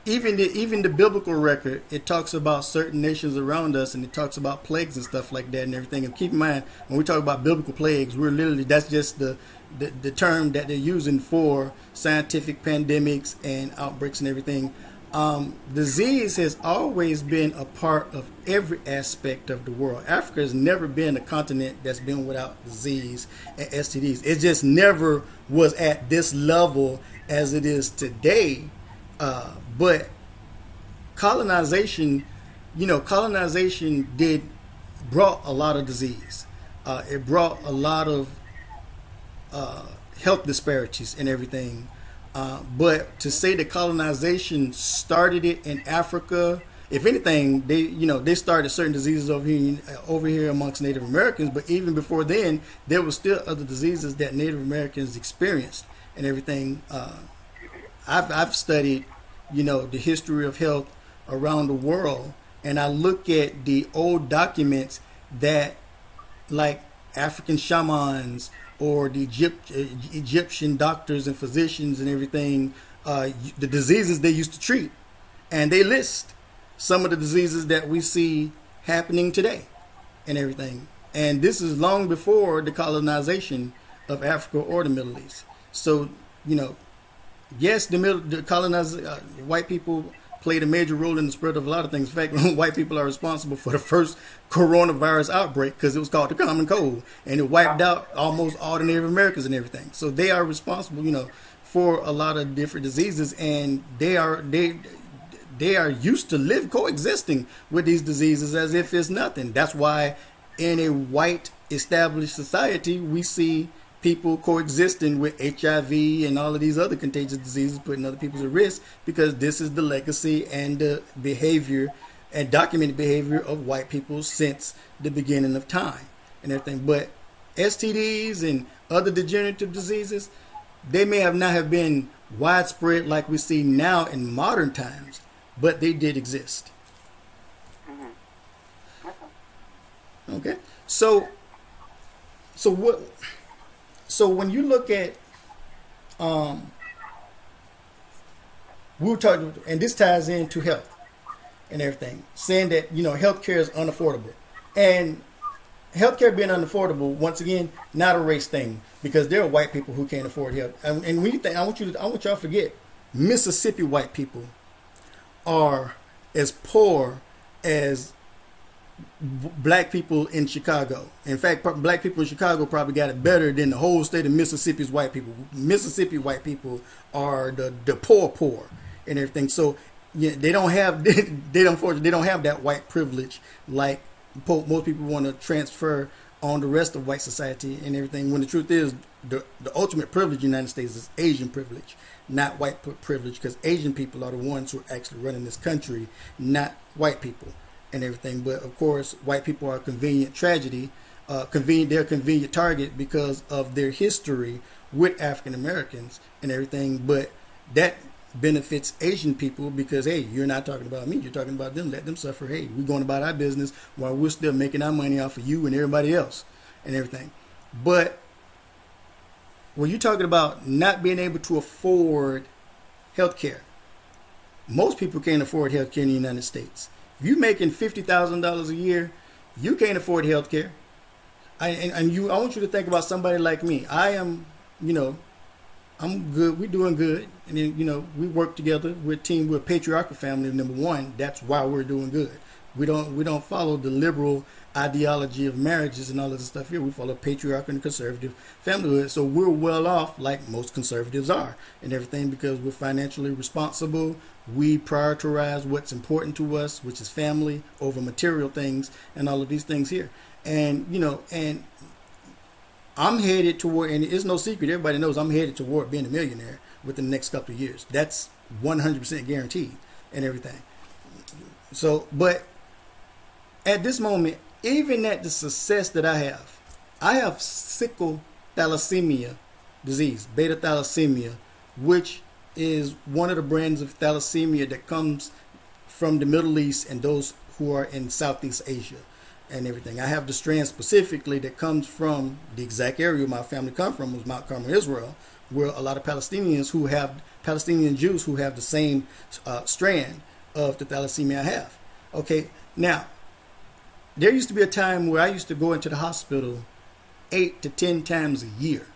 A: Even the biblical record, it talks about certain nations around us, and it talks about plagues and stuff like that and everything. And keep in mind, when we talk about biblical plagues, that's just the term that they're using for scientific pandemics and outbreaks and everything. Disease has always been a part of every aspect of the world. Africa has never been a continent that's been without disease and STDs. It just never was at this level as it is today. But colonization brought a lot of disease. It brought a lot of health disparities and everything. But to say that colonization started it in Africa, if anything, they started certain diseases over here amongst Native Americans. But even before then, there were still other diseases that Native Americans experienced and everything. I've studied, the history of health around the world, and I look at the old documents that, like African shamans or the Egyptian doctors and physicians and everything, the diseases they used to treat, and they list some of the diseases that we see happening today and everything. And this is long before the colonization of Africa or the Middle East. So, yes, the colonizers, white people played a major role in the spread of a lot of things. In fact, white people are responsible for the first coronavirus outbreak because it was called the common cold, and it wiped out almost all the Native Americans and everything. So they are responsible, for a lot of different diseases, and they are used to coexisting with these diseases as if it's nothing. That's why in a white established society, we see people coexisting with HIV and all of these other contagious diseases, putting other people at risk, because this is the legacy and the behavior and documented behavior of white people since the beginning of time and everything. But STDs and other degenerative diseases, they may have not have been widespread like we see now in modern times, but they did exist. Okay, so when you look at, we were talking, and this ties into health and everything, saying that, healthcare is unaffordable. And healthcare being unaffordable, once again, not a race thing, because there are white people who can't afford health. And when you think, I want y'all to forget, Mississippi white people are as poor as black people in Chicago. In fact, black people in Chicago probably got it better than the whole state of Mississippi's white people. Mississippi white people are the poor and everything. So they don't have unfortunately they don't have that white privilege like most people want to transfer on the rest of white society and everything. When the truth is, the ultimate privilege in the United States is Asian privilege, not white privilege, because Asian people are the ones who are actually running this country, not white people and everything. But of course, white people are a convenient tragedy, they're a convenient target because of their history with African Americans and everything. But that benefits Asian people because, hey, you're not talking about me, you're talking about them. Let them suffer. Hey, we're going about our business while we're still making our money off of you and everybody else and everything. But when you're talking about not being able to afford health care, most people can't afford health care in the United States. If you're making $50,000 a year, you can't afford health care. I want you to think about somebody like me. I am, I'm good. We're doing good. And then, we work together. We're a team. We're a patriarchal family, number one. That's why we're doing good. We don't follow the liberal ideology of marriages and all of this stuff here. We follow patriarchal and conservative familyhood. So we're well off, like most conservatives are, and everything, because we're financially responsible. We prioritize what's important to us, which is family, over material things and all of these things here. And, and I'm headed toward, and it's no secret, everybody knows I'm headed toward being a millionaire within the next couple of years. That's 100% guaranteed and everything. So, but at this moment, even at the success that I have sickle thalassemia disease, beta thalassemia, which is one of the brands of thalassemia that comes from the Middle East and those who are in Southeast Asia and everything. I have the strand specifically that comes from the exact area my family come from, was Mount Carmel, Israel, where a lot of Palestinian Jews who have the same strand of the thalassemia I have. Okay, now, there used to be a time where I used to go into the hospital 8 to 10 times a year.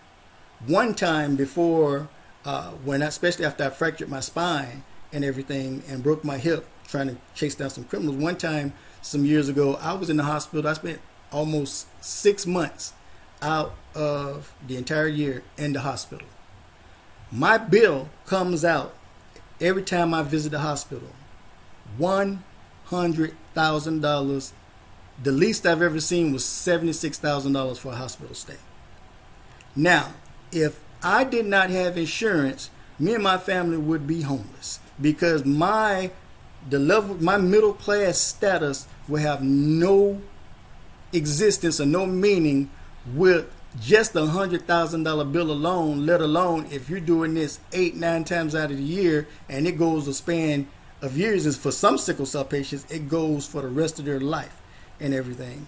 A: One time before, especially after I fractured my spine and everything and broke my hip trying to chase down some criminals. One time, some years ago, I was in the hospital. I spent almost 6 months out of the entire year in the hospital. My bill comes out every time I visit the hospital, $100,000. The least I've ever seen was $76,000 for a hospital stay. Now, if I did not have insurance, me and my family would be homeless, because my middle class status will have no existence or no meaning with just a $100,000 bill alone, let alone if you're doing this 8-9 times out of the year and it goes a span of years. And for some sickle cell patients, it goes for the rest of their life and everything.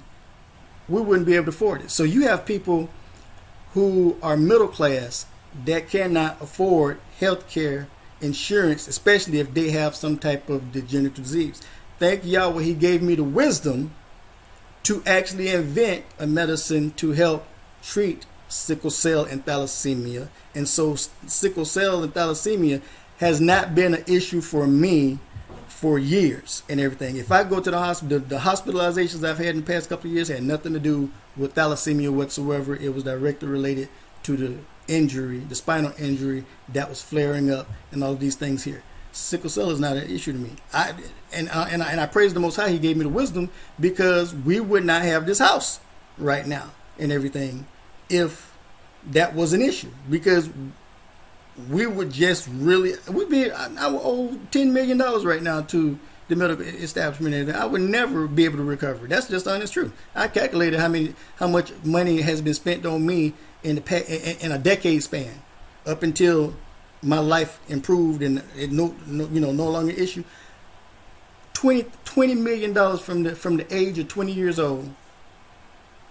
A: We wouldn't be able to afford it. So you have people who are middle class that cannot afford health care insurance, especially if they have some type of degenerative disease. Thank Yahweh, he gave me the wisdom to actually invent a medicine to help treat sickle cell and thalassemia. And so sickle cell and thalassemia has not been an issue for me for years and everything. If I go to the hospital, the hospitalizations I've had in the past couple of years had nothing to do with thalassemia whatsoever. It was directly related to the injury, the spinal injury that was flaring up and all of these things here. Sickle cell is not an issue to me. I praise the Most High. He gave me the wisdom, because we would not have this house right now and everything if that was an issue, because we would just really, I would owe $10 million right now to the medical establishment and everything. I would never be able to recover. That's just honest truth. I calculated how much money has been spent on me in a decade span up until my life improved and it no longer an issue. $20 million from the age of 20 years old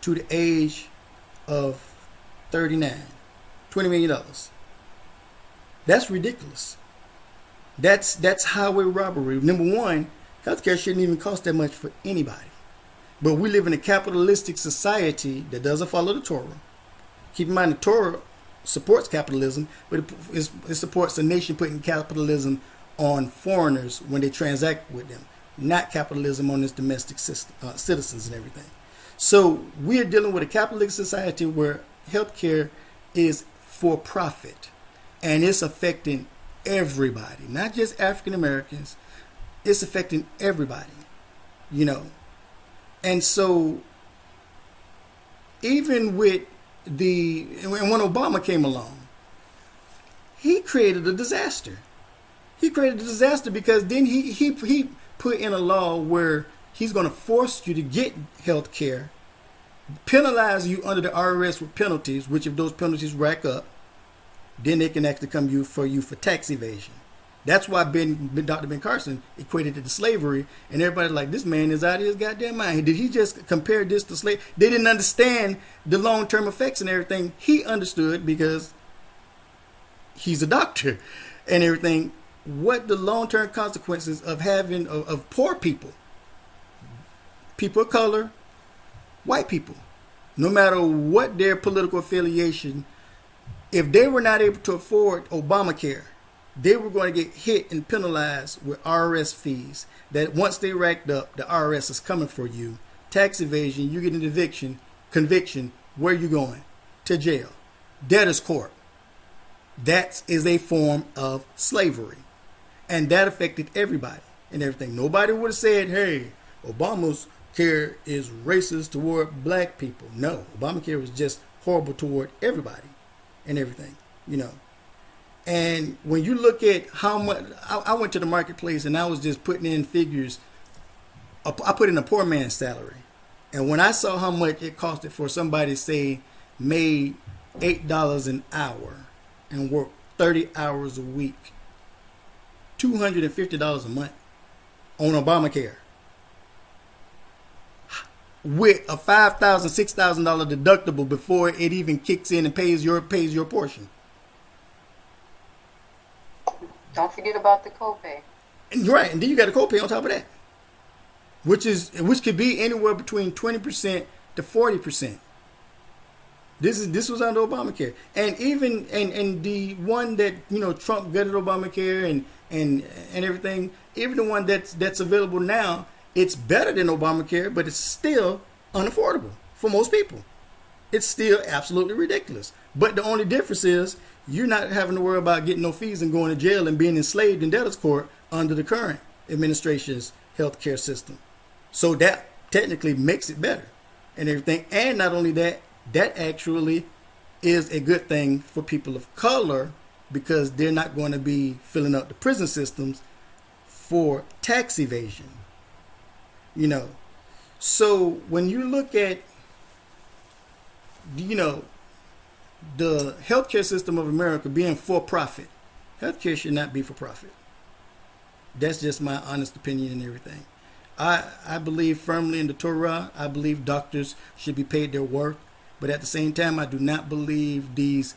A: to the age of 39. $20 million. That's ridiculous. That's highway robbery. Number one, healthcare shouldn't even cost that much for anybody. But we live in a capitalistic society that doesn't follow the Torah. Keep in mind, the Torah supports capitalism, but it supports the nation putting capitalism on foreigners when they transact with them, not capitalism on its domestic citizens and everything. So we are dealing with a capitalist society where healthcare is for profit, and it's affecting everybody, not just African Americans. It's affecting everybody, And so even with when Obama came along, he created a disaster. He created a disaster because then he put in a law where he's going to force you to get health care, penalize you under the IRS with penalties, which if those penalties rack up, then they can actually come for you for tax evasion. That's why Dr. Ben Carson equated it to slavery, and everybody's like, this man is out of his goddamn mind. Did he just compare this to slavery? They didn't understand the long-term effects and everything. He understood because he's a doctor and everything. What the long-term consequences of having of poor people of color, white people, no matter what their political affiliation, if they were not able to afford Obamacare, they were going to get hit and penalized with IRS fees that once they racked up, the IRS is coming for you tax evasion, you get an conviction, where you going? To jail. Debtor's court. That is a form of slavery. And that affected everybody and everything. Nobody would have said, hey, Obama's care is racist toward black people. No, Obamacare was just horrible toward everybody and everything, you know. And when you look at how much, I went to the marketplace and I was just putting in figures. I put in a poor man's salary. And when I saw how much it costed for somebody, say, made $8 an hour and worked 30 hours a week, $250 a month on Obamacare, with a $5,000, $6,000 deductible before it even kicks in and pays your portion.
D: Don't forget about the copay.
A: Right, and then you got a copay on top of that, which could be anywhere between 20% to 40%. This was under Obamacare, and even and the one that, you know, Trump gutted Obamacare and everything, even the one that's available now, it's better than Obamacare, but it's still unaffordable for most people. It's still absolutely ridiculous. But the only difference is you're not having to worry about getting no fees and going to jail and being enslaved in debtor's court under the current administration's healthcare system. So that technically makes it better and everything. And not only that, that actually is a good thing for people of color, because they're not going to be filling up the prison systems for tax evasion. You know, so when you look at, you know, the healthcare system of America being for profit, healthcare should not be for profit. That's just my honest opinion and everything. I believe firmly in the Torah. I believe doctors should be paid their worth, but at the same time, I do not believe these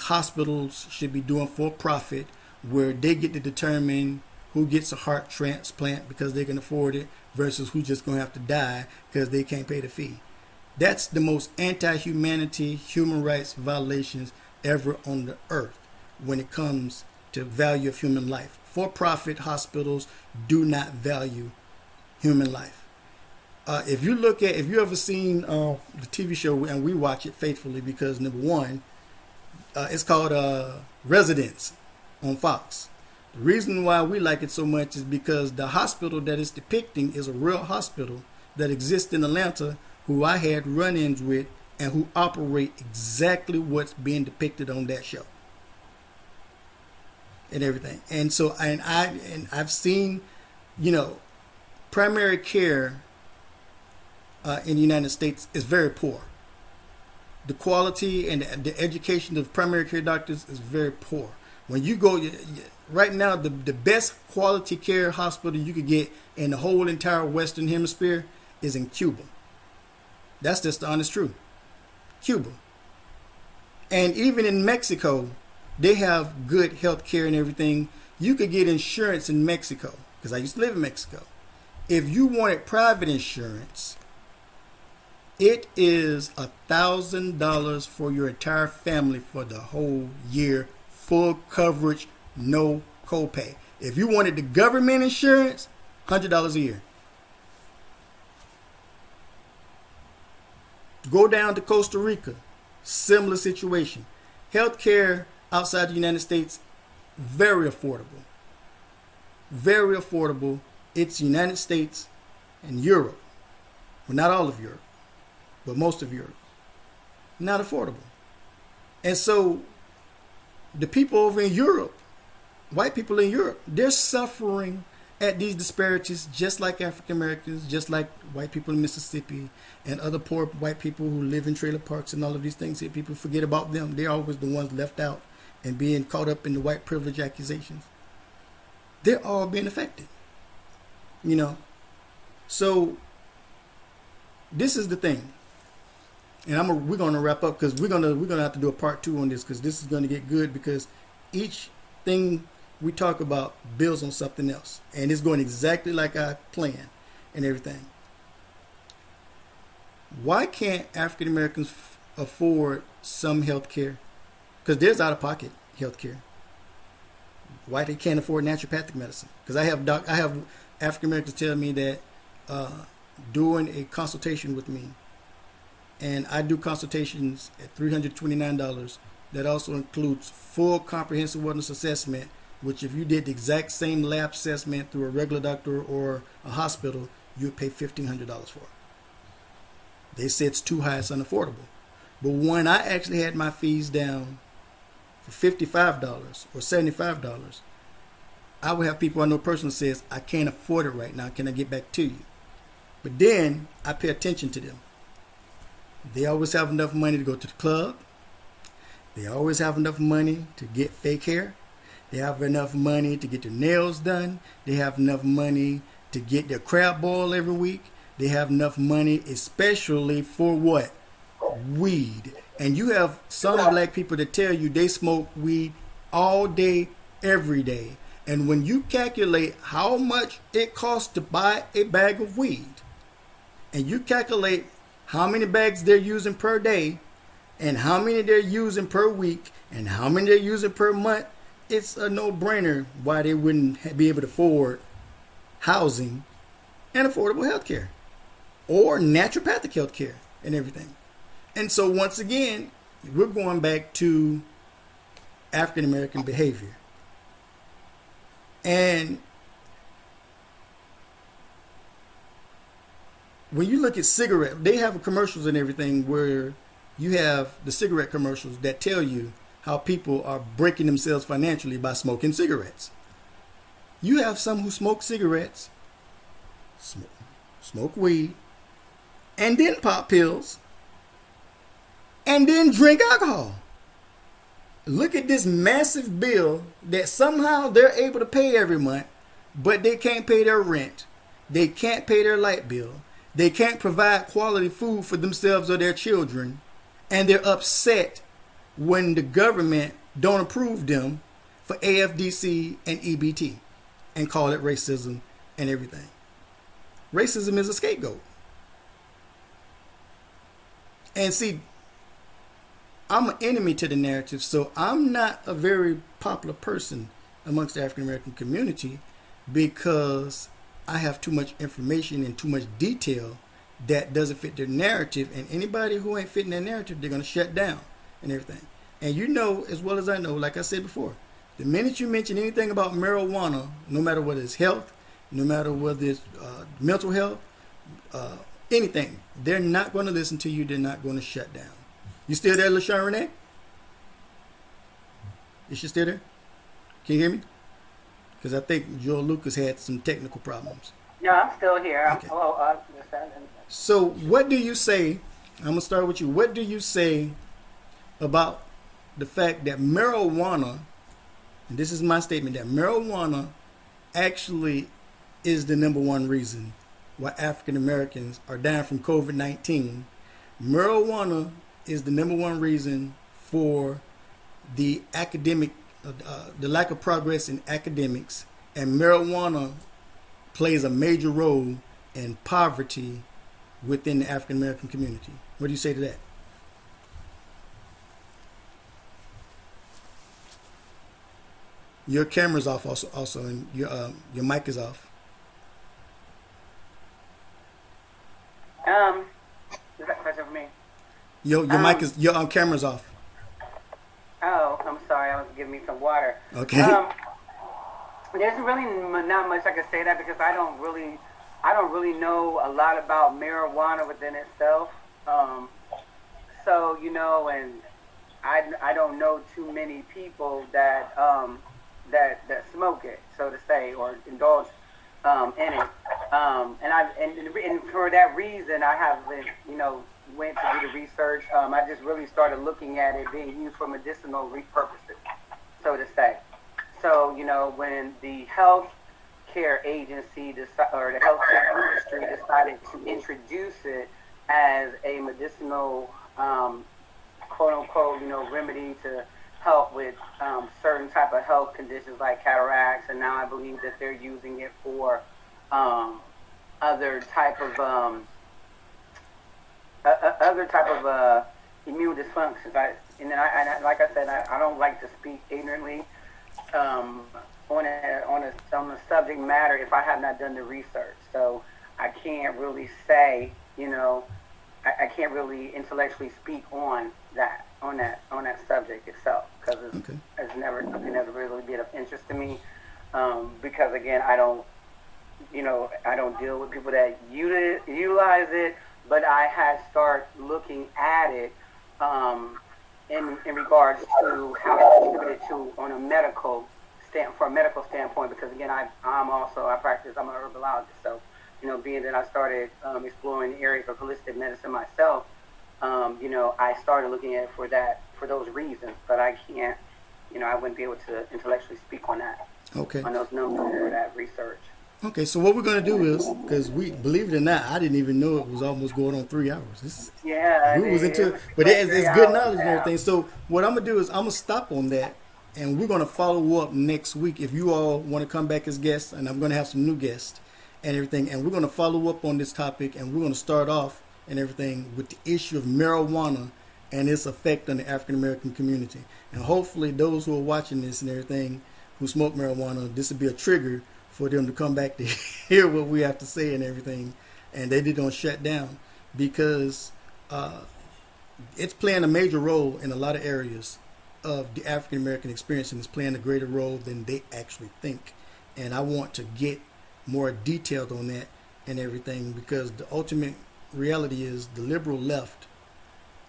A: hospitals should be doing for profit, where they get to determine who gets a heart transplant because they can afford it versus who's just going to have to die because they can't pay the fee. That's the most anti-humanity, human rights violations ever on the earth when it comes to value of human life. For-profit hospitals do not value human life. If you ever seen the TV show, and we watch it faithfully because, number one, it's called Residence on Fox. The reason why we like it so much is because the hospital that it's depicting is a real hospital that exists in Atlanta, who I had run-ins with and who operate exactly what's being depicted on that show and everything. And so, I've seen, you know, primary care in the United States is very poor. The quality and the education of primary care doctors is very poor. When you go right now, the best quality care hospital you could get in the whole entire Western Hemisphere is in Cuba. That's just the honest truth. Cuba. And even in Mexico, they have good health care and everything. You could get insurance in Mexico, because I used to live in Mexico. If you wanted private insurance, it is $1,000 for your entire family for the whole year. Full coverage, no copay. If you wanted the government insurance, $100 a year. Go down to Costa Rica, similar situation. Healthcare outside the United States, very affordable. Very affordable. It's United States and Europe. Well, not all of Europe, but most of Europe. Not affordable. And so the people over in Europe, white people in Europe, they're suffering at these disparities just like African Americans, just like white people in Mississippi and other poor white people who live in trailer parks and all of these things. Here, people forget about them. They're always the ones left out and being caught up in the white privilege accusations. They're all being affected, you know. So this is the thing, and we're gonna wrap up because we're gonna have to do a part 2 on this, because this is gonna get good, because each thing we talk about builds on something else, and it's going exactly like I planned and everything. Why can't African Americans afford some health care? Because there's out-of-pocket health care. Why they can't afford naturopathic medicine? Because I have African Americans tell me that doing a consultation with me, and I do consultations at $329. That also includes full comprehensive wellness assessment, which if you did the exact same lab assessment through a regular doctor or a hospital, you would pay $1,500 for. They say it's too high, it's unaffordable. But when I actually had my fees down for $55 or $75, I would have people I know personally says, I can't afford it right now, can I get back to you? But then I pay attention to them. They always have enough money to go to the club. They always have enough money to get fake hair. They have enough money to get their nails done. They have enough money to get their crab boil every week. They have enough money especially for what? Weed. And you have some black people that tell you they smoke weed all day, every day. And when you calculate how much it costs to buy a bag of weed, and you calculate how many bags they're using per day, and how many they're using per week, and how many they're using per month, it's a no-brainer why they wouldn't be able to afford housing and affordable health care or naturopathic health care and everything. And so once again, we're going back to African American behavior. And when you look at cigarette, they have commercials and everything where you have the cigarette commercials that tell you how people are breaking themselves financially by smoking cigarettes. You have some who smoke cigarettes, smoke weed, and then pop pills, and then drink alcohol. Look at this massive bill that somehow they're able to pay every month, but they can't pay their rent. They can't pay their light bill. They can't provide quality food for themselves or their children. And they're upset when the government don't approve them for AFDC and EBT and call it racism and everything. Racism is a scapegoat. And see, I'm an enemy to the narrative, so I'm not a very popular person amongst the African American community because I have too much information and too much detail that doesn't fit their narrative. And anybody who ain't fitting their narrative, they're going to shut down and everything. And you know as well as I know, like I said before, the minute you mention anything about marijuana, no matter what it's health, no matter whether it's mental health, anything, they're not going to listen to you. They're not going to shut down. You still there, Lashawn Ranay? Is she still there? Can you hear me? Because I think Joel Lucas had some technical problems.
B: No, I'm still here.
A: Okay. So what do you say, I'm going to start with you, what do you say about the fact that marijuana, and this is my statement, that marijuana actually is the number one reason why African Americans are dying from COVID-19. Marijuana is the number one reason for the academic, the lack of progress in academics, and marijuana plays a major role in poverty within the African American community. What do you say to that? Your camera's off also, and your mic is off.
B: Is that question for me?
A: Your mic is, your camera's off.
B: Oh, I'm sorry. I was giving me some water.
A: Okay.
B: There's really not much I can say that because I don't really know a lot about marijuana within itself. So and I don't know too many people that that smoke it, so to say, or indulge in it. And for that reason, I haven't went to do the research. I just really started looking at it being used for medicinal purposes, so to say. So, when the health care agency or the healthcare industry decided to introduce it as a medicinal, quote unquote, remedy to help with certain type of health conditions like cataracts, and now I believe that they're using it for other type of immune dysfunctions. Like I said, I don't like to speak ignorantly on a subject matter if I have not done the research. So I can't really say, I can't really intellectually speak on that subject itself, because it's never something that's really been of interest to me. Because again, I don't deal with people that utilize it, but I had started looking at it in regards to how it's contributed to on a medical standpoint. Because again, I practice. I'm an herbologist, so being that I started exploring the areas of holistic medicine myself, I started looking at it for those reasons. But I can't, I wouldn't be able to intellectually speak on that.
A: Okay.
B: On those numbers or that research.
A: Okay, so what we're going to do is, because believe it or not, I didn't even know it was almost going on 3 hours. It's good knowledge and everything. So what I'm going to do is I'm going to stop on that, and we're going to follow up next week if you all want to come back as guests, and I'm going to have some new guests and everything, and we're going to follow up on this topic, and we're going to start off and everything with the issue of marijuana and its effect on the African American community. And hopefully those who are watching this and everything who smoke marijuana, this will be a trigger for them to come back to hear what we have to say and everything, and they don't shut down, because it's playing a major role in a lot of areas of the African American experience, and it's playing a greater role than they actually think. And I want to get more detailed on that and everything, because the ultimate reality is the liberal left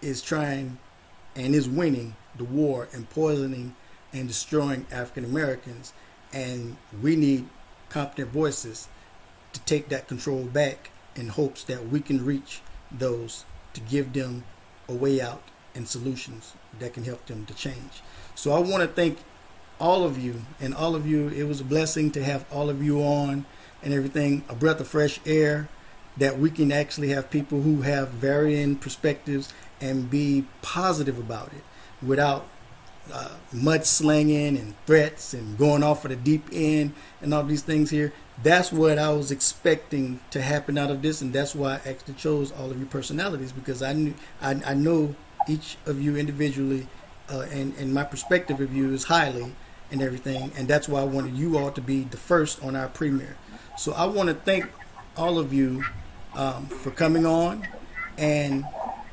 A: is trying and is winning the war and poisoning and destroying African Americans, and we need competent voices to take that control back in hopes that we can reach those to give them a way out and solutions that can help them to change. So I want to thank all of you, and all of you, it was a blessing to have all of you on and everything, a breath of fresh air, that we can actually have people who have varying perspectives and be positive about it without mudslinging and threats and going off of the deep end and all these things here. That's what I was expecting to happen out of this, and that's why I actually chose all of your personalities, because I know each of you individually, and my perspective of you is highly and everything, and that's why I wanted you all to be the first on our premiere. So I want to thank all of you for coming on, and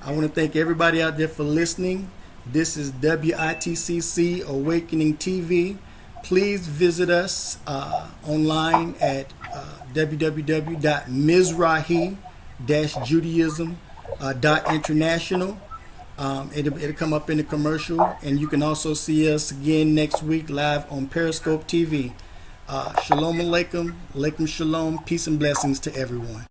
A: I want to thank everybody out there for listening. This is WITCC Awakening TV. Please visit us online at www.mizrahi-judaism.international. It'll come up in the commercial, and you can also see us again next week live on Periscope TV. Shalom Aleichem, Aleichem Shalom, peace and blessings to everyone.